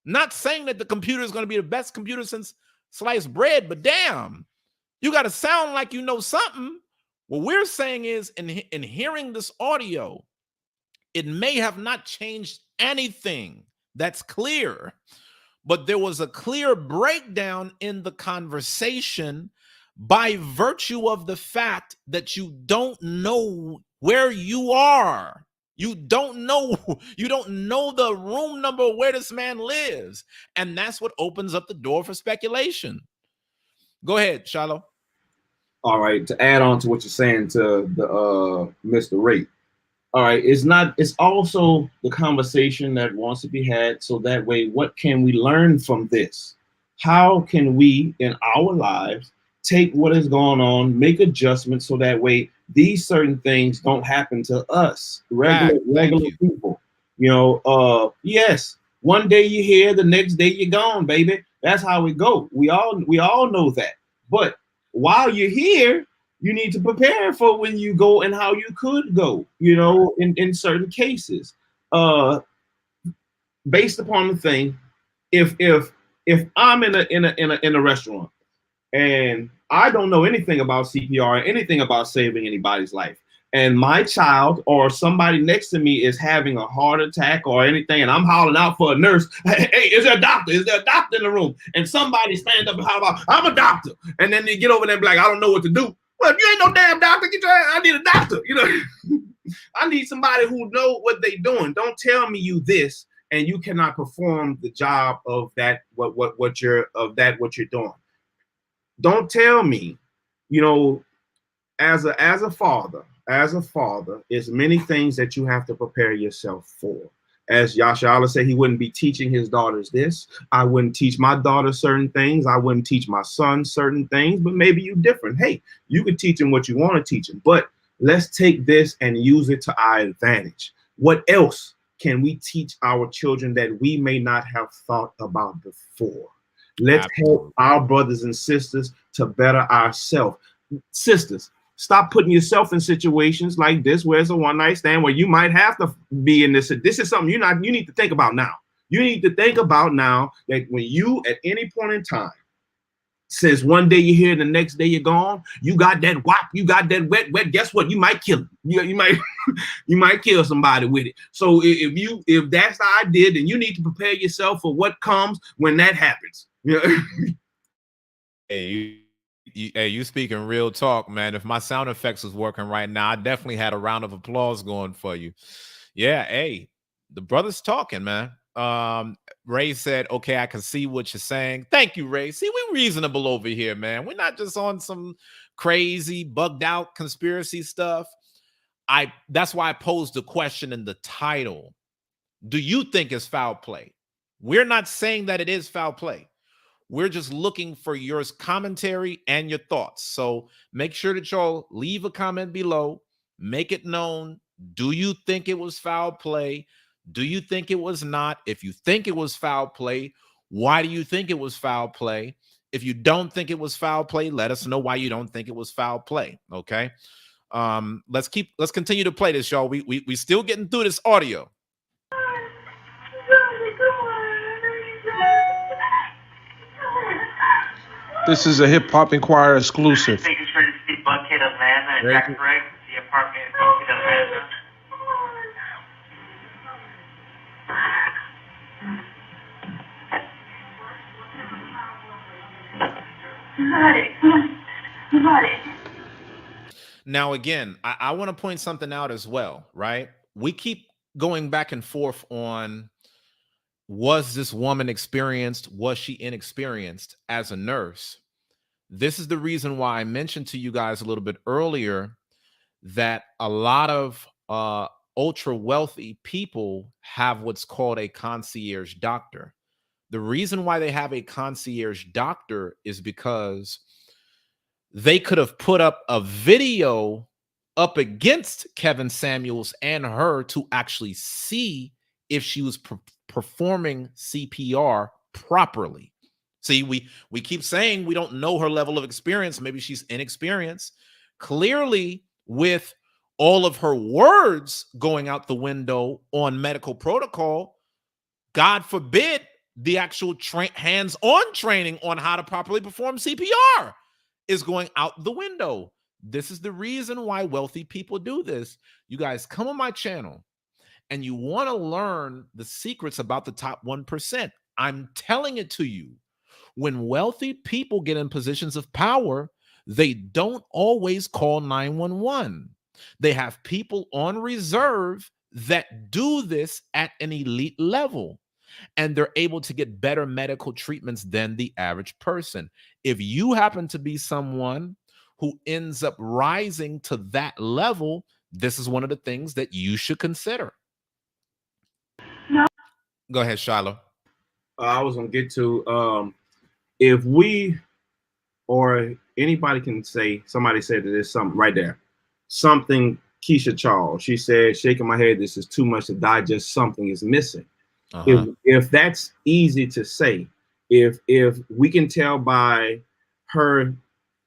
Speaker 4: Not saying that the computer is going to be the best computer since sliced bread, but damn, you got to sound like you know something. What we're saying is, in hearing this audio, it may have not changed anything. That's clear. But there was a clear breakdown in the conversation by virtue of the fact that you don't know where you are. You don't know the room number where this man lives. And that's what opens up the door for speculation. Go ahead, Shiloh.
Speaker 5: All right, to add on to what you're saying to the Mr. Ray. All right, it's also the conversation that wants to be had, so that way, what can we learn from this? How can we in our lives take what is going on, make adjustments, so that way these certain things don't happen to us, regular people? Yes, one day you're here, the next day you're gone, baby. That's how it go. We all know that. But while you're here, you need to prepare for when you go and how you could go, in certain cases. Based upon the thing, if I'm in a restaurant and I don't know anything about CPR, anything about saving anybody's life, and my child or somebody next to me is having a heart attack or anything, and I'm hollering out for a nurse, hey, is there a doctor? Is there a doctor in the room? And somebody stand up and holler out, I'm a doctor. And then they get over there and be like, I don't know what to do. Well, if you ain't no damn doctor, get your ass, I need a doctor. I need somebody who know what they doing. Don't tell me you this and you cannot perform the job of that, what you're doing. Don't tell me, as a father, it's many things that you have to prepare yourself for. As Yashala said, he wouldn't be teaching his daughters this. I wouldn't teach my daughter certain things. I wouldn't teach my son certain things, but maybe you different. Hey, you could teach him what you want to teach him, but let's take this and use it to our advantage. What else can we teach our children that we may not have thought about before? Let's help our brothers and sisters to better ourselves. Sisters, stop putting yourself in situations like this where it's a one-night stand where you might have to be in this. This is something you need to think about now. You need to think about now that when you, at any point in time, since one day you're here, the next day you're gone, you got that whop, you got that wet, guess what? You might kill him. You might you might kill somebody with it. So if that's the idea, then you need to prepare yourself for what comes when that happens.
Speaker 4: Hey, you speaking real talk, man. If my sound effects was working right now, I definitely had a round of applause going for you. Yeah, hey, the brother's talking, man. Ray said, okay, I can see what you're saying. Thank you, Ray. See, we're reasonable over here, man. We're not just on some crazy, bugged out conspiracy stuff. That's why I posed the question in the title. Do you think it's foul play? We're not saying that it is foul play. We're just looking for your commentary and your thoughts. So make sure that y'all leave a comment below. Make it known. Do you think it was foul play? Do you think it was not? If you think it was foul play, why do you think it was foul play? If you don't think it was foul play, let us know why you don't think it was foul play. Okay. Let's continue to play this, y'all. We still getting through this audio.
Speaker 7: This is a Hip Hop Inquirer exclusive.
Speaker 3: Making sure to see Buckhead Atlanta. Is that correct? The apartment in Buckhead Atlanta.
Speaker 4: Now, again, I want to point something out as well, right? We keep going back and forth on, was this woman experienced? Was she inexperienced as a nurse? This is the reason why I mentioned to you guys a little bit earlier that a lot of ultra wealthy people have what's called a concierge doctor. The reason why they have a concierge doctor is because they could have put up a video up against Kevin Samuels and her to actually see if she was performing CPR properly. See, we keep saying we don't know her level of experience. Maybe she's inexperienced. Clearly, with all of her words going out the window on medical protocol, God forbid the actual hands-on training on how to properly perform CPR is going out the window. This is the reason why wealthy people do this. You guys come on my channel and you want to learn the secrets about the top 1%. I'm telling it to you. When wealthy people get in positions of power, they don't always call 911. They have people on reserve that do this at an elite level, and they're able to get better medical treatments than the average person. If you happen to be someone who ends up rising to that level, this is one of the things that you should consider.
Speaker 1: No.
Speaker 4: Go ahead, Shiloh.
Speaker 5: I was gonna get to if we or anybody can say, somebody said that there's something right there, something. Keisha Charles, she said, shaking my head, this is too much to digest, something is missing. If that's easy to say, if we can tell by her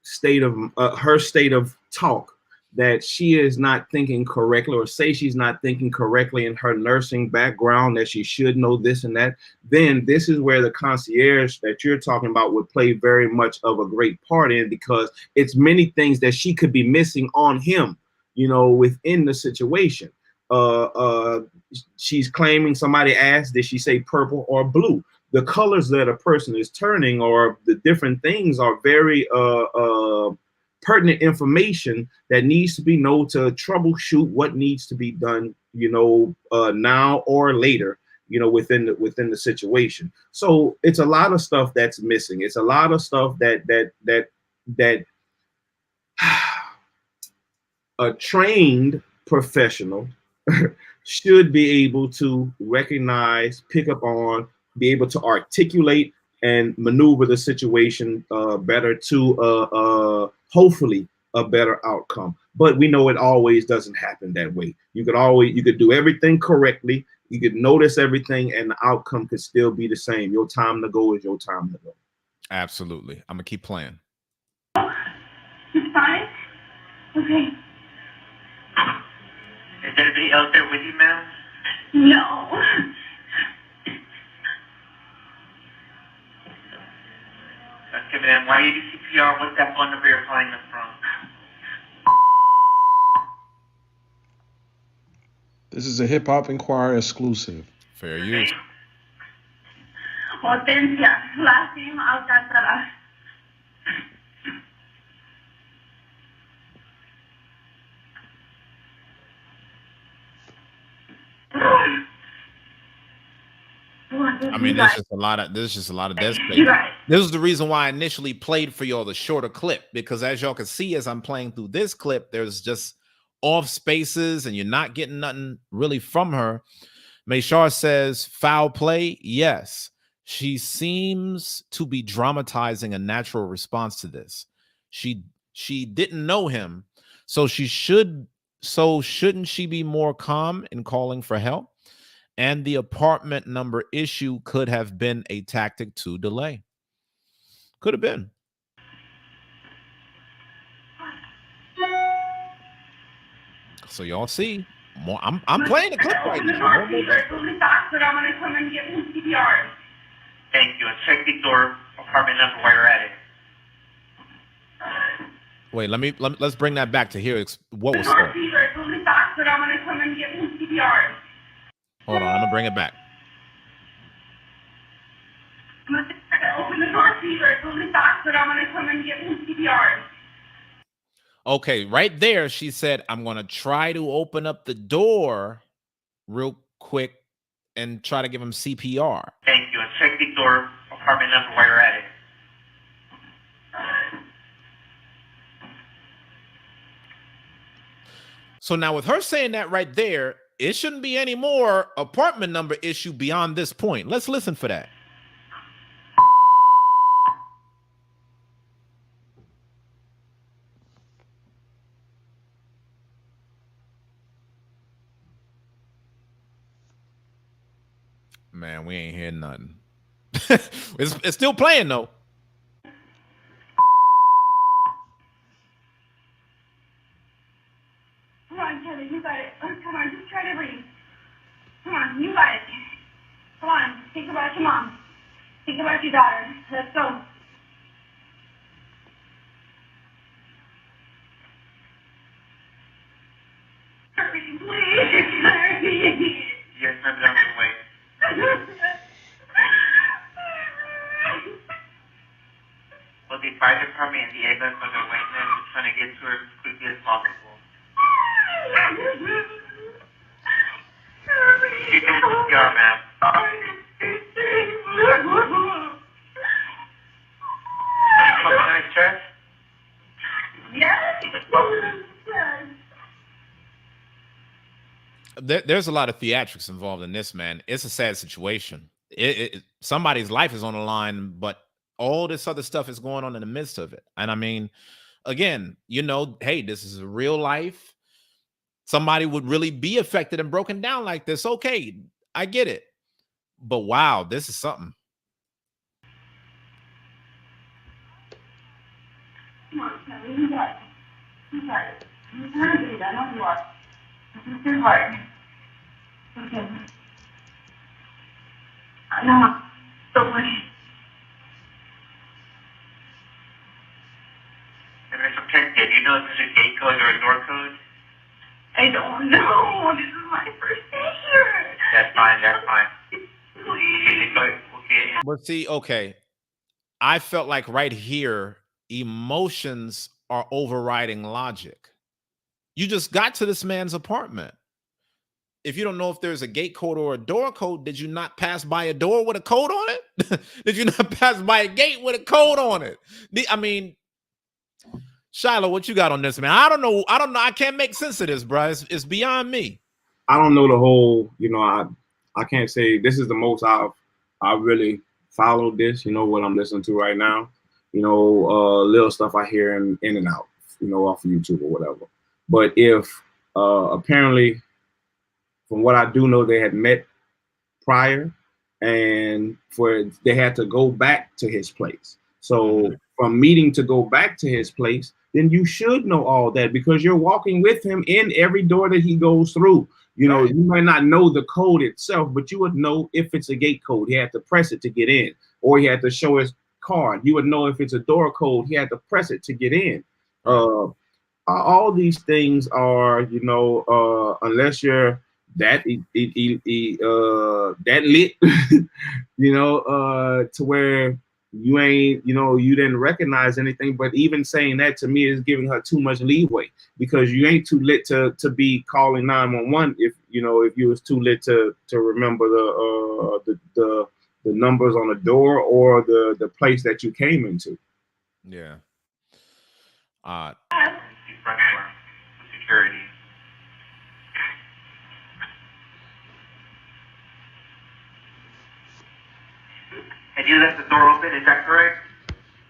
Speaker 5: state of talk that she is not thinking correctly, or say she's not thinking correctly in her nursing background, that she should know this and that, then this is where the concierge that you're talking about would play very much of a great part in, because it's many things that she could be missing on him, within the situation. She's claiming, somebody asked, did she say purple or blue? The colors that a person is turning, or the different things, are very pertinent information that needs to be known to troubleshoot what needs to be done, now or later, within the situation. So it's a lot of stuff that's missing. It's a lot of stuff that a trained professional should be able to recognize, pick up on, be able to articulate and maneuver the situation better to hopefully a better outcome. But we know it always doesn't happen that way. You could do everything correctly, you could notice everything, and the outcome could still be the same. Your time to go is your time to go.
Speaker 4: Absolutely. I'm gonna keep playing.
Speaker 2: It's fine. Okay.
Speaker 3: Is anybody else there with you, ma'am?
Speaker 2: No.
Speaker 3: Okay, ma'am. Why you do CPR? What's that phone number you're calling us from?
Speaker 7: This is a Hip Hop Inquirer exclusive.
Speaker 4: Fair use.
Speaker 2: Hortensia. Last name Alcantara.
Speaker 4: I mean, there's just a lot of dead space. This is the reason why I initially played for y'all the shorter clip, because as y'all can see, as I'm playing through this clip, there's just off spaces and you're not getting nothing really from her. Mayshar says, foul play. Yes, she seems to be dramatizing a natural response to this. She didn't know him, so shouldn't she be more calm in calling for help? And the apartment number issue could have been a tactic to delay. Could have been. So y'all see, more. I'm playing the clip right now.
Speaker 2: I'm gonna come and get him CPR.
Speaker 3: Thank you. And check the door, apartment number, while you're at it.
Speaker 4: Wait, let's bring that back to here. What was said.
Speaker 2: I'm gonna come and get him CPR.
Speaker 4: Hold on, I'm gonna bring it back.
Speaker 2: Open the door, Peter. It's only back, but I'm gonna come and get him CPR.
Speaker 4: Okay, right there, she said, I'm gonna try to open up the door real quick and try to give him CPR.
Speaker 3: Thank you. And check the door, apartment number, while you're at it.
Speaker 4: So now with her saying that right there, it shouldn't be any more apartment number issue beyond this point. Let's listen for that. Man, we ain't hearing nothing. It's still playing though.
Speaker 2: Come on, Kelly, you got it. Come on, just try to breathe. Come on, you got it. Come on, think about your mom. Think about your daughter. Let's go. Hurry, please. Hurry.
Speaker 3: Yes, ma'am, on the way. Well, the fire department and the ambulance are on their way her as quickly as possible. She's in CPR, ma'am. Something on his chest?
Speaker 2: Yes.
Speaker 4: There's a lot of theatrics involved in this, man. It's a sad situation. Somebody's life is on the line, but all this other stuff is going on in the midst of it. And I mean, again, you know, hey, this is a real life. Somebody would really be affected and broken down like this. Okay, I get it. But wow, this is something.
Speaker 2: Come on, Kelly, you got it. You got it. You're trying to do that. I know you are. This is your heart. Okay. I know. Don't worry.
Speaker 3: And Mr. Pinkett, do you know if this is a gate code or a door code?
Speaker 2: I don't know. This is my first day here.
Speaker 3: That's fine, that's fine.
Speaker 2: Please.
Speaker 3: Okay.
Speaker 4: But see, okay, I felt like right here, emotions are overriding logic. You just got to this man's apartment. If you don't know if there's a gate code or a door code, did you not pass by a door with a code on it? Did you not pass by a gate with a code on it? I mean, Shiloh, what you got on this, man? I don't know. I can't make sense of this, bro. It's beyond me.
Speaker 5: I don't know the whole, you know, I can't say this is the most I really followed this, you know, what I'm listening to right now. You know, little stuff I hear in and out, you know, off of YouTube or whatever. But if apparently, from what I do know, they had met prior, and they had to go back to his place. So from meeting to go back to his place, then you should know all that because you're walking with him in every door that he goes through. You know, you might not know the code itself, but you would know if it's a gate code, he had to press it to get in, or he had to show his card. You would know if it's a door code, he had to press it to get in. All these things are, you know, unless you're that that lit, you know, to where you ain't, you know, you didn't recognize anything. But even saying that to me is giving her too much leeway because you ain't too lit to be calling 911 if, you know, if you was too lit to remember the numbers on the door or the place that you came into.
Speaker 4: Yeah.
Speaker 3: Security. And you left the door open, is that correct?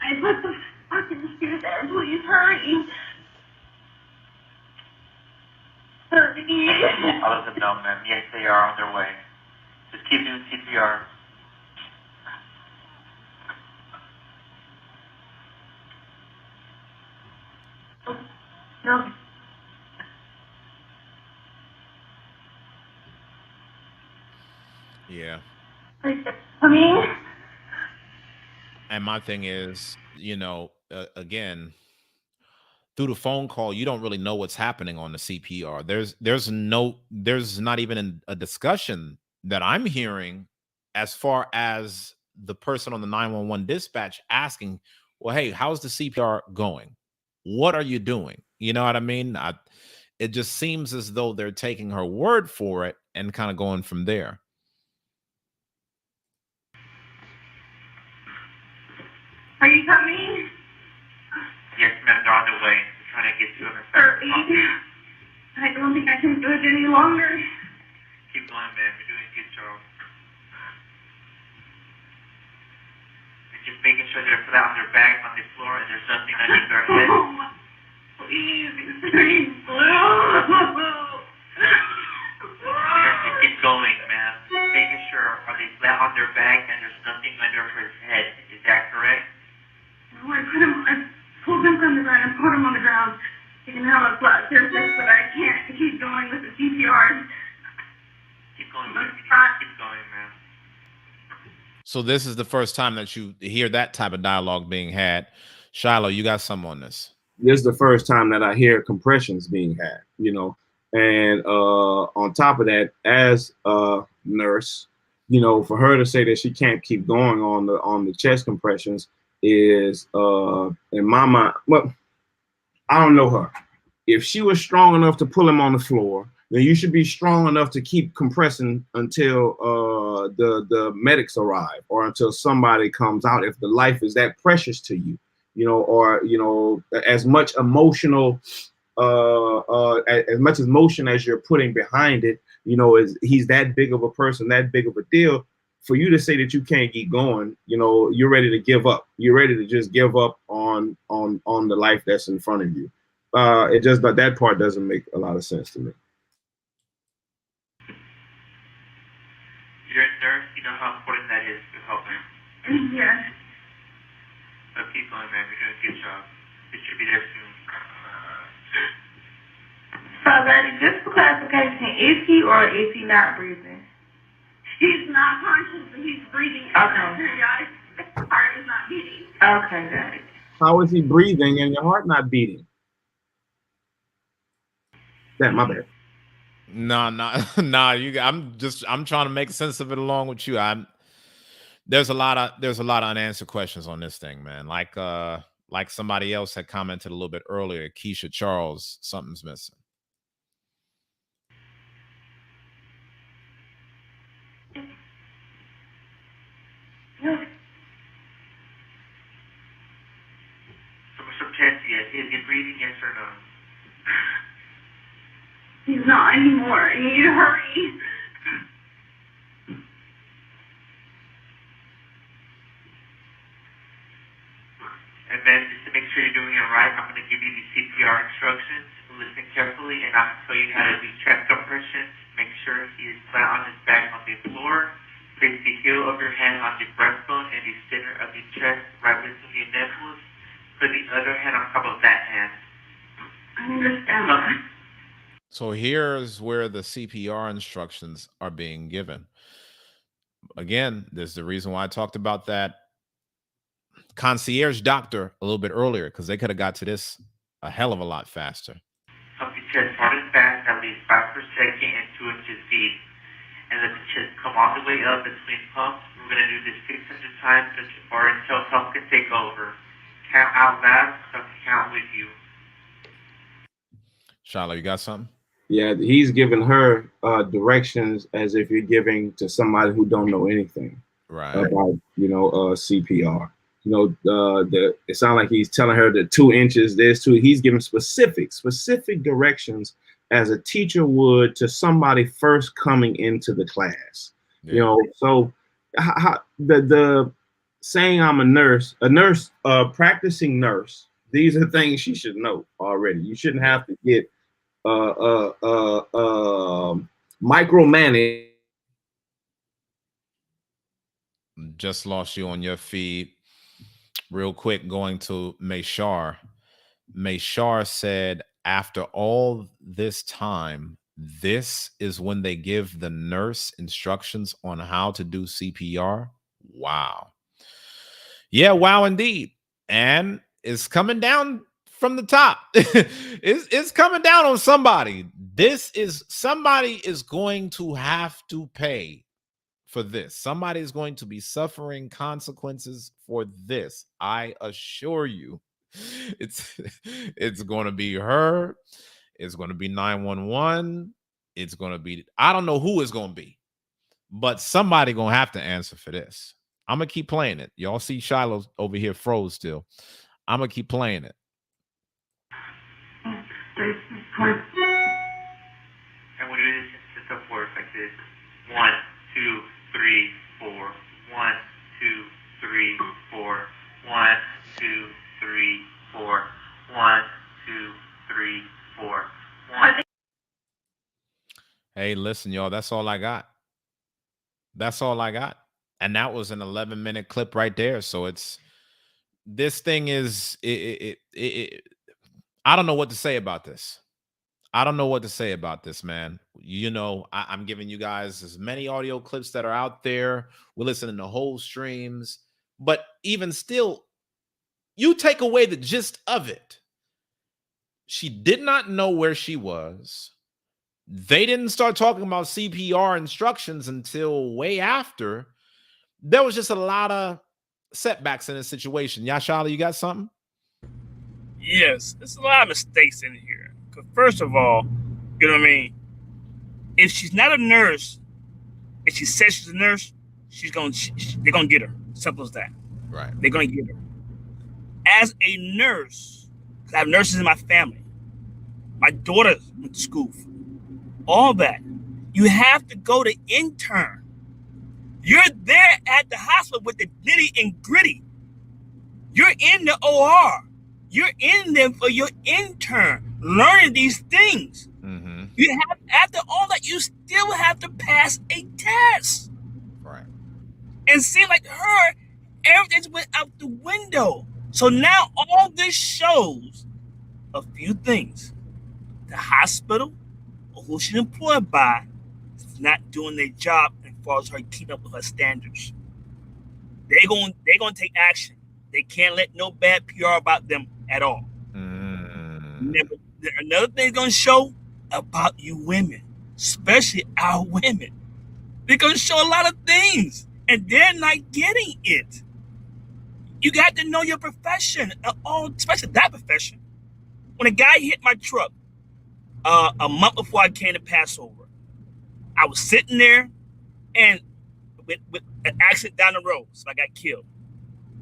Speaker 2: I put the fucking shoes there. Please hurry. Hurry.
Speaker 3: I'll let them know, ma'am. Yes, they are on their way. Just keep doing CPR.
Speaker 2: No.
Speaker 4: Yeah.
Speaker 2: I mean,
Speaker 4: And my thing is, you know, again, through the phone call, you don't really know what's happening on the CPR. There's not even a discussion that I'm hearing as far as the person on the 911 dispatch asking, well, hey, how's the CPR going? What are you doing? You know what I mean? It just seems as though they're taking her word for it and kind of going from there.
Speaker 2: are you coming?
Speaker 3: Yes, ma'am, they're on their way. We're trying to get to them.
Speaker 2: Hurry. I don't think I can do it any longer.
Speaker 3: Keep going, ma'am. You're doing a good job. And just making sure they're flat on their back, on the floor, and there's nothing underneath their head.
Speaker 2: Oh, please, please,
Speaker 3: Keep going, ma'am. Making sure, are they flat on their back and there's nothing under his head? Is that correct?
Speaker 2: No, I pulled him from the ground and put him on the ground. You can have a flat surface, but I can't keep going with the CPR.
Speaker 3: Keep going, ma'am. Keep going, ma'am.
Speaker 4: So this is the first time that you hear that type of dialogue being had. Shiloh, you got some on this.
Speaker 5: This is the first time that I hear compressions being had, you know. And on top of that, as a nurse, you know, for her to say that she can't keep going on the chest compressions is in my mind, well, I don't know her. If she was strong enough to pull him on the floor, then you should be strong enough to keep compressing until the medics arrive or until somebody comes out. If the life is that precious to you, or as much emotional, as much emotion as you're putting behind it, is he's that big of a person, that big of a deal. For you to say that you can't keep going, you're ready to give up. You're ready to just give up on the life that's in front of you. It just that part doesn't make a lot of sense to me.
Speaker 3: You're a nurse, you know how important that is to help him.
Speaker 2: Yes.
Speaker 3: So keep going, man. You're doing a good job. It should be there soon.
Speaker 1: So, Lady, just for clarification, is he or is he not breathing?
Speaker 2: He's not conscious, but he's breathing.
Speaker 1: Okay.
Speaker 2: His heart is not beating.
Speaker 1: Okay, got it.
Speaker 5: How is he breathing and your heart not beating? Damn, my bad.
Speaker 4: Nah. I'm trying to make sense of it along with you. There's a lot of unanswered questions on this thing, man. Like somebody else had commented a little bit earlier, Keisha Charles, something's missing.
Speaker 3: So, Tessia, is he breathing, yes or no?
Speaker 2: He's not anymore. You need to hurry.
Speaker 3: And then just to make sure you're doing it right, I'm going to give you these CPR instructions. Listen carefully, and I'll tell you how to do chest compressions. Make sure he is flat on his back on the floor. Place the heel of your hand on the breastbone and the center of the chest, right between your nipples. Put the other hand on top of that hand.
Speaker 2: I understand.
Speaker 4: So here's where the CPR instructions are being given. Again, there's the reason why I talked about that concierge doctor a little bit earlier, because they could have got to this a hell of a lot faster.
Speaker 3: Pump the chest hard and fast, at least 5 per second and 2 inches deep. And let the chest come all the way up between pumps. We're going to do this 600 times or until help can take over. Count out loud, so I can count with you.
Speaker 4: Shiloh, you got something?
Speaker 5: Yeah, he's giving her directions as if you're giving to somebody who don't know anything about CPR. It sounds like he's telling her the 2 inches. He's giving specific directions as a teacher would to somebody first coming into the class.
Speaker 4: Yeah.
Speaker 5: So the saying I'm a nurse, practicing nurse. These are things she should know already. You shouldn't have to get micromanage.
Speaker 4: Just lost you on your feed. Real quick, going to Mayshar. Mayshar said, after all this time, this is when they give the nurse instructions on how to do CPR. Wow. Yeah, wow, indeed. And it's coming down from the top. It's coming down on somebody. Somebody is going to have to pay for this. Somebody is going to be suffering consequences for this. I assure you. It's going to be her. It's going to be 911. It's going to be, I don't know who it's going to be, but somebody going to have to answer for this. I'm going to keep playing it. Y'all see Shiloh over here froze still. I'm going to keep playing it.
Speaker 3: And we do this system work like this. 1, 2, 3, 4. 1, 2, 3, 4. 1, 2, 3, 4. 1, 2, 3, 4. 1.
Speaker 4: Hey, listen, y'all, that's all I got. That's all I got. And that was an 11-minute clip right there. So this thing is, I don't know what to say about this. I don't know what to say about this, man. I'm giving you guys as many audio clips that are out there. We're listening to whole streams. But even still, you take away the gist of it. She did not know where she was. They didn't start talking about CPR instructions until way after. There was just a lot of setbacks in this situation. Yashala, you got something?
Speaker 6: Yes, there's a lot of mistakes in here. 'Cause first of all, you know what I mean? If she's not a nurse, and she says she's a nurse, they're gonna get her. Simple as that.
Speaker 4: Right.
Speaker 6: They're gonna get her. As a nurse, 'cause I have nurses in my family. My daughter went to school. All that. You have to go to intern. You're there at the hospital with the nitty and gritty. You're in the OR. You're in there for your intern, learning these things.
Speaker 4: Mm-hmm.
Speaker 6: You have, after all that, you still have to pass a test.
Speaker 4: Right.
Speaker 6: And seem like her, everything went out the window. So now all this shows a few things. The hospital, or who she's employed by, is not doing their job as far as her keeping up with her standards. They're going to take action. They can't let no bad PR about them at all. Never. Another thing going to show about you women, especially our women. They're going to show a lot of things, and they're not getting it. You got to know your profession, especially that profession. When a guy hit my truck a month before I came to Passover, I was sitting there and with an accident down the road, so I got killed.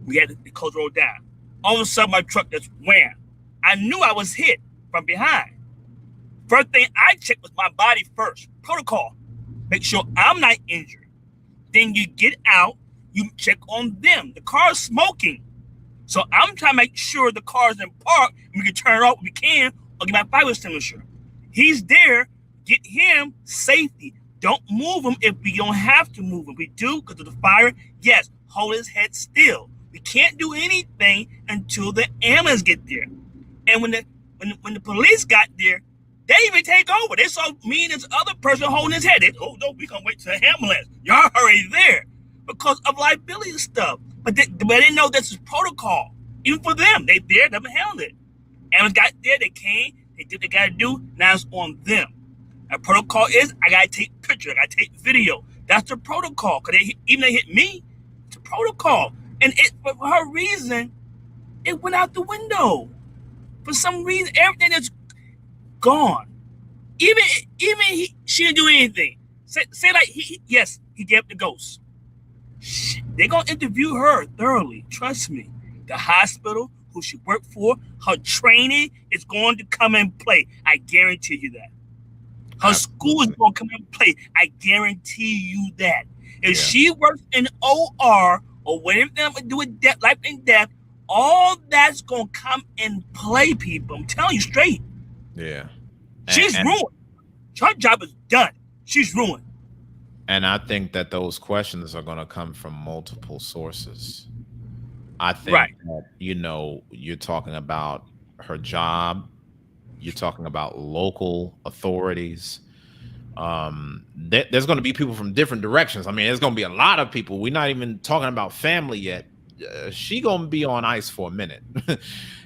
Speaker 6: We had to close the road down. All of a sudden, my truck just wham. I knew I was hit from behind. First thing I checked was my body first. Protocol. Make sure I'm not injured. Then you get out, you check on them. The car's smoking. So I'm trying to make sure the car's in park and we can turn it off if we can or get my fire extinguisher. He's there. Get him safety. Don't move him if we don't have to move him. We do because of the fire. Yes, hold his head still. We can't do anything until the ambulance get there. And when the police got there, they even take over. They saw me and this other person holding his head. They, oh no, we gonna wait till the ambulance. Y'all already there because of liability stuff. But they didn't know this is protocol. Even for them, they there, never handled it. Ambulance got there, they came, they did what they gotta do. Now it's on them. A protocol is I gotta take pictures, I gotta take video. That's the protocol. Cause even they hit me, it's a protocol. And for her reason, it went out the window. For some reason, everything is gone. Even she didn't do anything. Say like he gave up the ghost. They're gonna interview her thoroughly. Trust me. The hospital, who she worked for, her training is going to come in play. I guarantee you that. Her school is going to come in play. I guarantee you that. If she works in OR or whatever to do with death, life and death, all that's going to come in play, people. I'm telling you straight.
Speaker 4: Yeah.
Speaker 6: She's ruined. Her job is done. She's ruined.
Speaker 4: And I think that those questions are going to come from multiple sources. I think that, you're talking about her job. You're talking about local authorities. There's going to be people from different directions. I mean, there's going to be a lot of people. We're not even talking about family yet. She going to be on ice for a minute.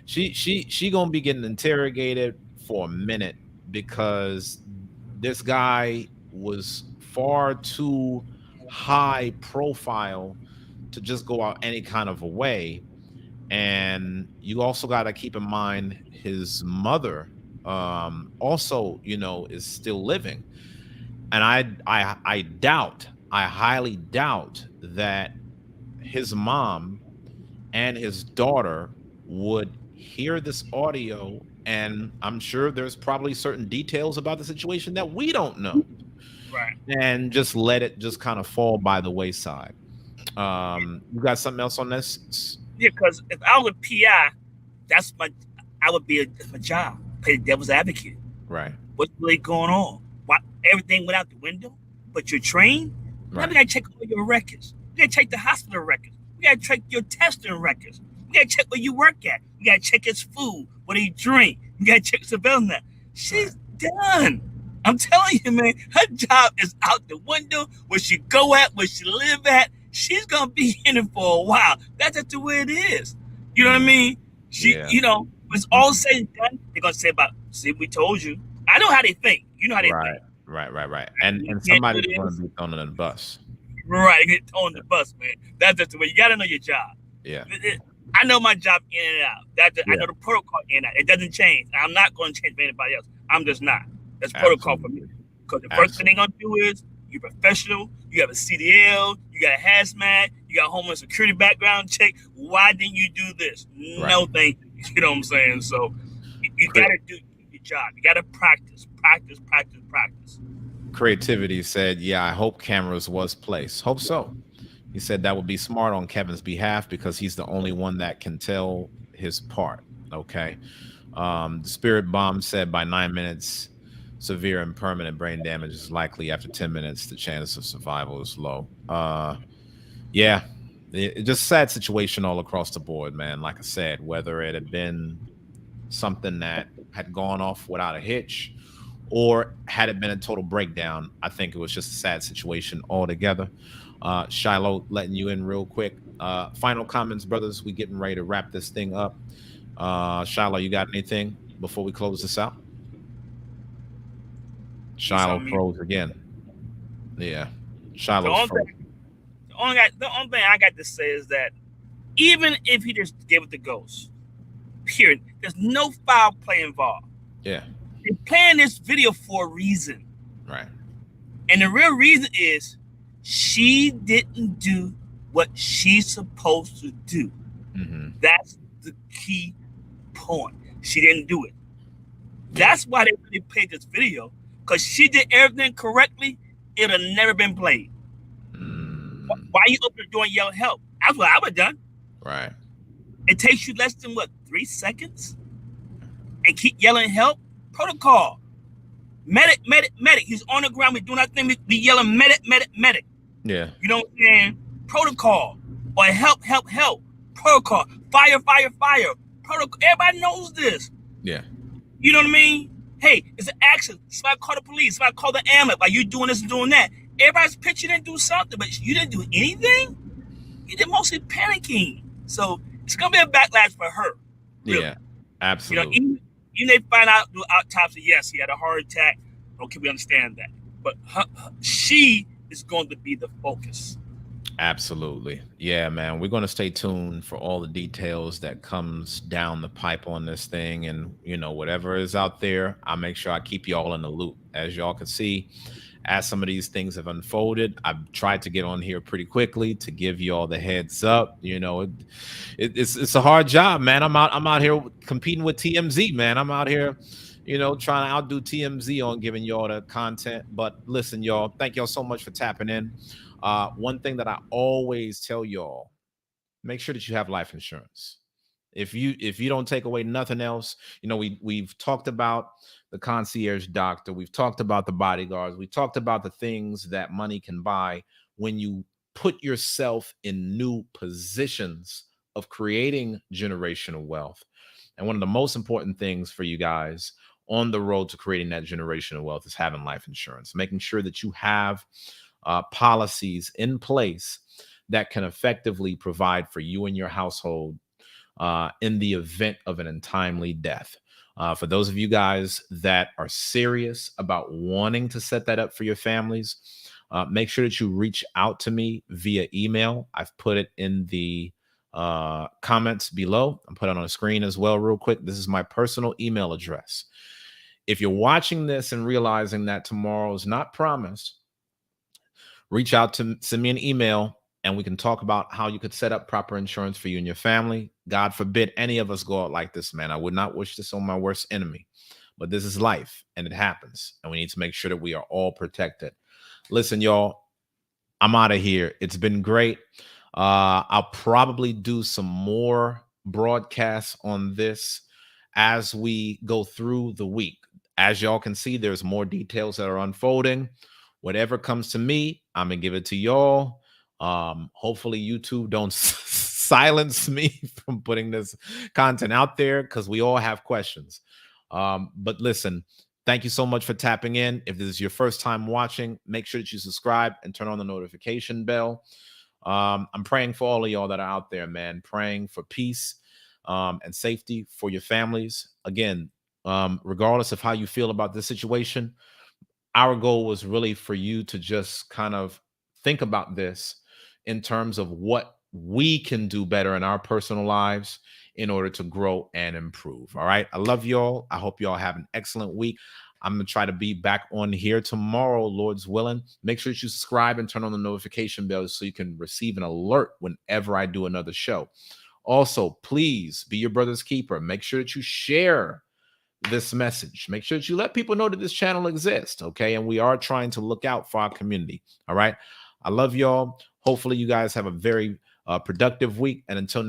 Speaker 4: she going to be getting interrogated for a minute because this guy was far too high profile to just go out any kind of a way. And you also got to keep in mind his mother also, is still living. And I highly doubt that his mom and his daughter would hear this audio. And I'm sure there's probably certain details about the situation that we don't know.
Speaker 6: Right.
Speaker 4: And just let it just kind of fall by the wayside. You got something else on this?
Speaker 6: Yeah, because if I was a PI, I would be my job. Play the devil's advocate.
Speaker 4: Right.
Speaker 6: What's really going on? Why everything went out the window? But you're trained? Now we gotta check all your records. We gotta check the hospital records. We gotta check your testing records. We gotta check where you work at. We gotta check his food, what he drink. We gotta check surveillance. She's done. I'm telling you, man, her job is out the window. Where she go at, where she live at, she's gonna be in it for a while. That's just the way it is. You know what I mean? When it's all said and done, they're gonna say about, see, we told you. I know how they think. You know how they think.
Speaker 4: Right. And somebody's gonna be thrown on the bus.
Speaker 6: Right, get thrown on the bus, man. That's just the way. You gotta know your job.
Speaker 4: Yeah.
Speaker 6: I know my job in and out. I know the protocol in and out. It doesn't change. I'm not going to change for anybody else. I'm just not. That's protocol for me. Because the first thing they're going to do is you're professional. You have a CDL. You got a hazmat. You got a Homeland Security background check. Why didn't you do this? No, thank you. You know what I'm saying? So you got to do your job. You got to practice.
Speaker 4: Creativity said, yeah, I hope cameras was placed. Hope so. He said that would be smart on Kevin's behalf because he's the only one that can tell his part. Okay. The Spirit Bomb said by 9 minutes, severe and permanent brain damage is likely. After 10 minutes, the chance of survival is low. Yeah, it just sad situation all across the board, man. Like I said, whether it had been something that had gone off without a hitch or had it been a total breakdown, I think it was just a sad situation altogether. Shiloh, letting you in real quick. Final comments, brothers. We getting ready to wrap this thing up. Shiloh, you got anything before we close this out? Shiloh froze again. Yeah, Shiloh froze.
Speaker 6: The only thing I got to say is that even if he just gave it the ghost, period, there's no foul play involved.
Speaker 4: Yeah.
Speaker 6: They're playing this video for a reason.
Speaker 4: Right.
Speaker 6: And the real reason is she didn't do what she's supposed to do.
Speaker 4: Mm-hmm.
Speaker 6: That's the key point. She didn't do it. That's why they really played this video, because she did everything correctly. It would have never been played. Why you open the door and yell help? That's what I would have done.
Speaker 4: Right.
Speaker 6: It takes you less than 3 seconds, and keep yelling help. Protocol. Medic. He's on the ground. We're doing our thing. We yelling medic.
Speaker 4: Yeah.
Speaker 6: You know what I'm saying? Protocol. Or help. Protocol. Fire. Protocol. Everybody knows this.
Speaker 4: Yeah.
Speaker 6: You know what I mean? Hey, it's an accident. Somebody call the police. Somebody call the ambulance. Like, you doing this and doing that. Everybody's pitching and do something, but you didn't do anything? You did mostly panicking. So it's going to be a backlash for her. Really.
Speaker 4: Yeah, absolutely.
Speaker 6: You know, even they find out through autopsy, yes, he had a heart attack. Okay, we understand that. But she is going to be the focus.
Speaker 4: Absolutely. Yeah, man. We're going to stay tuned for all the details that comes down the pipe on this thing. And, whatever is out there, I'll make sure I keep you all in the loop. As y'all can see, as some of these things have unfolded, I've tried to get on here pretty quickly to give you all the heads up. It's a hard job, man. I'm out here competing with TMZ, man. I'm out here, trying to outdo TMZ on giving y'all the content. But listen, y'all, thank y'all so much for tapping in. One thing that I always tell y'all, make sure that you have life insurance. If you don't take away nothing else, we've talked about the concierge doctor. We've talked about the bodyguards. We talked about the things that money can buy when you put yourself in new positions of creating generational wealth. And one of the most important things for you guys on the road to creating that generational wealth is having life insurance, making sure that you have policies in place that can effectively provide for you and your household in the event of an untimely death. For those of you guys that are serious about wanting to set that up for your families, make sure that you reach out to me via email. I've put it in the comments below. I'm putting it on the screen as well real quick. This is my personal email address. If you're watching this and realizing that tomorrow is not promised, reach out to send me an email and we can talk about how you could set up proper insurance for you and your family. God forbid any of us go out like this, man. I would not wish this on my worst enemy, but this is life and it happens. And we need to make sure that we are all protected. Listen, y'all, I'm out of here. It's been great. I'll probably do some more broadcasts on this as we go through the week. As y'all can see, there's more details that are unfolding. Whatever comes to me, I'm going to give it to y'all. Hopefully YouTube don't silence me from putting this content out there because we all have questions. But listen, thank you so much for tapping in. If this is your first time watching, make sure that you subscribe and turn on the notification bell. I'm praying for all of y'all that are out there, man, praying for peace and safety for your families. Again, regardless of how you feel about this situation, our goal was really for you to just kind of think about this in terms of what we can do better in our personal lives in order to grow and improve. All right. I love y'all. I hope y'all have an excellent week. I'm going to try to be back on here tomorrow, Lord's willing. Make sure that you subscribe and turn on the notification bell so you can receive an alert whenever I do another show. Also, please be your brother's keeper. Make sure that you share this message. Make sure that you let people know that this channel exists, okay? And we are trying to look out for our community, all right? I love y'all. Hopefully you guys have a very productive week. And until next